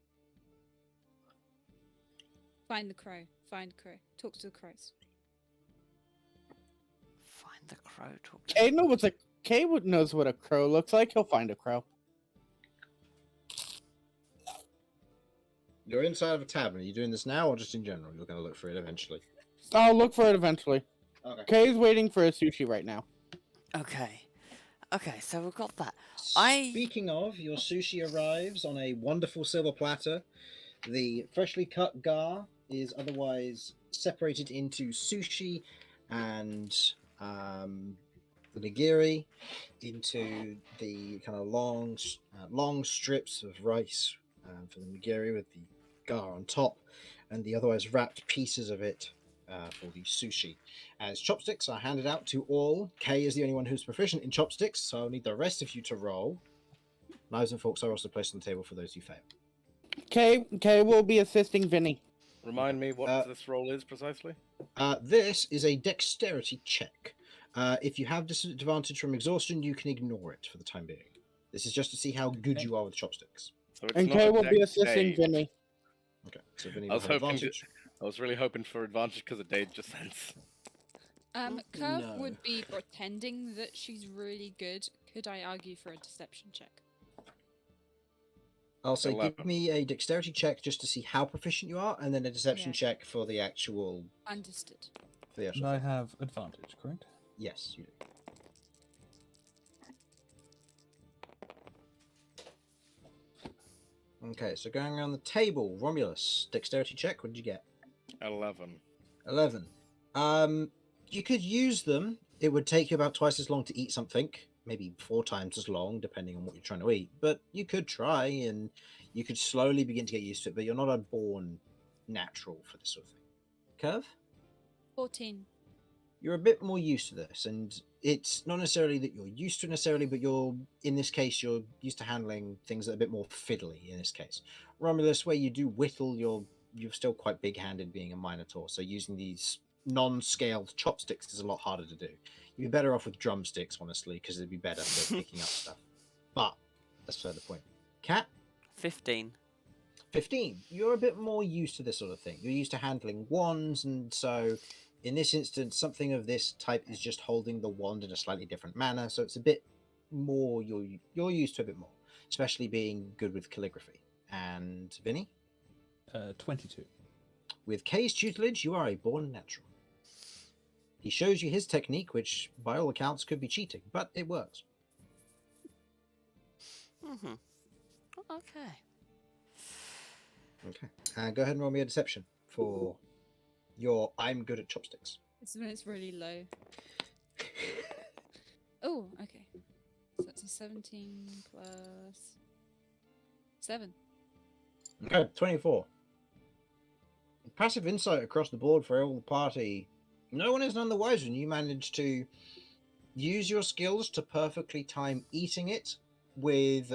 Find the crow. Find crow. Talk to the crows. crow talk. Kay knows what a crow looks like. He'll find a crow. You're inside of a tavern. Are you doing this now or just in general? You're going to look for it eventually. I'll look for it eventually. Okay. Kay's waiting for a sushi right now. Okay. Okay, so we've got that. Speaking of, your sushi arrives on a wonderful silver platter. The freshly cut gar is otherwise separated into sushi and the nigiri into the kind of long strips of rice for the nigiri with the gar on top, and the otherwise wrapped pieces of it for the sushi. As chopsticks are handed out to all. Kay is the only one who's proficient in chopsticks, so I'll need the rest of you to roll. Knives and forks are also placed on the table for those who fail. Kay will be assisting Vinny. Remind me what Uh, this roll is precisely. This is a dexterity check. If you have disadvantage from exhaustion, you can ignore it for the time being. This is just to see how good Okay. you are with chopsticks. So it's And not Kay a will be dex assisting save. Vinny. Okay, so Vinny I will was have hoping to- advantage. I was really hoping for advantage because of danger sense. Curve No. would be pretending that she's really good. Could I argue for a deception check? I'll say 11. give me a dexterity check just to see how proficient you are, and then a deception Yeah. check for the actual. Understood. For the And actual I thing. have advantage, correct? Yes, you do. Okay, so going around the table, Romulus, dexterity check. What did you get? 11. 11. You could use them. It would take you about twice as long to eat something, maybe 4 times as long, depending on what you're trying to eat. But you could try, and you could slowly begin to get used to it. But you're not a born natural for this sort of thing. Curve? 14. You're a bit more used to this, and it's not necessarily that you're used to it necessarily, but in this case, you're used to handling things that are a bit more fiddly in this case. Romulus, where you do whittle, you're still quite big-handed being a Minotaur, so using these non-scaled chopsticks is a lot harder to do. You'd be better off with drumsticks, honestly, because it'd be better for picking up stuff. But that's beside the point. Cat? 15. 15. You're a bit more used to this sort of thing. You're used to handling wands, and so in this instance, something of this type is just holding the wand in a slightly different manner, so it's a bit more, you're used to a bit more, especially being good with calligraphy. And Vinny? 22. With Kay's tutelage, you are a born natural. He shows you his technique, which by all accounts could be cheating, but it works. Mm-hmm. Okay. Okay. Go ahead and roll me a deception for your I'm good at chopsticks. It's when it's really low. Oh, okay. So that's a 17 plus 7. Okay, 24. Passive insight across the board for all the party. No one is none the wiser, and you managed to use your skills to perfectly time eating it with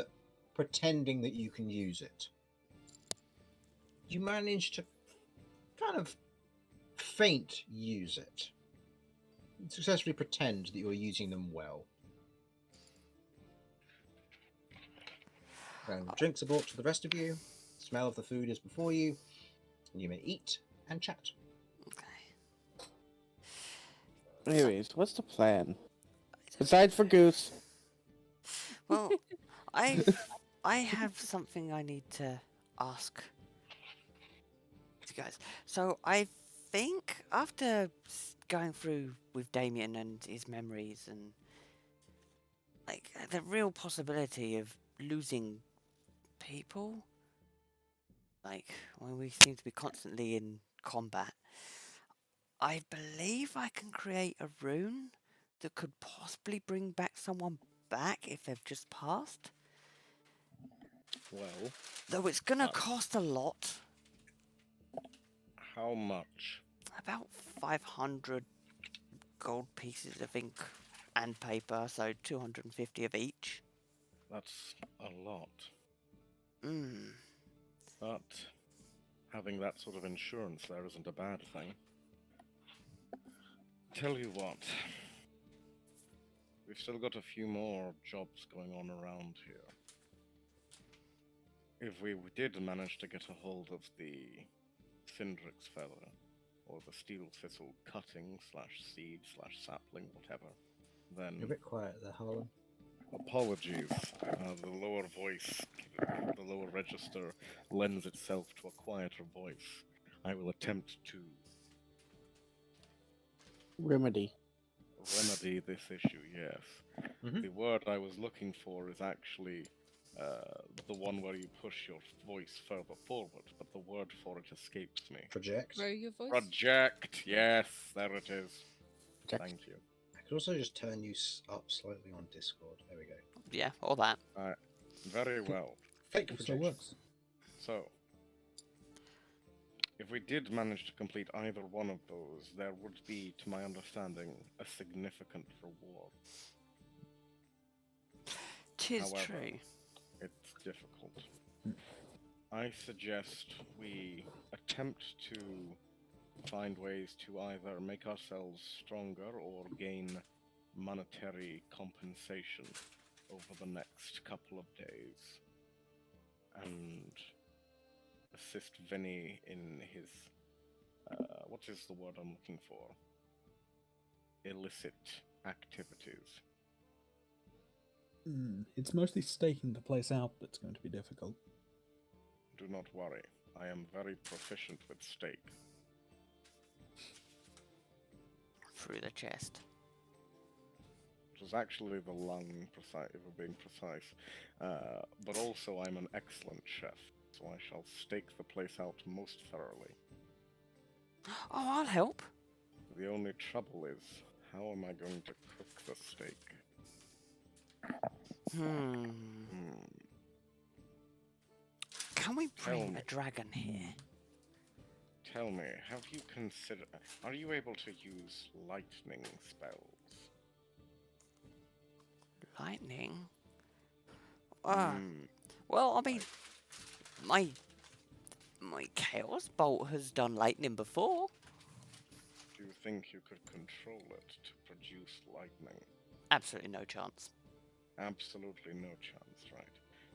pretending that you can use it. You managed to kind of faint use it. Successfully pretend that you're using them well. And drinks are brought to the rest of you. The smell of the food is before you. And you may eat and chat. Okay. Anyways, what's the plan? Besides for Goose. Well, I have something I need to ask you guys. So I think after going through with Damien and his memories and like the real possibility of losing people, like when we seem to be constantly in combat, I believe I can create a rune that could possibly bring back someone back if they've just passed. Well, Though it's gonna cost a lot. how much? About 500 gold pieces of ink and paper, so 250 of each. That's a lot. Hmm. But having that sort of insurance there isn't a bad thing. Tell you what, we've still got a few more jobs going on around here. If we did manage to get a hold of the Cindrix feather, or the steel thistle cutting /seed/sapling, whatever, You're a then bit quiet there, Harlan. apologies. The lower voice, the lower register lends itself to a quieter voice. I will attempt to Remedy. remedy this issue, yes. Mhm. The word I was looking for is actually the one where you push your voice further forward, but the word for it escapes me. Project. Grow your voice. Project, yes, there it is. Project. Thank you. I could also just turn you up slightly on Discord. There we go. Yeah, all that. Very well. Fake Also projection. works. So, if we did manage to complete either one of those, there would be, to my understanding, a significant reward. Tis However, true. it's difficult. I suggest we attempt to find ways to either make ourselves stronger or gain monetary compensation over the next couple of days. And assist Vinny in his, what is the word I'm looking for? Illicit activities. It's mostly staking the place out that's going to be difficult. Do not worry, I am very proficient with stake. Through the chest. It was actually the lung, if we're being precise. But also I'm an excellent chef, so I shall stake the place out most thoroughly. Oh, I'll help. The only trouble is, how am I going to cook the steak? Can we Tell bring me. a dragon here? Tell me, have you considered... Are you able to use lightning spells? Lightning? Well, I mean, my Chaos Bolt has done lightning before. Do you think you could control it to produce lightning? Absolutely no chance. Absolutely no chance, right?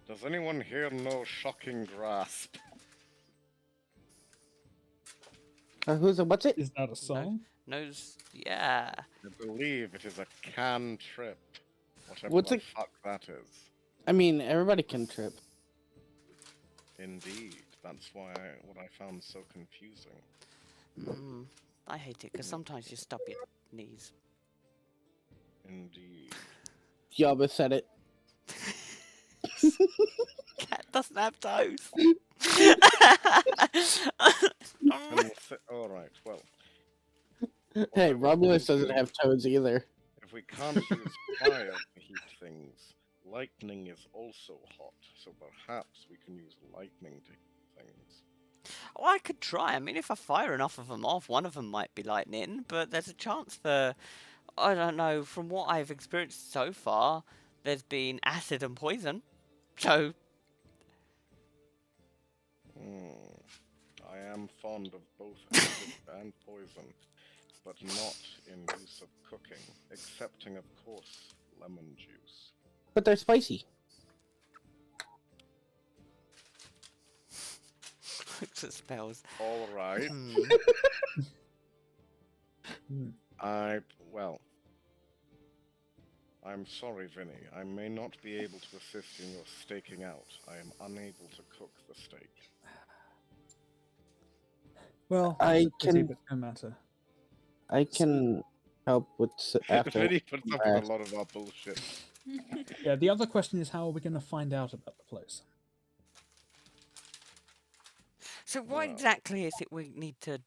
Does anyone here know Shocking Grasp? What's it? Is that a song? Yeah. I believe it is a cantrip. Whatever What's the it- fuck that is. I mean, everybody can trip. Indeed. That's why what I found so confusing. I hate it because sometimes you stub your knees. Indeed. Yabba said it. Cat doesn't have toes. Alright, well, Hey, Whatever Romulus we doesn't do. have toes either. if we can't use fire to heat things, lightning is also hot, so perhaps we can use lightning to heat things. Oh, I could try. I mean, if I fire enough of them off, one of them might be lightning, but there's a chance for, I don't know, from what I've experienced so far, there's been acid and poison. So, I am fond of both acid and poison, but not in use of cooking, excepting, of course, lemon juice. But they're spicy. looks at spells. Alright. Well, I'm sorry, Vinny. I may not be able to assist in your staking out. I am unable to cook the steak. Well, I it's a pity, can- but no matter. I can help with after. Vinny puts up with a lot of our bullshit. Yeah, the other question is how are we going to find out about the place? So what Well. exactly is it we need to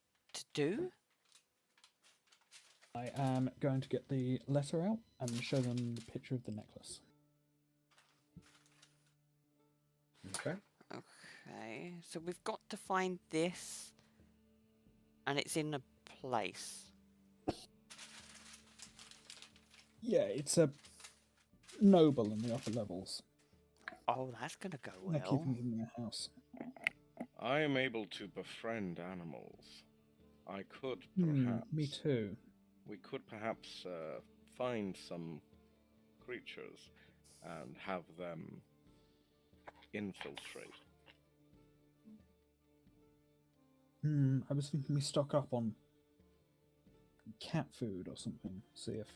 do? I am going to get the letter out and show them the picture of the necklace. Okay. Okay, so we've got to find this, and it's in a place. Yeah, it's a noble in the upper levels. Oh, that's gonna go They're well. keeping it in their house. I am able to befriend animals. I could perhaps. Me too. We could perhaps find some creatures and have them infiltrate. I was thinking we stock up on cat food or something. See if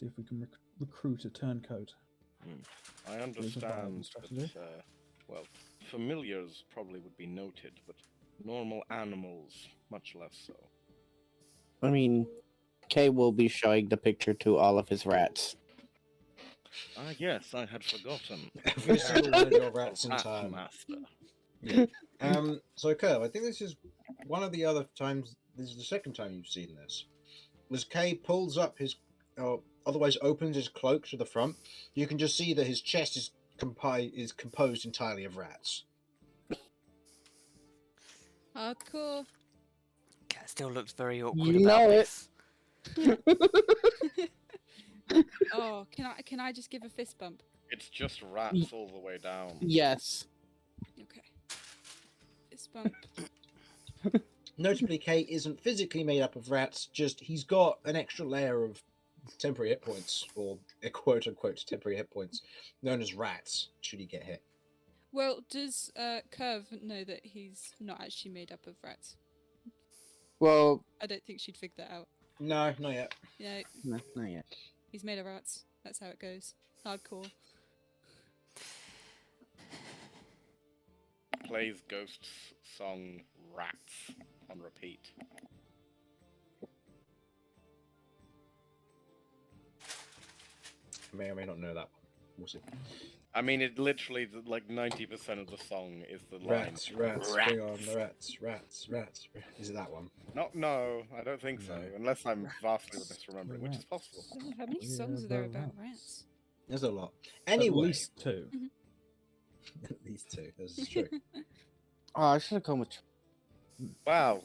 See if we can recruit a turncoat. I viable understand strategy. that, well, familiars probably would be noted, but normal animals, much less so. I mean, Kay will be showing the picture to all of his rats. Ah, yes, I had forgotten. Every single one of your rats in Rat turn. master. Yeah. So Curve, I think this is one of the other times. This is the second time you've seen this. As Kay pulls up his, otherwise opens his cloak to the front, you can just see that his chest is composed entirely of rats. Hardcore. Cat still looks very awkward You about know it. this. Oh, can I just give a fist bump? It's just rats all the way down. Yes. Okay. Fist bump. Notably, Kay isn't physically made up of rats, just he's got an extra layer of temporary hit points, or quote unquote temporary hit points, known as rats, should he get hit. Well, does Curve know that he's not actually made up of rats? Well, I don't think she'd figure that out. No, not yet. Yeah, no, not yet. he's made of rats. That's how it goes. Hardcore. Plays Ghost's song Rats on repeat. I may or may not know that one. We'll see. I mean, it literally, like 90% of the song is the line. Rats, rats, bring on the rats, rats, rats. Is it that one? No, I don't think so. No. Unless I'm vastly misremembering, which is possible. God, how many Yeah, songs are there the about rats. rats? There's a lot. At Anyway, least two. at least two. This is true. Oh, I should have come with. Wow,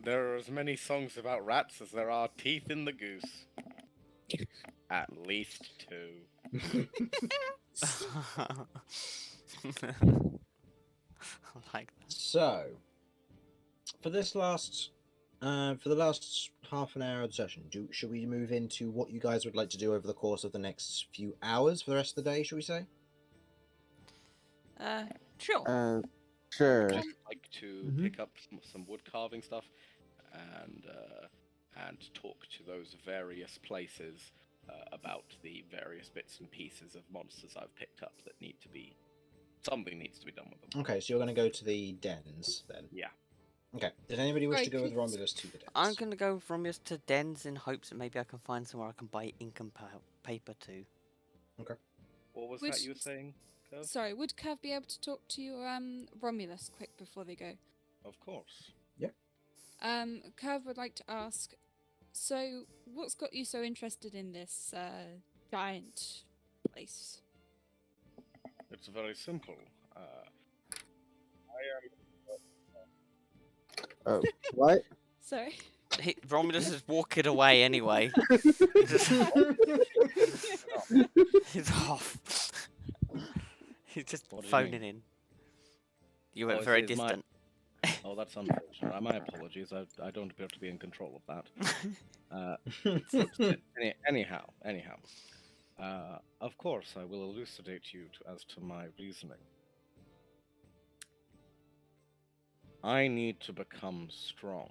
there are as many songs about rats as there are teeth in the goose. At least two. I like that. So, for this last, for the last half an hour of the session, should we move into what you guys would like to do over the course of the next few hours for the rest of the day? Should we say? Sure. Sure. Just like to Mhm. pick up some wood carving stuff and talk to those various places about the various bits and pieces of monsters I've picked up that need to be. Something needs to be done with them. Okay, so you're going to go to the dens then. Yeah. Okay. Does anybody wish to Right, go with could- Romulus to the dens? I'm going to go from just to dens in hopes that maybe I can find somewhere I can buy ink and paper too. What was Which- that you were saying, Curve? Sorry, would Curve be able to talk to Romulus quick before they go? Of course. Curve would like to ask, so what's got you so interested in this giant place? It's very simple. What? Sorry. Romulus is walking away anyway. He's off. He's just What do you phoning mean? in. You went Oh, very is my- distant. Oh, that's unfortunate. My apologies. I don't appear to be in control of that. Anyhow. Of course, I will elucidate you as to my reasoning. I need to become strong.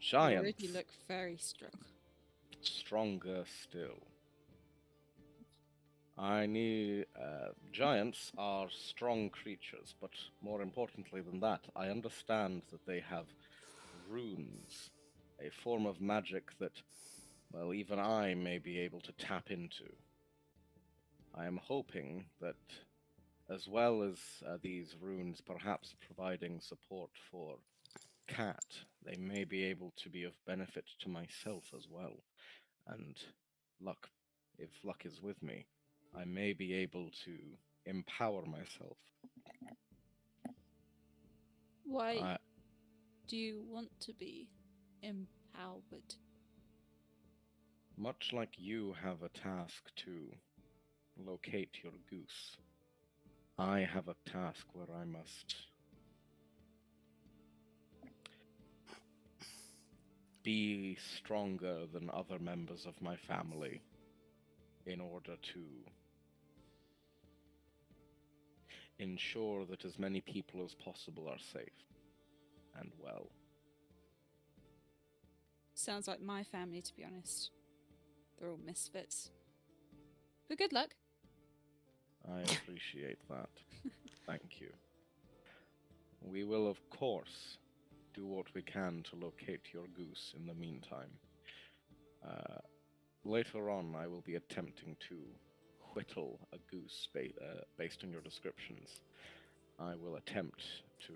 You Giants, already look very strong. stronger still. I need. Giants are strong creatures, but more importantly than that, I understand that they have runes, a form of magic that, well, even I may be able to tap into. I am hoping that, as well as these runes perhaps providing support for Cat, they may be able to be of benefit to myself as well. And luck, if luck is with me, I may be able to empower myself. Why I, do you want to be empowered? much like you have a task to locate your goose, I have a task where I must be stronger than other members of my family in order to ensure that as many people as possible are safe and well. Sounds like my family, to be honest. They're all misfits. But good luck. I appreciate that. Thank you. We will, of course, do what we can to locate your goose in the meantime. Later on, I will be attempting to whittle a goose based on your descriptions. I will attempt to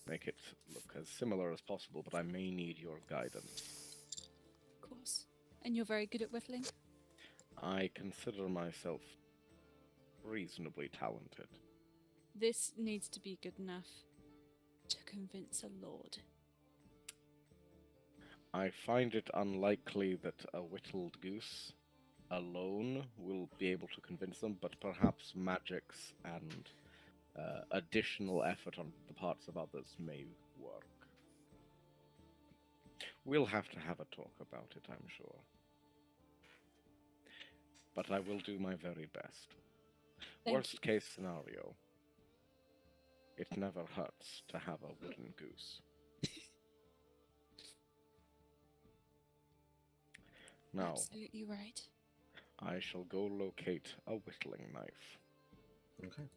make it look as similar as possible, but I may need your guidance. Of course. And you're very good at whittling? I consider myself reasonably talented. This needs to be good enough to convince a lord. I find it unlikely that a whittled goose alone will be able to convince them, but perhaps magics and additional effort on the parts of others may work. We'll have to have a talk about it, I'm sure. But I will do my very best. Thank Worst case scenario, it never hurts to have a wooden goose. Now, Absolutely right. I shall go locate a whittling knife. Okay.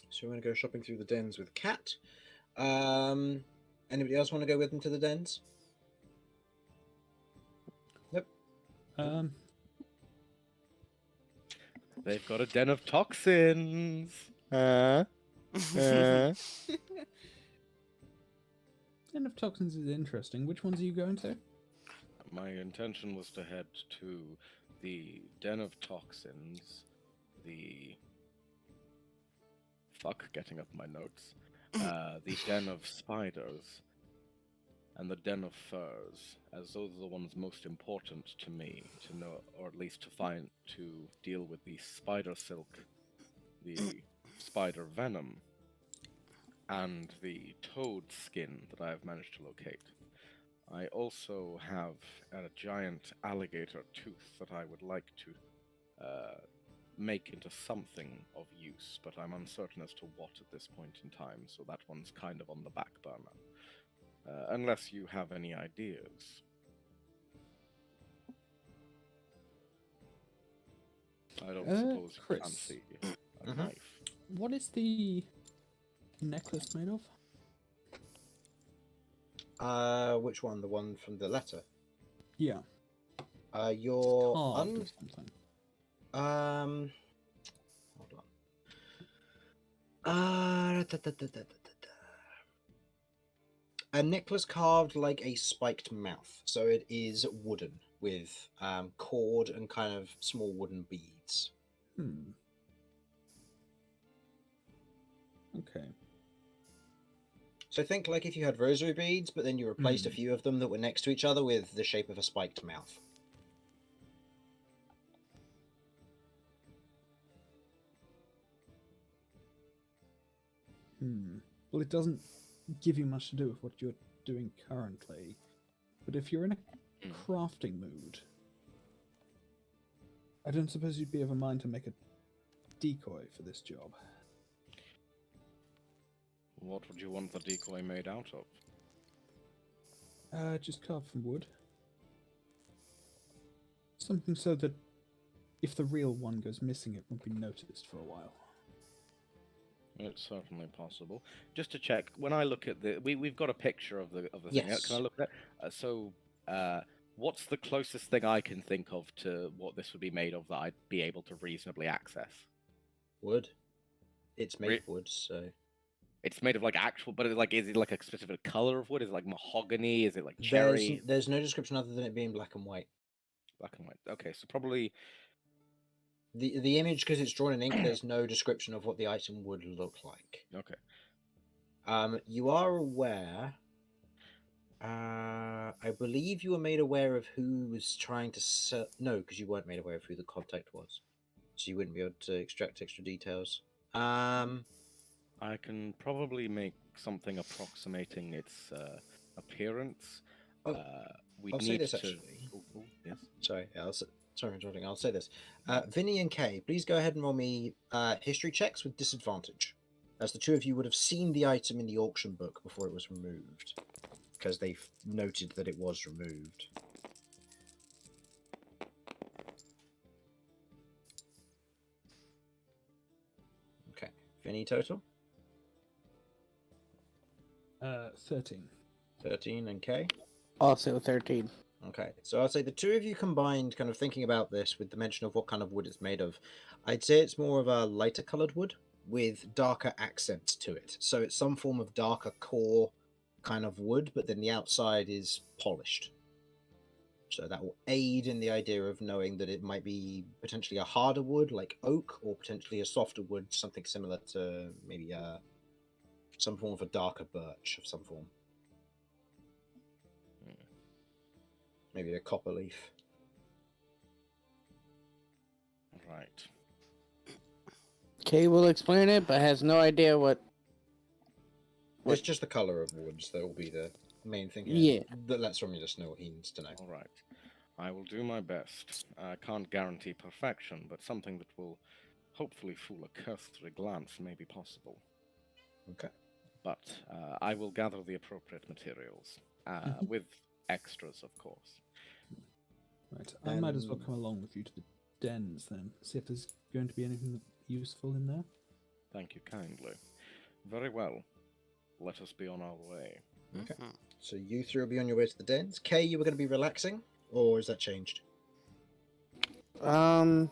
So we're going to go shopping through the dens with Cat. Anybody else want to go with them to the dens? Nope. They've got a den of toxins. Den of toxins is interesting. Which ones are you going to? My intention was to head to the den of toxins, the... Fuck, getting up my notes. The den of spiders, and the den of furs, as those are the ones most important to me to know, or at least to deal with the spider silk, the spider venom, and the toad skin that I have managed to locate. I also have a giant alligator tooth that I would like to make into something of use, but I'm uncertain as to what at this point in time, so that one's kind of on the back burner. Unless you have any ideas. I don't suppose you Chris. fancy a Mhm. knife. What is the necklace made of? Which one? The one from the letter? Yeah, Your carved or something. Hold on. A necklace carved like a spiked mouth, so it is wooden with cord and kind of small wooden beads. Okay. So think like if you had rosary beads, but then you replaced a few of them that were next to each other with the shape of a spiked mouth. Well, it doesn't give you much to do with what you're doing currently. But if you're in a crafting mood, I don't suppose you'd be of a mind to make a decoy for this job. What would you want the decoy made out of? Just carved from wood. Something so that if the real one goes missing, it won't be noticed for a while. It's certainly possible. Just to check, when I look at the, we've got a picture of the thing. Yes. Can I look at it? What's the closest thing I can think of to what this would be made of that I'd be able to reasonably access? Wood. It's made of wood, so... It's made of like actual, but is it like a specific color of wood? Is it like mahogany? Is it like cherry? There's no description other than it being black and white. Black and white. Okay, so probably The image, because it's drawn in ink, there's no description of what the item would look like. okay. You are aware... I believe you were made aware of who was trying to sell... No, because you weren't made aware of who the contact was. So you wouldn't be able to extract extra details. I can probably make something approximating its appearance. We I'll say need this, to. actually. Yes. Sorry, sorry for interrupting. I'll say this. Vinny and Kay, please go ahead and roll me history checks with disadvantage, as the two of you would have seen the item in the auction book before it was removed, because they've noted that it was removed. Any total? 13. 13 and K. Also 13. Okay, so I'd say the two of you combined, kind of thinking about this with the mention of what kind of wood it's made of, I'd say it's more of a lighter coloured wood with darker accents to it. So it's some form of darker core kind of wood, but then the outside is polished. So that will aid in the idea of knowing that it might be potentially a harder wood like oak, or potentially a softer wood, something similar to maybe some form of a darker birch of some form. Maybe a copper leaf. Right. Kay will explain it, but has no idea what. It's just the colour of woods that will be the main thing here. Yeah. That lets Romeo just know what he needs to know. All right. I will do my best. I can't guarantee perfection, but something that will hopefully fool a cursory glance may be possible. Okay. But I will gather the appropriate materials, with extras, of course. Right. I might as well come along with you to the dens then. See if there's going to be anything useful in there. Thank you kindly. Very well. Let us be on our way. Okay. So you three will be on your way to the dens. Kay, you were going to be relaxing, or has that changed? I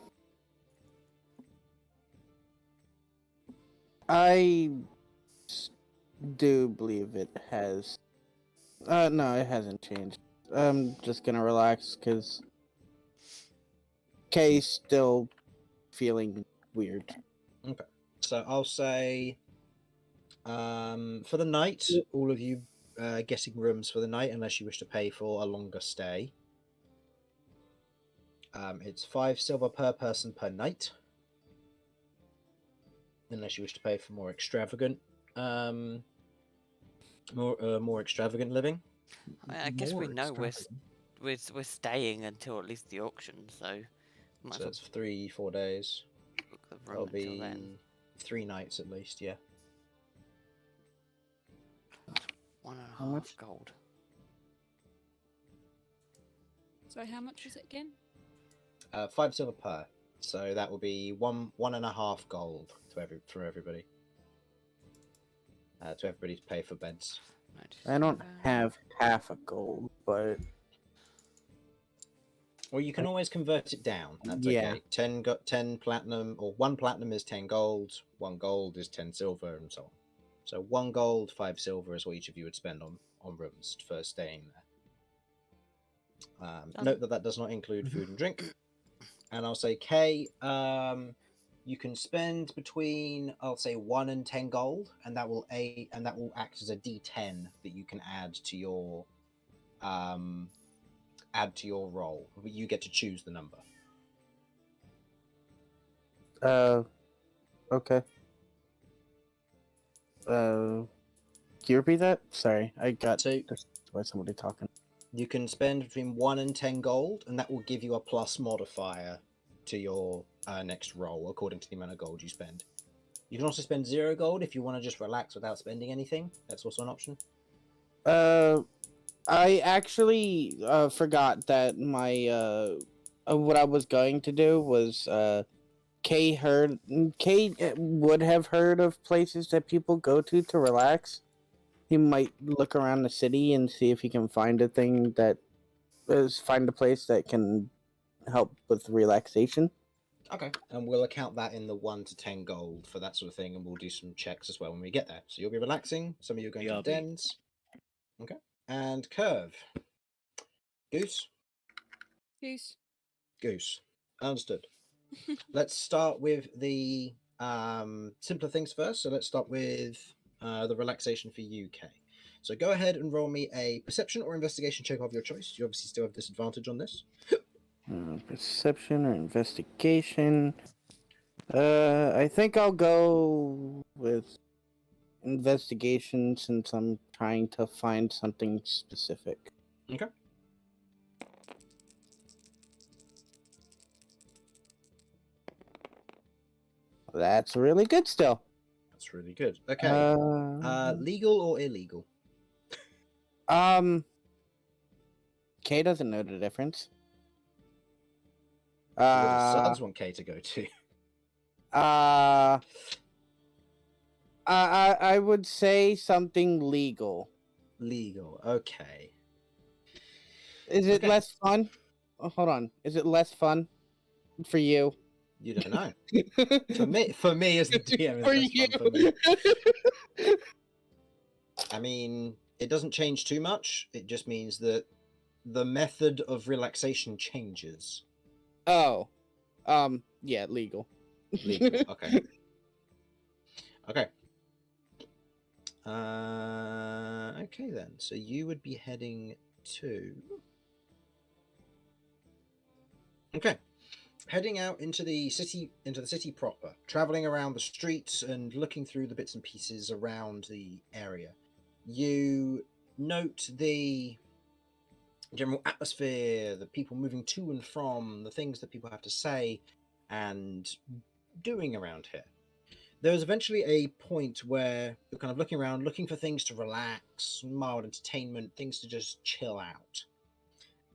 do believe it has. No, it hasn't changed. I'm just gonna relax because Kay's still feeling weird. Okay. So I'll say, for the night, all of you getting rooms for the night, unless you wish to pay for a longer stay. It's 5 silver per person per night, unless you wish to pay for more extravagant, more extravagant living. I guess we More know extravagant. we're staying until at least the auction, so might So as well it's 3-4 days. book the That'll room until be then. 3 nights at least. Yeah. 1.5 much? gold. So how much was it again? 5 silver per. So that will be 1.5 gold for everybody. To everybody to pay for beds. I don't have half a gold, but Or you can always convert it down. That's Yeah. okay. 10 platinum, or 1 platinum is 10 gold. 1 gold is 10 silver, and so on. So 1 gold, 5 silver is what each of you would spend on rooms for staying there. Note that does not include food and drink. And I'll say, Kay, you can spend between, I'll say, 1 and 10 gold, and that will act as a D10 that you can add to your roll. But you get to choose the number. okay. Can you repeat that? Sorry, I got So by somebody talking. you can spend between 1 and 10 gold, and that will give you a plus modifier to your next roll according to the amount of gold you spend. You can also spend 0 gold if you want to just relax without spending anything. That's also an option. I actually forgot that my what I was going to do was Kay would have heard of places that people go to relax. He might look around the city and see if he can find a thing find a place that can help with relaxation. Okay. And we'll account that in the 1 to 10 gold for that sort of thing, and we'll do some checks as well when we get there. So you'll be relaxing. Some of you are going to the BRB. dens. Okay. And Curve. Goose. Goose. Understood. Let's start with the simpler things first. So let's start with the relaxation for UK. So go ahead and roll me a perception or investigation check of your choice. You obviously still have disadvantage on this. Perception or investigation. I think I'll go with investigation since I'm trying to find something specific. Okay. That's really good still. That's really good. Okay. Legal or illegal? Kay doesn't know the difference. What does Suds want Kay to go to? I would say something legal. Legal. Okay. Is it Okay. less fun? Oh, hold on. Is it less fun for you? You don't know. For me as the DM, For it's you. less fun for me. I mean, it doesn't change too much. It just means that the method of relaxation changes. Oh, yeah, legal. Legal. Okay. Okay. Okay then. So you would be heading to. Okay. Heading out into the city proper, traveling around the streets and looking through the bits and pieces around the area. You note the general atmosphere, the people moving to and from, the things that people have to say and doing around here. There's eventually a point where you're kind of looking around, looking for things to relax, mild entertainment, things to just chill out.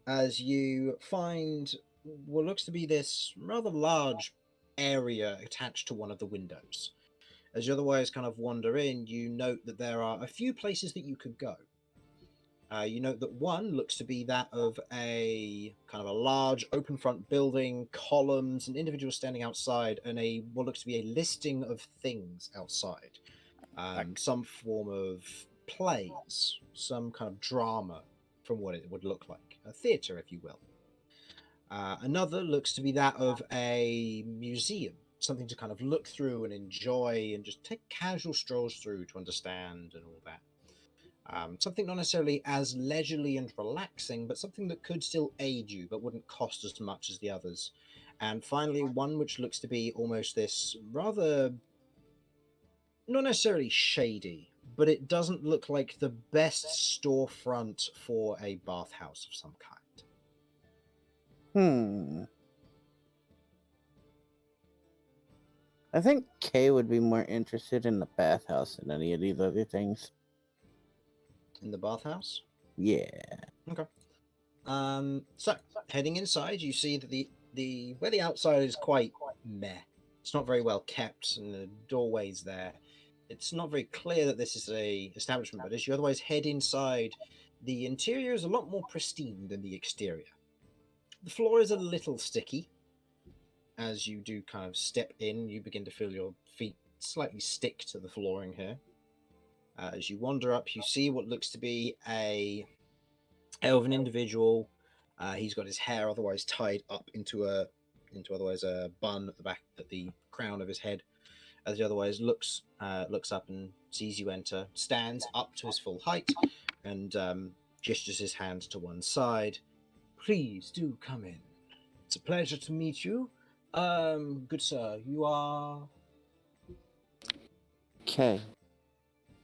As you find what looks to be this rather large area attached to one of the windows. As you otherwise kind of wander in, you note that there are a few places that you could go. You note that one looks to be that of a kind of a large open front building, columns, and individuals standing outside, and a what looks to be a listing of things outside. Some form of plays, some kind of drama, from what it would look like, a theatre, if you will. Another looks to be that of a museum, something to kind of look through and enjoy and just take casual strolls through to understand and all that. Something not necessarily as leisurely and relaxing, but something that could still aid you, but wouldn't cost as much as the others. And finally, one which looks to be almost this rather, not necessarily shady, but it doesn't look like the best storefront for a bathhouse of some kind. I think Kay would be more interested in the bathhouse than any of these other things. In the bathhouse? Yeah. Okay. So heading inside, you see that the where the outside is quite meh. It's not very well kept, and the doorway's there. It's not very clear that this is a establishment, but as you otherwise head inside, the interior is a lot more pristine than the exterior. The floor is a little sticky. As you do kind of step in, you begin to feel your feet slightly stick to the flooring here. As you wander up, you see what looks to be a elven individual. He's got his hair otherwise tied up into otherwise a bun at the back, at the crown of his head. As he otherwise looks up and sees you enter, stands up to his full height, and gestures his hand to one side. Please do come in. It's a pleasure to meet you. Good sir, you are. Okay.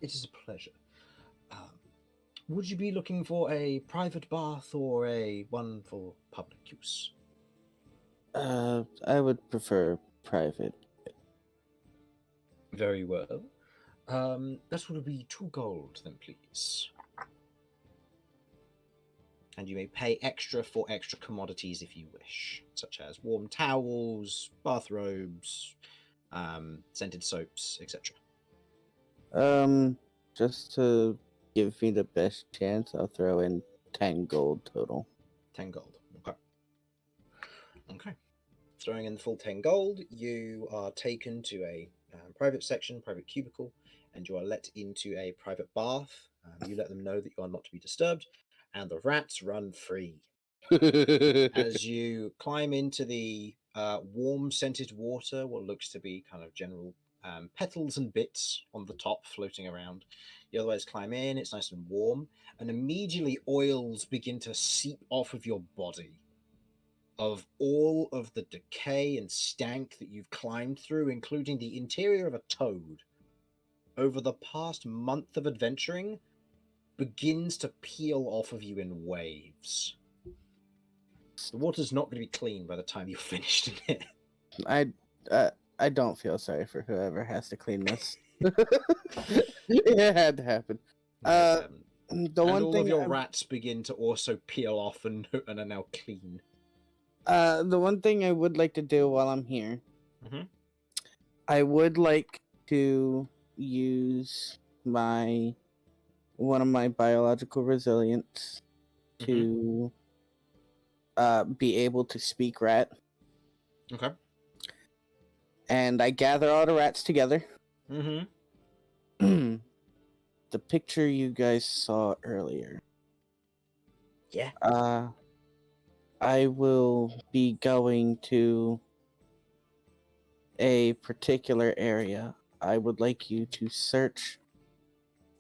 It is a pleasure. Would you be looking for a private bath or a one for public use? I would prefer private. Very well. That would be 2 gold, then, please. And you may pay extra for extra commodities if you wish, such as warm towels, bathrobes, scented soaps, etc. Just to give me the best chance, I'll throw in 10 gold total. 10 gold. Okay. Okay. Throwing in the full 10 gold, you are taken to a private section, private cubicle, and you are let into a private bath. You let them know that you are not to be disturbed, and the rats run free. As you climb into the warm scented water, what looks to be kind of general petals and bits on the top floating around. You otherwise climb in, it's nice and warm, and immediately oils begin to seep off of your body. Of all of the decay and stank that you've climbed through, including the interior of a toad, over the past month of adventuring, begins to peel off of you in waves. The water's not going to be clean by the time you're finished in it. I don't feel sorry for whoever has to clean this. It had to happen. The and one all thing of your rats begin to also peel off and are now clean. The one thing I would like to do while I'm here, Mhm. I would like to use one of my biological resilience to be able to speak rat. Okay. And I gather all the rats together. Mm-hmm. The picture you guys saw earlier. Yeah. I will be going to a particular area. I would like you to search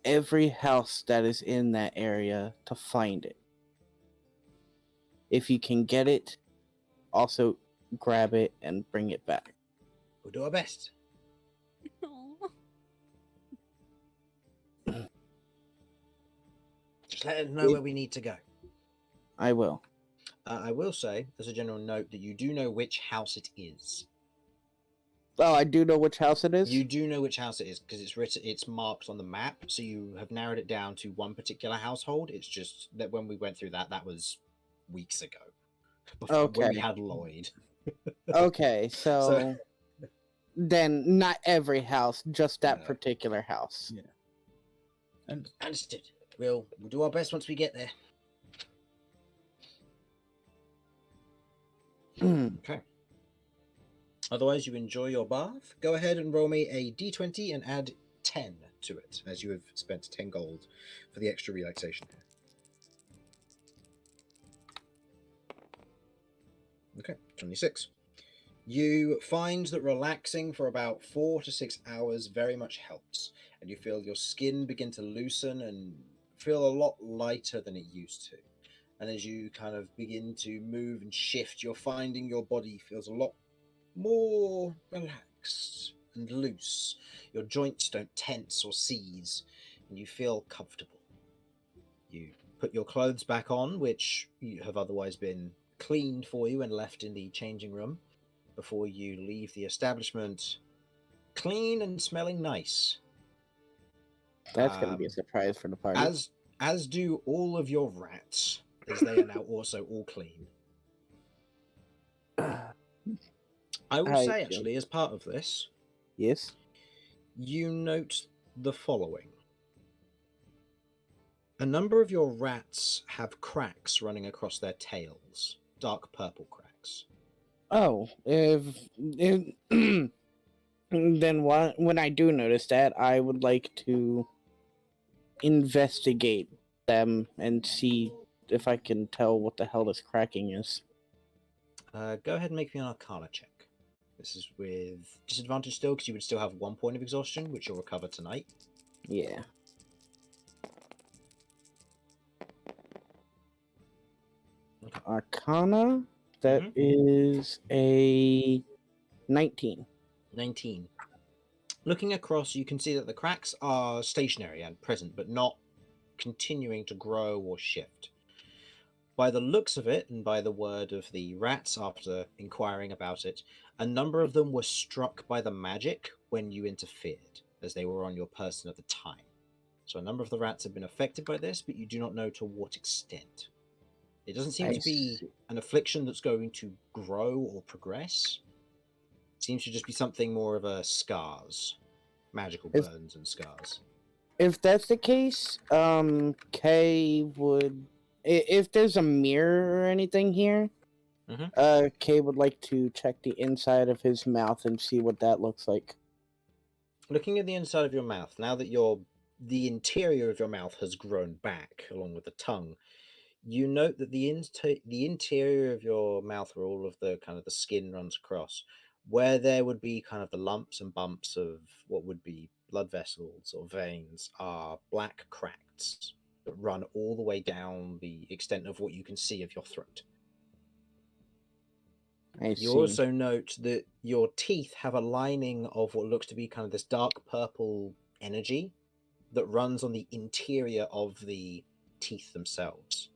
every house that is in that area to find it. If you can get it, also grab it and bring it back. We'll do our best. Aw. Just let us know where we need to go. I will. I will say, as a general note, that you do know which house it is. Oh, I do know which house it is? You do know which house it is because it's marked on the map, so you have narrowed it down to one particular household. It's just that when we went through that was weeks ago. Before, when we Okay. had Lloyd. Okay, so then not every house, just that No. particular house. Yeah. And Understood. We'll do our best once we get there. Okay. Otherwise, you enjoy your bath. Go ahead and roll me a d20 and add 10 to it, as you have spent 10 gold for the extra relaxation. Okay, 26. You find that relaxing for about 4 to 6 hours very much helps, and you feel your skin begin to loosen and feel a lot lighter than it used to. And as you kind of begin to move and shift, you're finding your body feels a lot more relaxed and loose. Your joints don't tense or seize, and you feel comfortable. You put your clothes back on, which have otherwise been cleaned for you and left in the changing room, before you leave the establishment clean and smelling nice. That's going to be a surprise for the party. As do all of your rats, as they are now also all clean. I will say, actually, as part of this, Yes? you note the following. A number of your rats have cracks running across their tails, dark purple cracks. Oh, if then when I do notice that, I would like to investigate them and see if I can tell what the hell this cracking is. Go ahead and make me an Arcana check. This is with disadvantage still, because you would still have 1 point of exhaustion, which you'll recover tonight. Yeah. Okay. Arcana, that is a 19. 19. Looking across, you can see that the cracks are stationary and present, but not continuing to grow or shift. By the looks of it, and by the word of the rats after inquiring about it, a number of them were struck by the magic when you interfered, as they were on your person at the time. So a number of the rats have been affected by this, but you do not know to what extent. It doesn't seem to be an affliction that's going to grow or progress. It seems to just be something more of a scars. Magical burns and scars. If that's the case, Kay would... If there's a mirror or anything here, Kay would like to check the inside of his mouth and see what that looks like. Looking at the inside of your mouth, now that the interior of your mouth has grown back, along with the tongue, you note that the interior of your mouth, where all of the kind of the skin runs across, where there would be kind of the lumps and bumps of what would be blood vessels or veins, are black cracks that run all the way down the extent of what you can see of your throat. You also note that your teeth have a lining of what looks to be kind of this dark purple energy that runs on the interior of the teeth themselves.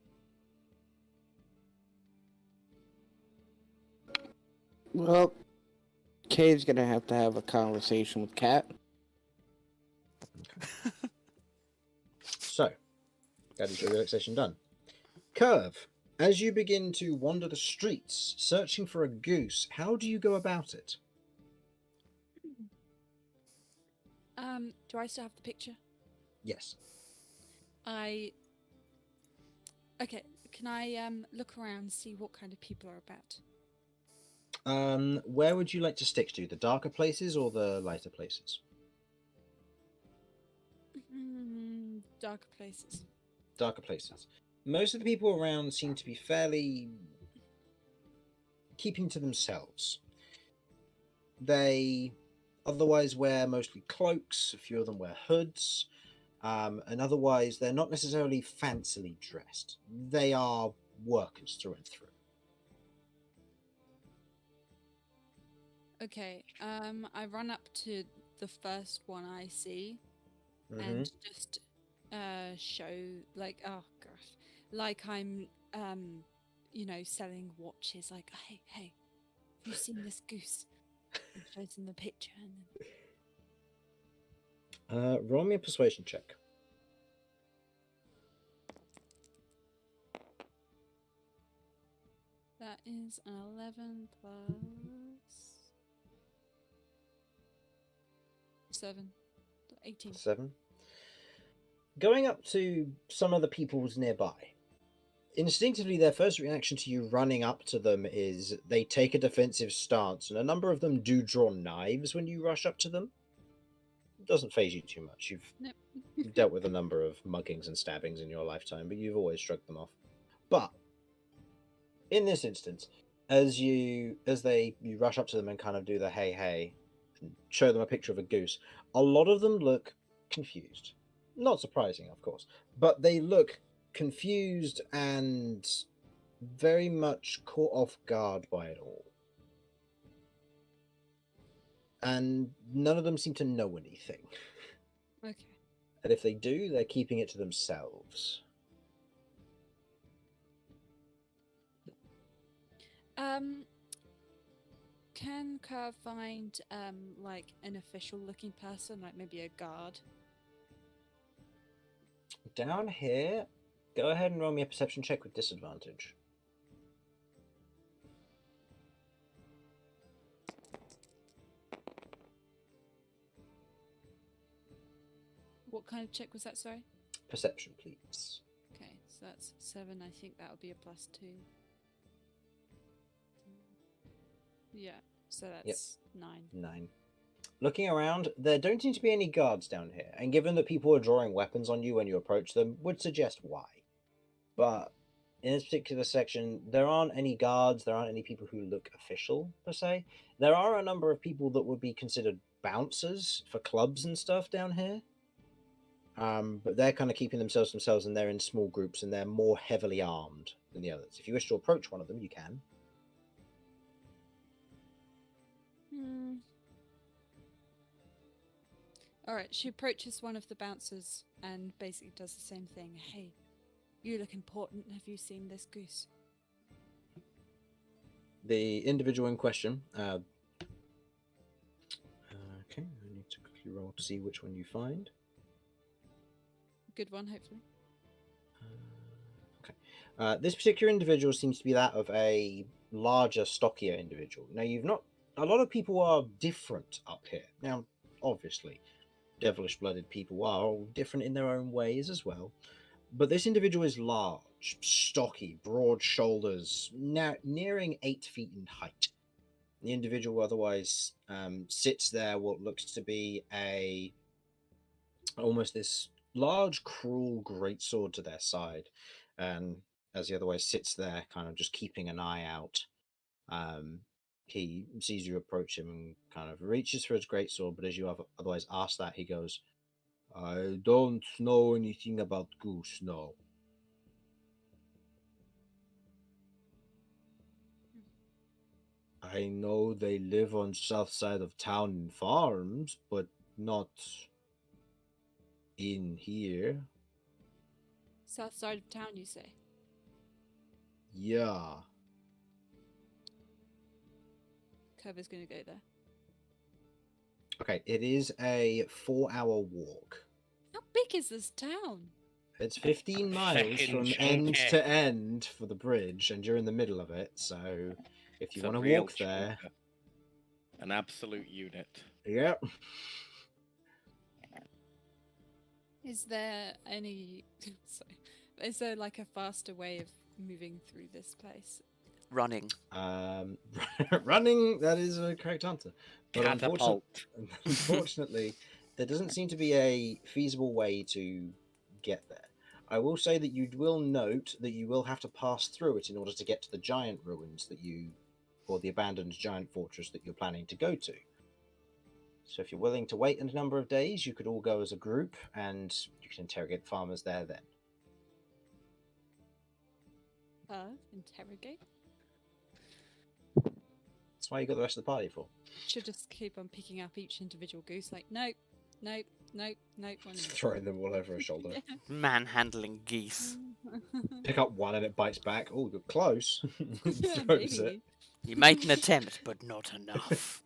Well, Kay's gonna have to have a conversation with Kat. Okay. So, that is your relaxation done. Curve, as you begin to wander the streets, searching for a goose, how do you go about it? Do I still have the picture? Yes. Okay, can I look around, see what kind of people are about? Where would you like to stick to? The darker places or the lighter places? Darker places. Darker places. Most of the people around seem to be fairly keeping to themselves. They otherwise wear mostly cloaks, a few of them wear hoods, and otherwise they're not necessarily fancily dressed. They are workers through and through. Okay, I run up to the first one I see Mm-hmm. and just show like, oh gosh, like I'm selling watches, like, hey, have you seen this goose? And shows them the picture and then Roll me a persuasion check. that is an 11 plus 7. 18. 7. Going up to some of the peoples nearby. Instinctively, their first reaction to you running up to them is they take a defensive stance, and a number of them do draw knives when you rush up to them. It doesn't phase you too much. Nope. You've dealt with a number of muggings and stabbings in your lifetime, but you've always shrugged them off. But in this instance, you rush up to them and kind of do the hey, and show them a picture of a goose, a lot of them look confused. Not surprising, of course, but they look confused and very much caught off guard by it all. And none of them seem to know anything. Okay. And if they do, they're keeping it to themselves. Can Kerr find like an official looking person, like maybe a guard? Down here, go ahead and roll me a perception check with disadvantage. What kind of check was that, sorry? Perception, please. Okay, so that's 7. I think that would be a +2. Yeah, so that's 9. 9. Looking around, there don't seem to be any guards down here, and given that people are drawing weapons on you when you approach them, would suggest why. But in this particular section, there aren't any guards, there aren't any people who look official, per se. There are a number of people that would be considered bouncers for clubs and stuff down here. But they're kind of keeping themselves, and they're in small groups, and they're more heavily armed than the others. If you wish to approach one of them, you can. Alright, she approaches one of the bouncers and basically does the same thing. Hey, you look important. Have you seen this goose? The individual in question. Okay, I need to quickly roll to see which one you find. Good one, hopefully. Okay. This particular individual seems to be that of a larger, stockier individual. Now, a lot of people are different up here. Now, obviously, devilish-blooded people are all different in their own ways as well. But this individual is large, stocky, broad shoulders, now nearing 8 feet in height. The individual otherwise sits there what looks to be almost this large, cruel greatsword to their side, and as he otherwise sits there, kind of just keeping an eye out. He sees you approach him and kind of reaches for his greatsword, but as you have otherwise asked that, he goes, "I don't know anything about goose, no." I know they live on south side of town in farms, but not in here. South side of town, you say? Yeah. Cover's gonna go there. Okay, it is a 4-hour walk. How big is this town? It's 15 miles Fucking from chunky. end to end for the bridge, and you're in the middle of it, so if you It's a want to real walk there... chunker. An absolute unit. Yep. Is there any? Sorry, is there like a faster way of moving through this place? Running. Running, that is a correct answer. But Catapult. unfortunately, there doesn't seem to be a feasible way to get there. I will say that you will note that you will have to pass through it in order to get to the giant ruins or the abandoned giant fortress that you're planning to go to. So if you're willing to wait a number of days, you could all go as a group and you can interrogate the farmers there then. Interrogate. That's why you got the rest of the party for. Should just keep on picking up each individual goose. Like, nope, nope, nope, nope. One Just minute. throwing them all over her shoulder. Manhandling geese. Pick up one and it bites back. Oh, you're close. Yeah, Throws it. maybe. You made an attempt, but not enough.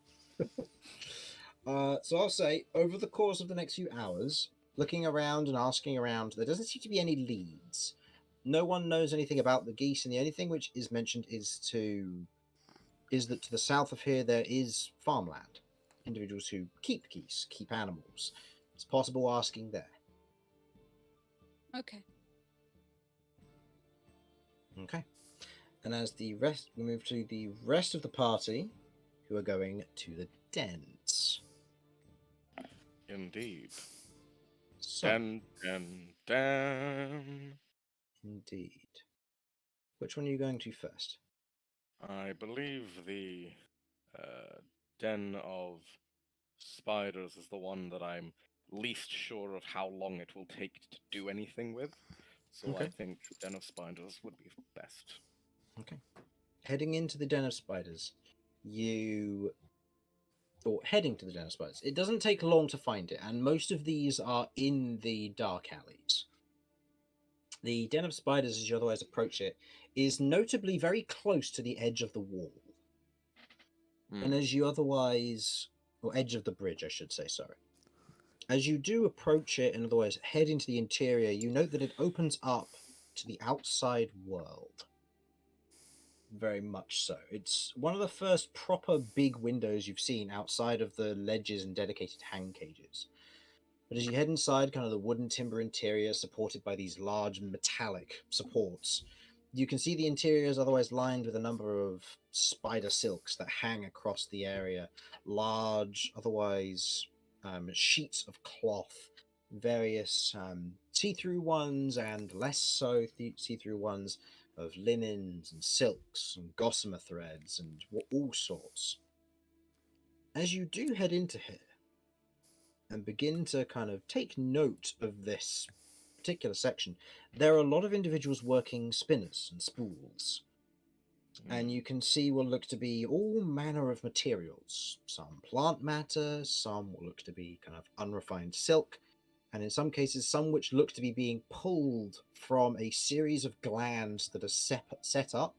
So I'll say, over the course of the next few hours, looking around and asking around, there doesn't seem to be any leads. No one knows anything about the geese, and the only thing which is mentioned is that to the south of here there is farmland. Individuals who keep geese, keep animals. It's possible asking there. Okay. Okay. And as we move to the rest of the party, who are going to the dens. Indeed. So, Den. indeed. Which one are you going to first? I believe the den of spiders is the one that I'm least sure of how long it will take to do anything with. So Okay. I think den of spiders would be best. Okay. Heading into the den of spiders, or heading to the den of spiders, it doesn't take long to find it, and most of these are in the dark alleys. The den of spiders, as you otherwise approach it, is notably very close to the edge of the wall. And as you or edge of the bridge, I should say, sorry. As you do approach it and otherwise head into the interior, you note that it opens up to the outside world. Very much so. It's one of the first proper big windows you've seen outside of the ledges and dedicated hang cages. But as you head inside, kind of the wooden timber interior supported by these large metallic supports, you can see the interior is otherwise lined with a number of spider silks that hang across the area. Large, otherwise sheets of cloth, various see-through ones and less so see-through ones of linens and silks and gossamer threads and all sorts. As you do head into here and begin to kind of take note of this particular section, there are a lot of individuals working spinners and spools. And you can see what look to be all manner of materials. Some plant matter, some what look to be kind of unrefined silk, and in some cases some which look to be being pulled from a series of glands that are set up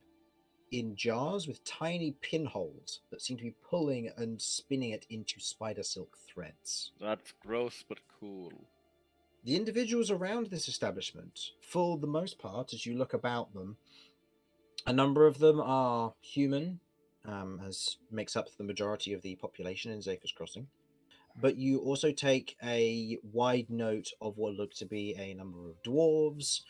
in jars with tiny pinholes that seem to be pulling and spinning it into spider silk threads. That's gross but cool. The individuals around this establishment, for the most part, as you look about them, a number of them are human, as makes up the majority of the population in Zephyrs Crossing. But you also take a wide note of what look to be a number of dwarves,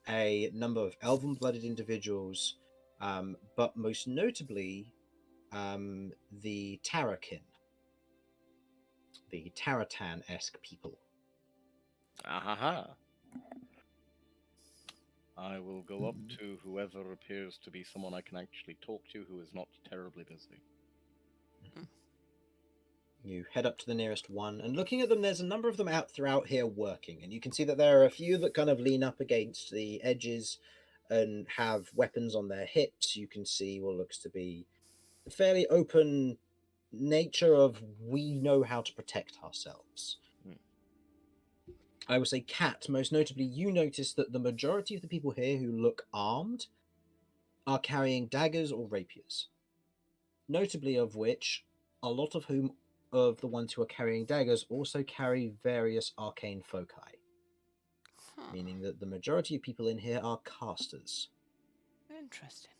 a number of elven-blooded individuals, but most notably the Tarakin, the Taratan-esque people. Ahaha. I will go up to whoever appears to be someone I can actually talk to who is not terribly busy. You head up to the nearest one, and looking at them, there's a number of them out throughout here working, and you can see that there are a few that kind of lean up against the edges and have weapons on their hips. You can see what looks to be a fairly open nature of we know how to protect ourselves. I would say, Kat, most notably, you notice that the majority of the people here who look armed are carrying daggers or rapiers. Notably of which, a lot of the ones who are carrying daggers also carry various arcane foci. Meaning that the majority of people in here are casters. Interesting.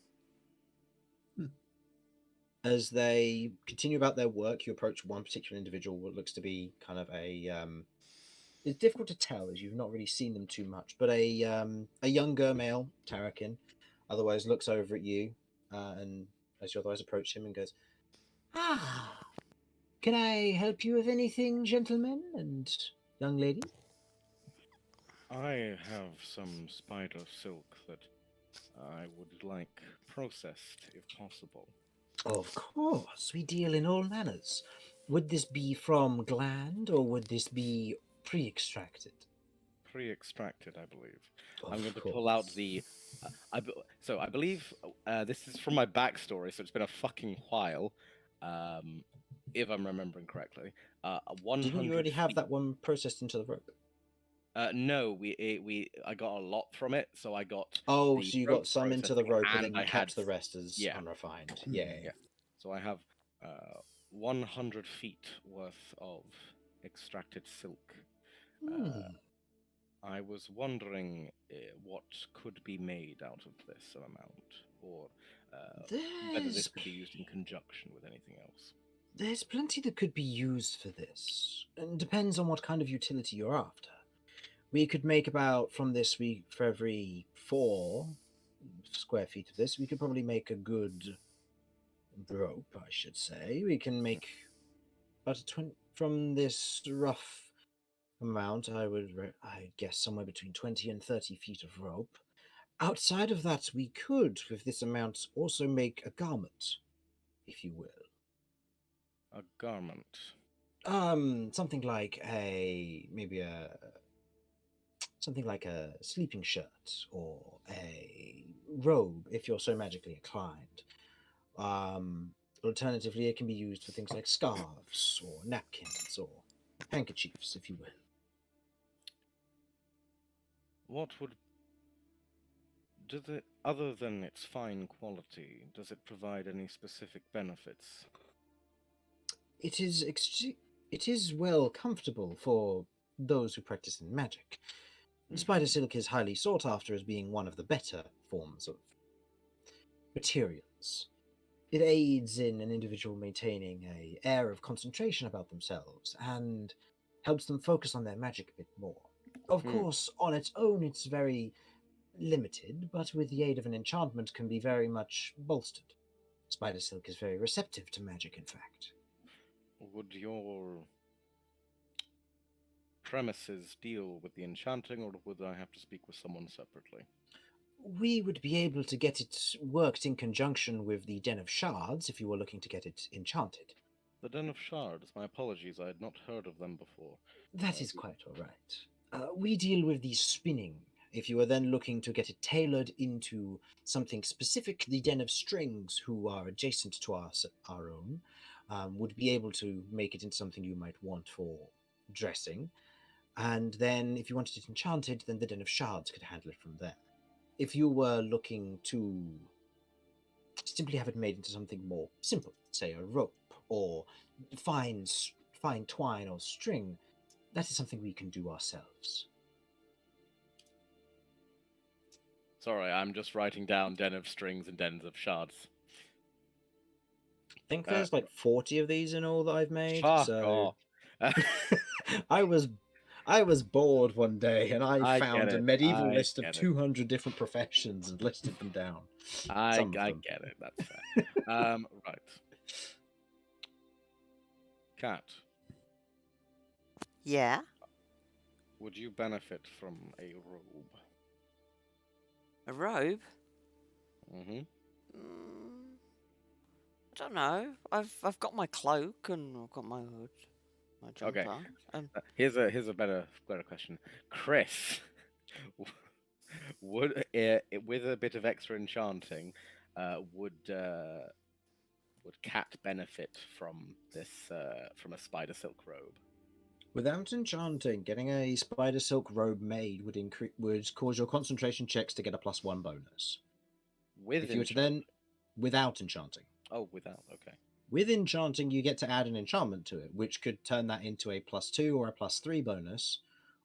As they continue about their work, you approach one particular individual, what looks to be kind of a it's difficult to tell as you've not really seen them too much, but a younger male Tarakin otherwise looks over at you, and as you otherwise approach him and goes, "Ah, can I help you with anything, gentlemen and young lady?" I have some spider silk that I would like processed, if possible. Of course, we deal in all manners. Would this be from gland or would this be pre-extracted? Pre-extracted, I believe. Of I'm going to pull out course. the. So I believe this is from my backstory, so it's been a fucking while, if I'm remembering correctly. 100 Didn't you already have feet. that one processed into the rope? No, I got a lot from it, so I got Oh, the so you rope got some into the processing, rope, but and then you I had kept the rest as yeah, unrefined. Mm, Yeah. yeah. So I have 100 feet worth of extracted silk. Hmm. I was wondering what could be made out of this amount, or whether this There's could be used in conjunction with anything else. there's plenty that could be used for this, and depends on what kind of utility you're after. We could make about from this we for every 4 square feet of this, we could probably make a good rope, I should say. We can make about 20 from this rough amount. I guess somewhere between 20 and 30 feet of rope. Outside of that, we could, with this amount, also make a garment, if you will. A garment. Something like something like a sleeping shirt or a robe, if you're so magically inclined. Alternatively, it can be used for things like scarves or napkins or handkerchiefs, if you will. What would does it, other than its fine quality, does it provide any specific benefits? It is well comfortable for those who practice in magic. Spider silk is highly sought after as being one of the better forms of materials. It aids in an individual maintaining a air of concentration about themselves and helps them focus on their magic a bit more. Of Hmm. course, on its own, it's very limited, but with the aid of an enchantment can be very much bolstered. Spider silk is very receptive to magic, in fact. Would your premises deal with the enchanting, or would I have to speak with someone separately? We would be able to get it worked in conjunction with the Den of Shards if you were looking to get it enchanted. The Den of Shards. My apologies, I had not heard of them before. That is quite all right. We deal with the spinning. If you are then looking to get it tailored into something specific, the Den of Strings, who are adjacent to our own, would be able to make it into something you might want for dressing. And then, if you wanted it enchanted, then the Den of Shards could handle it from there. If you were looking to simply have it made into something more simple, say a rope or fine twine or string, that is something we can do ourselves. Sorry, I'm just writing down Den of Strings and Dens of Shards. I think there's like 40 of these in all that I've made. Fuck So off. I was bored one day and I I found get a it. medieval I list of get it. 200 different professions and listed them down. I Some of them. get it. That's fair. Right. Cat, Yeah. would you benefit from a robe? A robe? Mm-hmm. I don't know. I've got my cloak and I've got my hood, my jumper. Okay. Here's a better question. Chris, would with a bit of extra enchanting, would Cat benefit from this from a spider silk robe? Without enchanting, getting a spider silk robe made would cause your concentration checks to get a +1 bonus. With If you were to then, without enchanting. Oh, without. Okay. With enchanting, you get to add an enchantment to it, which could turn that into a +2 or a +3 bonus,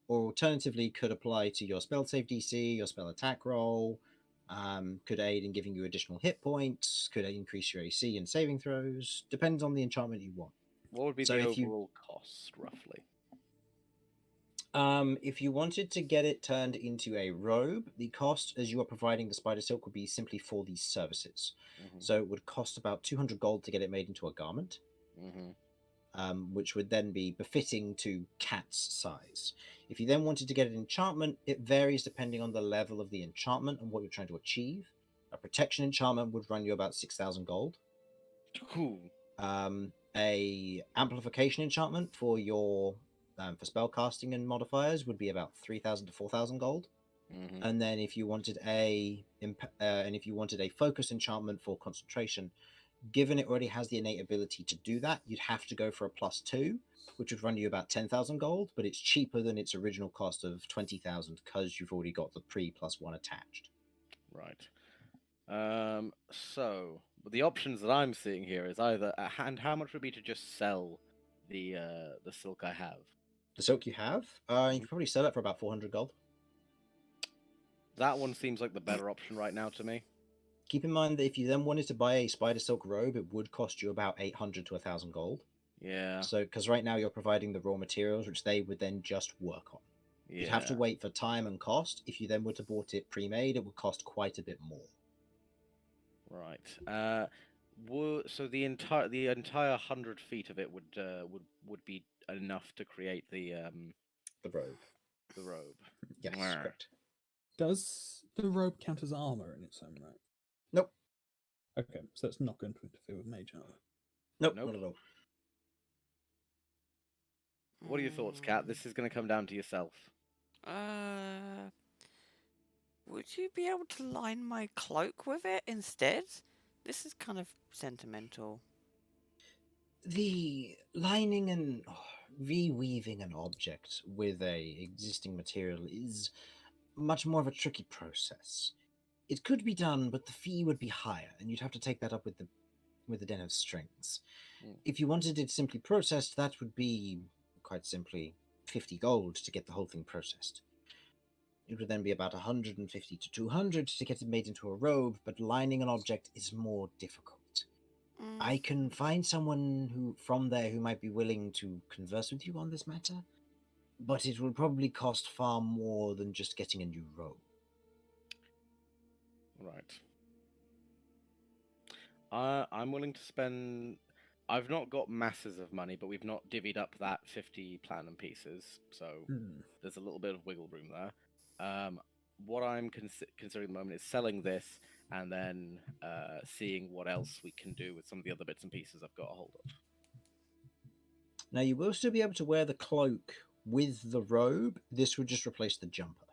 or alternatively could apply to your spell save DC, your spell attack roll, could aid in giving you additional hit points, could increase your AC and saving throws, depends on the enchantment you want. What would be So the if you overall cost, roughly? If you wanted to get it turned into a robe, the cost, as you are providing the spider silk, would be simply for these services. Mhm. So it would cost about 200 gold to get it made into a garment, Mhm. which would then be befitting to cat's size. If you then wanted to get an enchantment, it varies depending on the level of the enchantment and what you're trying to achieve. A protection enchantment would run you about 6,000 gold. Cool. A amplification enchantment for your for spellcasting and modifiers would be about 3,000 to 4,000 gold. Mhm. And then if you wanted a focus enchantment for concentration, given it already has the innate ability to do that, you'd have to go for a +2, which would run you about 10,000 gold, but it's cheaper than its original cost of 20,000 because you've already got the pre +1 attached. Right. So the options that I'm seeing here is either and how much would be to just sell the silk I have? The silk you have, you could probably sell it for about 400 gold. That one seems like the better option right now to me. Keep in mind that if you then wanted to buy a spider silk robe, it would cost you about 800 to 1,000 gold. Yeah. So, because right now you're providing the raw materials, which they would then just work on. Yeah. You'd have to wait for time and cost. If you then were to bought it pre-made, it would cost quite a bit more. Right. So the entire 100 feet of it would be enough to create the robe. The robe. Yes, Wah. correct. Does the robe count as armor in its own right? Nope. Okay, so it's not going to interfere with mage armor. Nope, Nope. not at all. What are your thoughts, Kat? This is going to come down to yourself. Would you be able to line my cloak with it instead? This is kind of sentimental. The lining and reweaving an object with a existing material is much more of a tricky process. It could be done, but the fee would be higher, and you'd have to take that up with the Den of Strings. Mm. If you wanted it simply processed, that would be quite simply 50 gold to get the whole thing processed. It would then be about 150 to 200 to get it made into a robe, but lining an object is more difficult. I can find someone from there who might be willing to converse with you on this matter, but it will probably cost far more than just getting a new robe. Right. I'm willing to spend. I've not got masses of money, but we've not divvied up that 50 platinum pieces, so there's a little bit of wiggle room there. What I'm considering at the moment is selling this and then seeing what else we can do with some of the other bits and pieces I've got a hold of. Now, you will still be able to wear the cloak with the robe. This would just replace the jumper.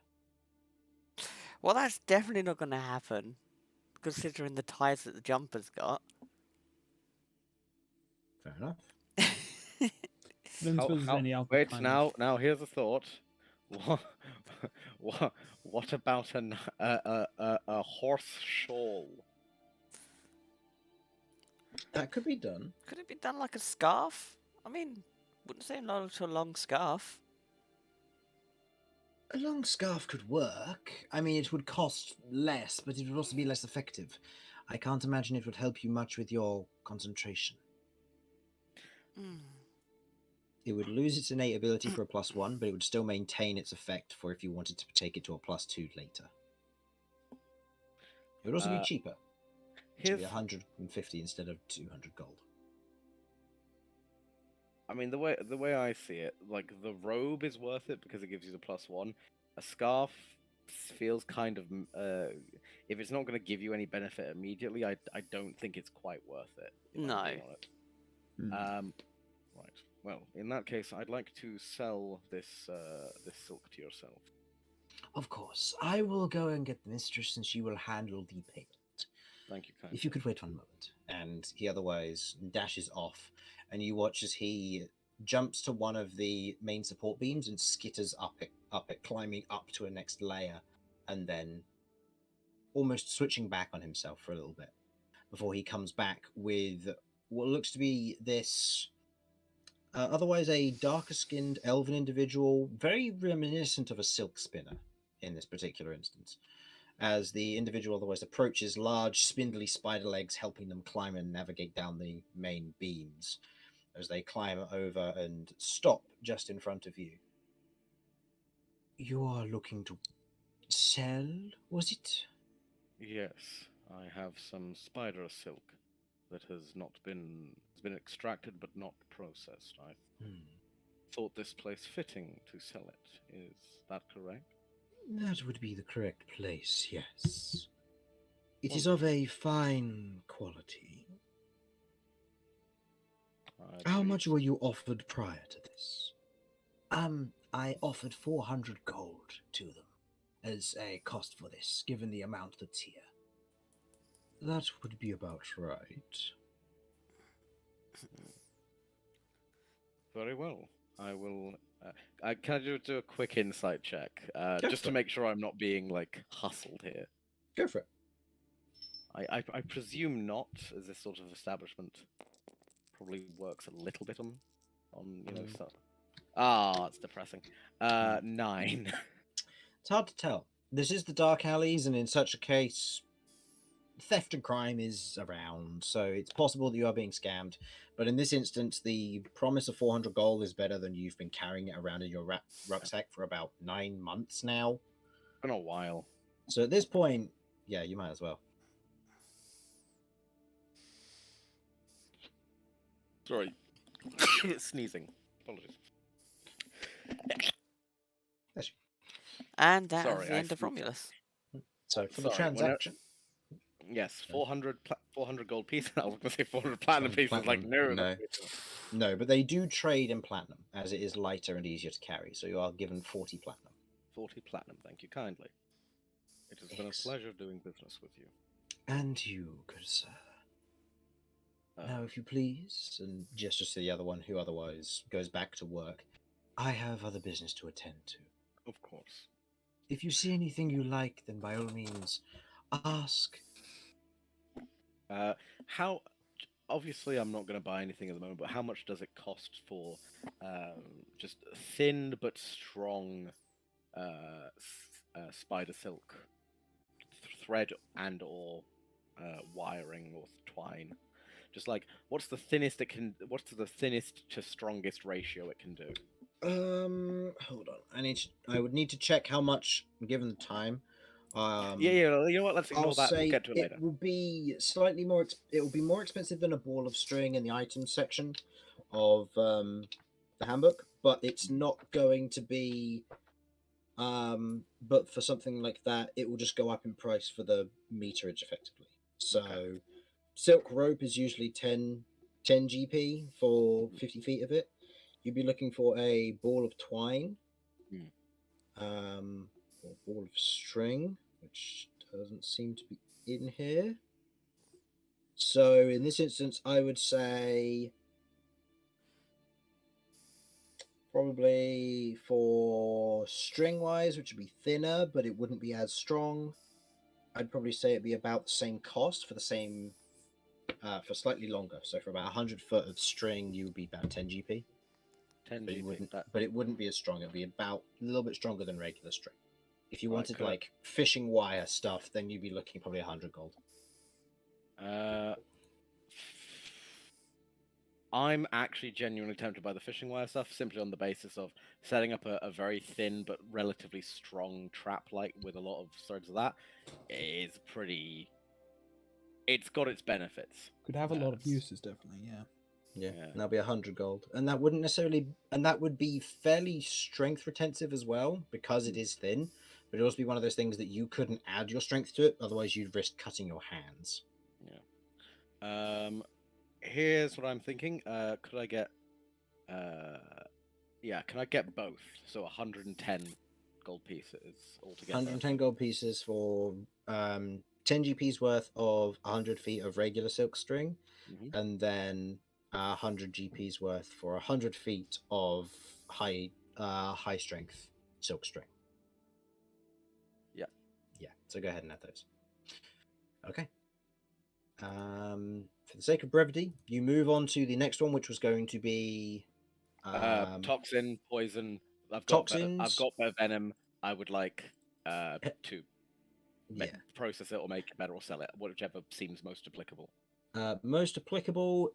Well, that's definitely not going to happen, considering the ties that the jumper's got. Fair enough. Then suppose there's any other Wait, kind of- now here's a thought. What about a horse shawl? That could be done. Could it be done like a scarf? I mean, wouldn't say no to a long scarf. A long scarf could work. I mean, it would cost less, but it would also be less effective. I can't imagine it would help you much with your concentration. It would lose its innate ability for a +1, but it would still maintain its effect for if you wanted to take it to a +2 later. It would also be cheaper. It would be 150 instead of 200 gold. I mean, the way I see it, like the robe is worth it because it gives you the +1. A scarf feels kind of if it's not going to give you any benefit immediately, I don't think it's quite worth it. No. Right. Well, in that case, I'd like to sell this silk to yourself. Of course. I will go and get the mistress and she will handle the payment. Thank you kindly. If you could wait 1 moment. And he otherwise dashes off, and you watch as he jumps to one of the main support beams and skitters up it, climbing up to a next layer, and then almost switching back on himself for a little bit before he comes back with what looks to be this otherwise a darker skinned elven individual, very reminiscent of a silk spinner in this particular instance, as the individual otherwise approaches, large spindly spider legs helping them climb and navigate down the main beams as they climb over and stop just in front of you. You are looking to sell, was it? Yes, I have some spider silk that has been extracted but not processed. I Hmm. thought this place fitting to sell it. Is that correct? That would be the correct place, yes. It is Wonderful. of a fine quality. I How believe much were you offered prior to this? I offered 400 gold to them as a cost for this, given the amount that's here. That would be about right. very well. I will. Can I do a quick insight check, Go just for to it. make sure I'm not being like hustled here? Go for it. I presume not, as this sort of establishment probably works a little bit on stuff. Ah, it's depressing. 9. It's hard to tell. This is the dark alleys, and in such a case, theft and crime is around, so it's possible that you are being scammed. But in this instance, the promise of 400 gold is better than you've been carrying it around in your rucksack for about 9 months now. Been a while. So at this point, yeah, you might as well. Sorry, sneezing. Apologies. And that is Sorry, the I end of sneezed. Romulus. So for the Sorry, whenever- transaction, Yes, 400 gold pieces. I was going to say 400 platinum 400 pieces. Like, platinum, no. no. No, but they do trade in platinum, as it is lighter and easier to carry, so you are given 40 platinum. 40 platinum, thank you kindly. It has been a Ex- pleasure doing business with you. And you, good sir. Now, if you please, and gestures to the other one who otherwise goes back to work, I have other business to attend to. Of course. If you see anything you like, then by all means, ask. How? Obviously, I'm not going to buy anything at the moment, but how much does it cost for just thin but strong spider silk thread and or wiring or twine? Just like, what's the thinnest to strongest ratio it can do? Hold on. I would need to check how much, given the time. Yeah, you know what? Let's ignore I'll that. We'll say get to it later. will be slightly more. It will be more expensive than a ball of string in the items section of the handbook, but it's not going to be. But for something like that, it will just go up in price for the meterage effectively. So, Okay. silk rope is usually 10 GP for 50 feet of it. You'd be looking for a ball of twine, or ball of string, which doesn't seem to be in here. So in this instance, I would say probably for string wise, which would be thinner, but it wouldn't be as strong. I'd probably say it'd be about the same cost for the same, for slightly longer. So for about 100 foot of string, you would be about 10 GP. 10 But it GP. wouldn't, but it wouldn't be as strong. It'd be about a little bit stronger than regular string. If you Right, wanted could I- like fishing wire stuff, then you'd be looking probably 100 gold. I'm actually genuinely tempted by the fishing wire stuff, simply on the basis of setting up a very thin but relatively strong trap, like with a lot of threads of that, is pretty. It's got its benefits. Could have a lot of Yes. uses, definitely. Yeah. Yeah, Yeah. and that'll be 100 gold, and that wouldn't necessarily, and that would be fairly strength retentive as well because it is thin. But it'd also be one of those things that you couldn't add your strength to it, otherwise you'd risk cutting your hands. Here's what I'm thinking. Could I get? Can I get both? So 110 gold pieces altogether. 110 gold pieces for 10 GP's worth of 100 feet of regular silk string, Mhm. and then 100 GP's worth for 100 feet of high strength silk string. Yeah. Yeah, so go ahead and add those. Okay. For the sake of brevity, you move on to the next one, which was going to be Toxin, poison. I've toxins. got venom. I would like to Yeah. process it or make it better or sell it, whichever seems most applicable. Most applicable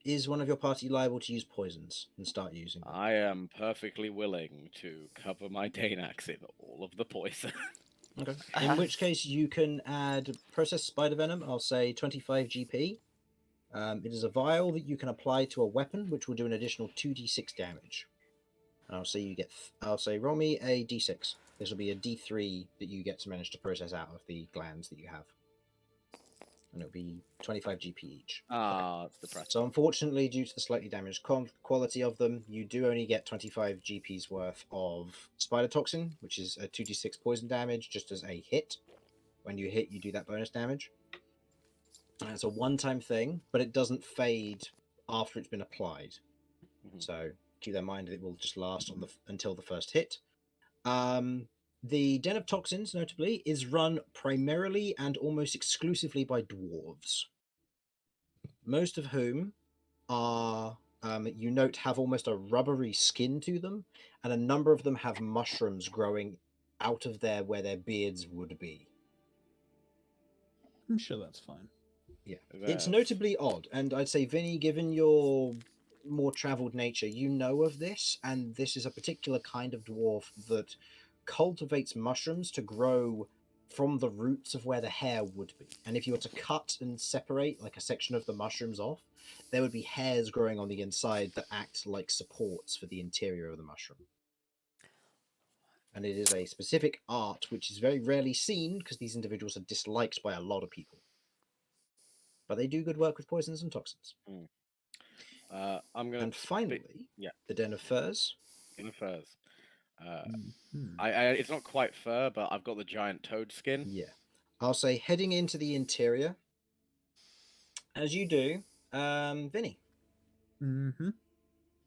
is one of your party liable to use poisons and start using them? I am perfectly willing to cover my Danax in all of the poison. Okay. In which case, you can add processed spider venom. I'll say 25 GP. It is a vial that you can apply to a weapon, which will do an additional 2d6 damage. And I'll say you get. I'll say roll me a d6. This will be a d3 that you get to manage to process out of the glands that you have, and it'll be 25 GP each. Ah, it's depressing. So unfortunately, due to the slightly damaged quality of them, you do only get 25 GP's worth of spider toxin, which is a 2d6 poison damage, just as a hit. When you hit, you do that bonus damage. And it's a one-time thing, but it doesn't fade after it's been applied. Mhm. So keep that in mind. It will just last on until the first hit. The Den of Toxins, notably, is run primarily and almost exclusively by dwarves, most of whom are, you note, have almost a rubbery skin to them, and a number of them have mushrooms growing out of where their beards would be. I'm sure that's fine. Yeah, it's That's- notably odd, and I'd say, Vinny, given your more travelled nature, you know of this, and this is a particular kind of dwarf that cultivates mushrooms to grow from the roots of where the hair would be. And if you were to cut and separate like a section of the mushrooms off, there would be hairs growing on the inside that act like supports for the interior of the mushroom. And it is a specific art which is very rarely seen because these individuals are disliked by a lot of people. But they do good work with poisons and toxins. I'm gonna. And finally, yeah. the Den of Furs. In furs. Mhm. It's not quite fur, but I've got the giant toad skin. Yeah. I'll say heading into the interior. As you do, Vinny, Mm-hmm.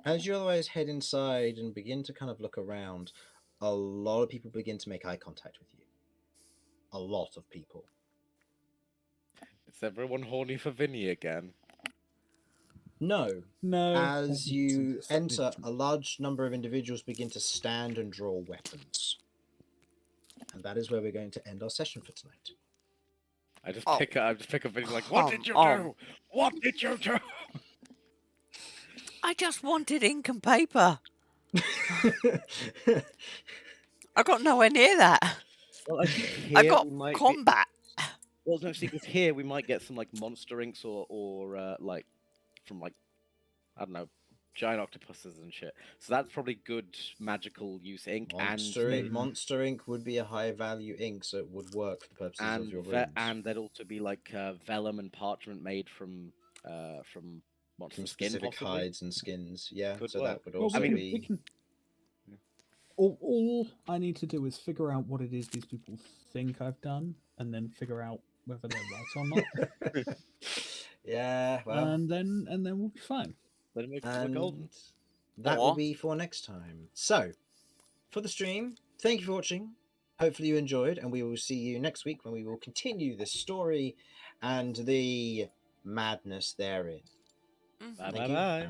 as you otherwise head inside and begin to kind of look around, a lot of people begin to make eye contact with you. A lot of people. Is everyone horny for Vinny again? No. No. As that's you slightly enter, different. a large number of individuals begin to stand and draw weapons. And that is where we're going to end our session for tonight. I just Oh. pick up Vinny like, what did you Come do? What did you do? I just wanted ink and paper. I got nowhere near that. Well, I think I here got we might combat. Well, no, see, because here we might get some like monster inks or like from like I don't know, giant octopuses and shit. So that's probably good magical use ink Monster ink would be a high value ink, so it would work for the purposes of your runes. and there'd also be like vellum and parchment made from monster From skin, specific possibly. hides and skins, yeah. Could so work. that would Well, also we can, be. we can... All I need to do is figure out what it is these people think I've done, and then figure out whether they're right or not, Yeah, well, and then we'll be fine. Then we're golden. and that will Or- be for next time. So, for the stream, thank you for watching. Hopefully you enjoyed, and we will see you next week when we will continue this story and the madness therein. Mhm. Bye Thank bye you. bye.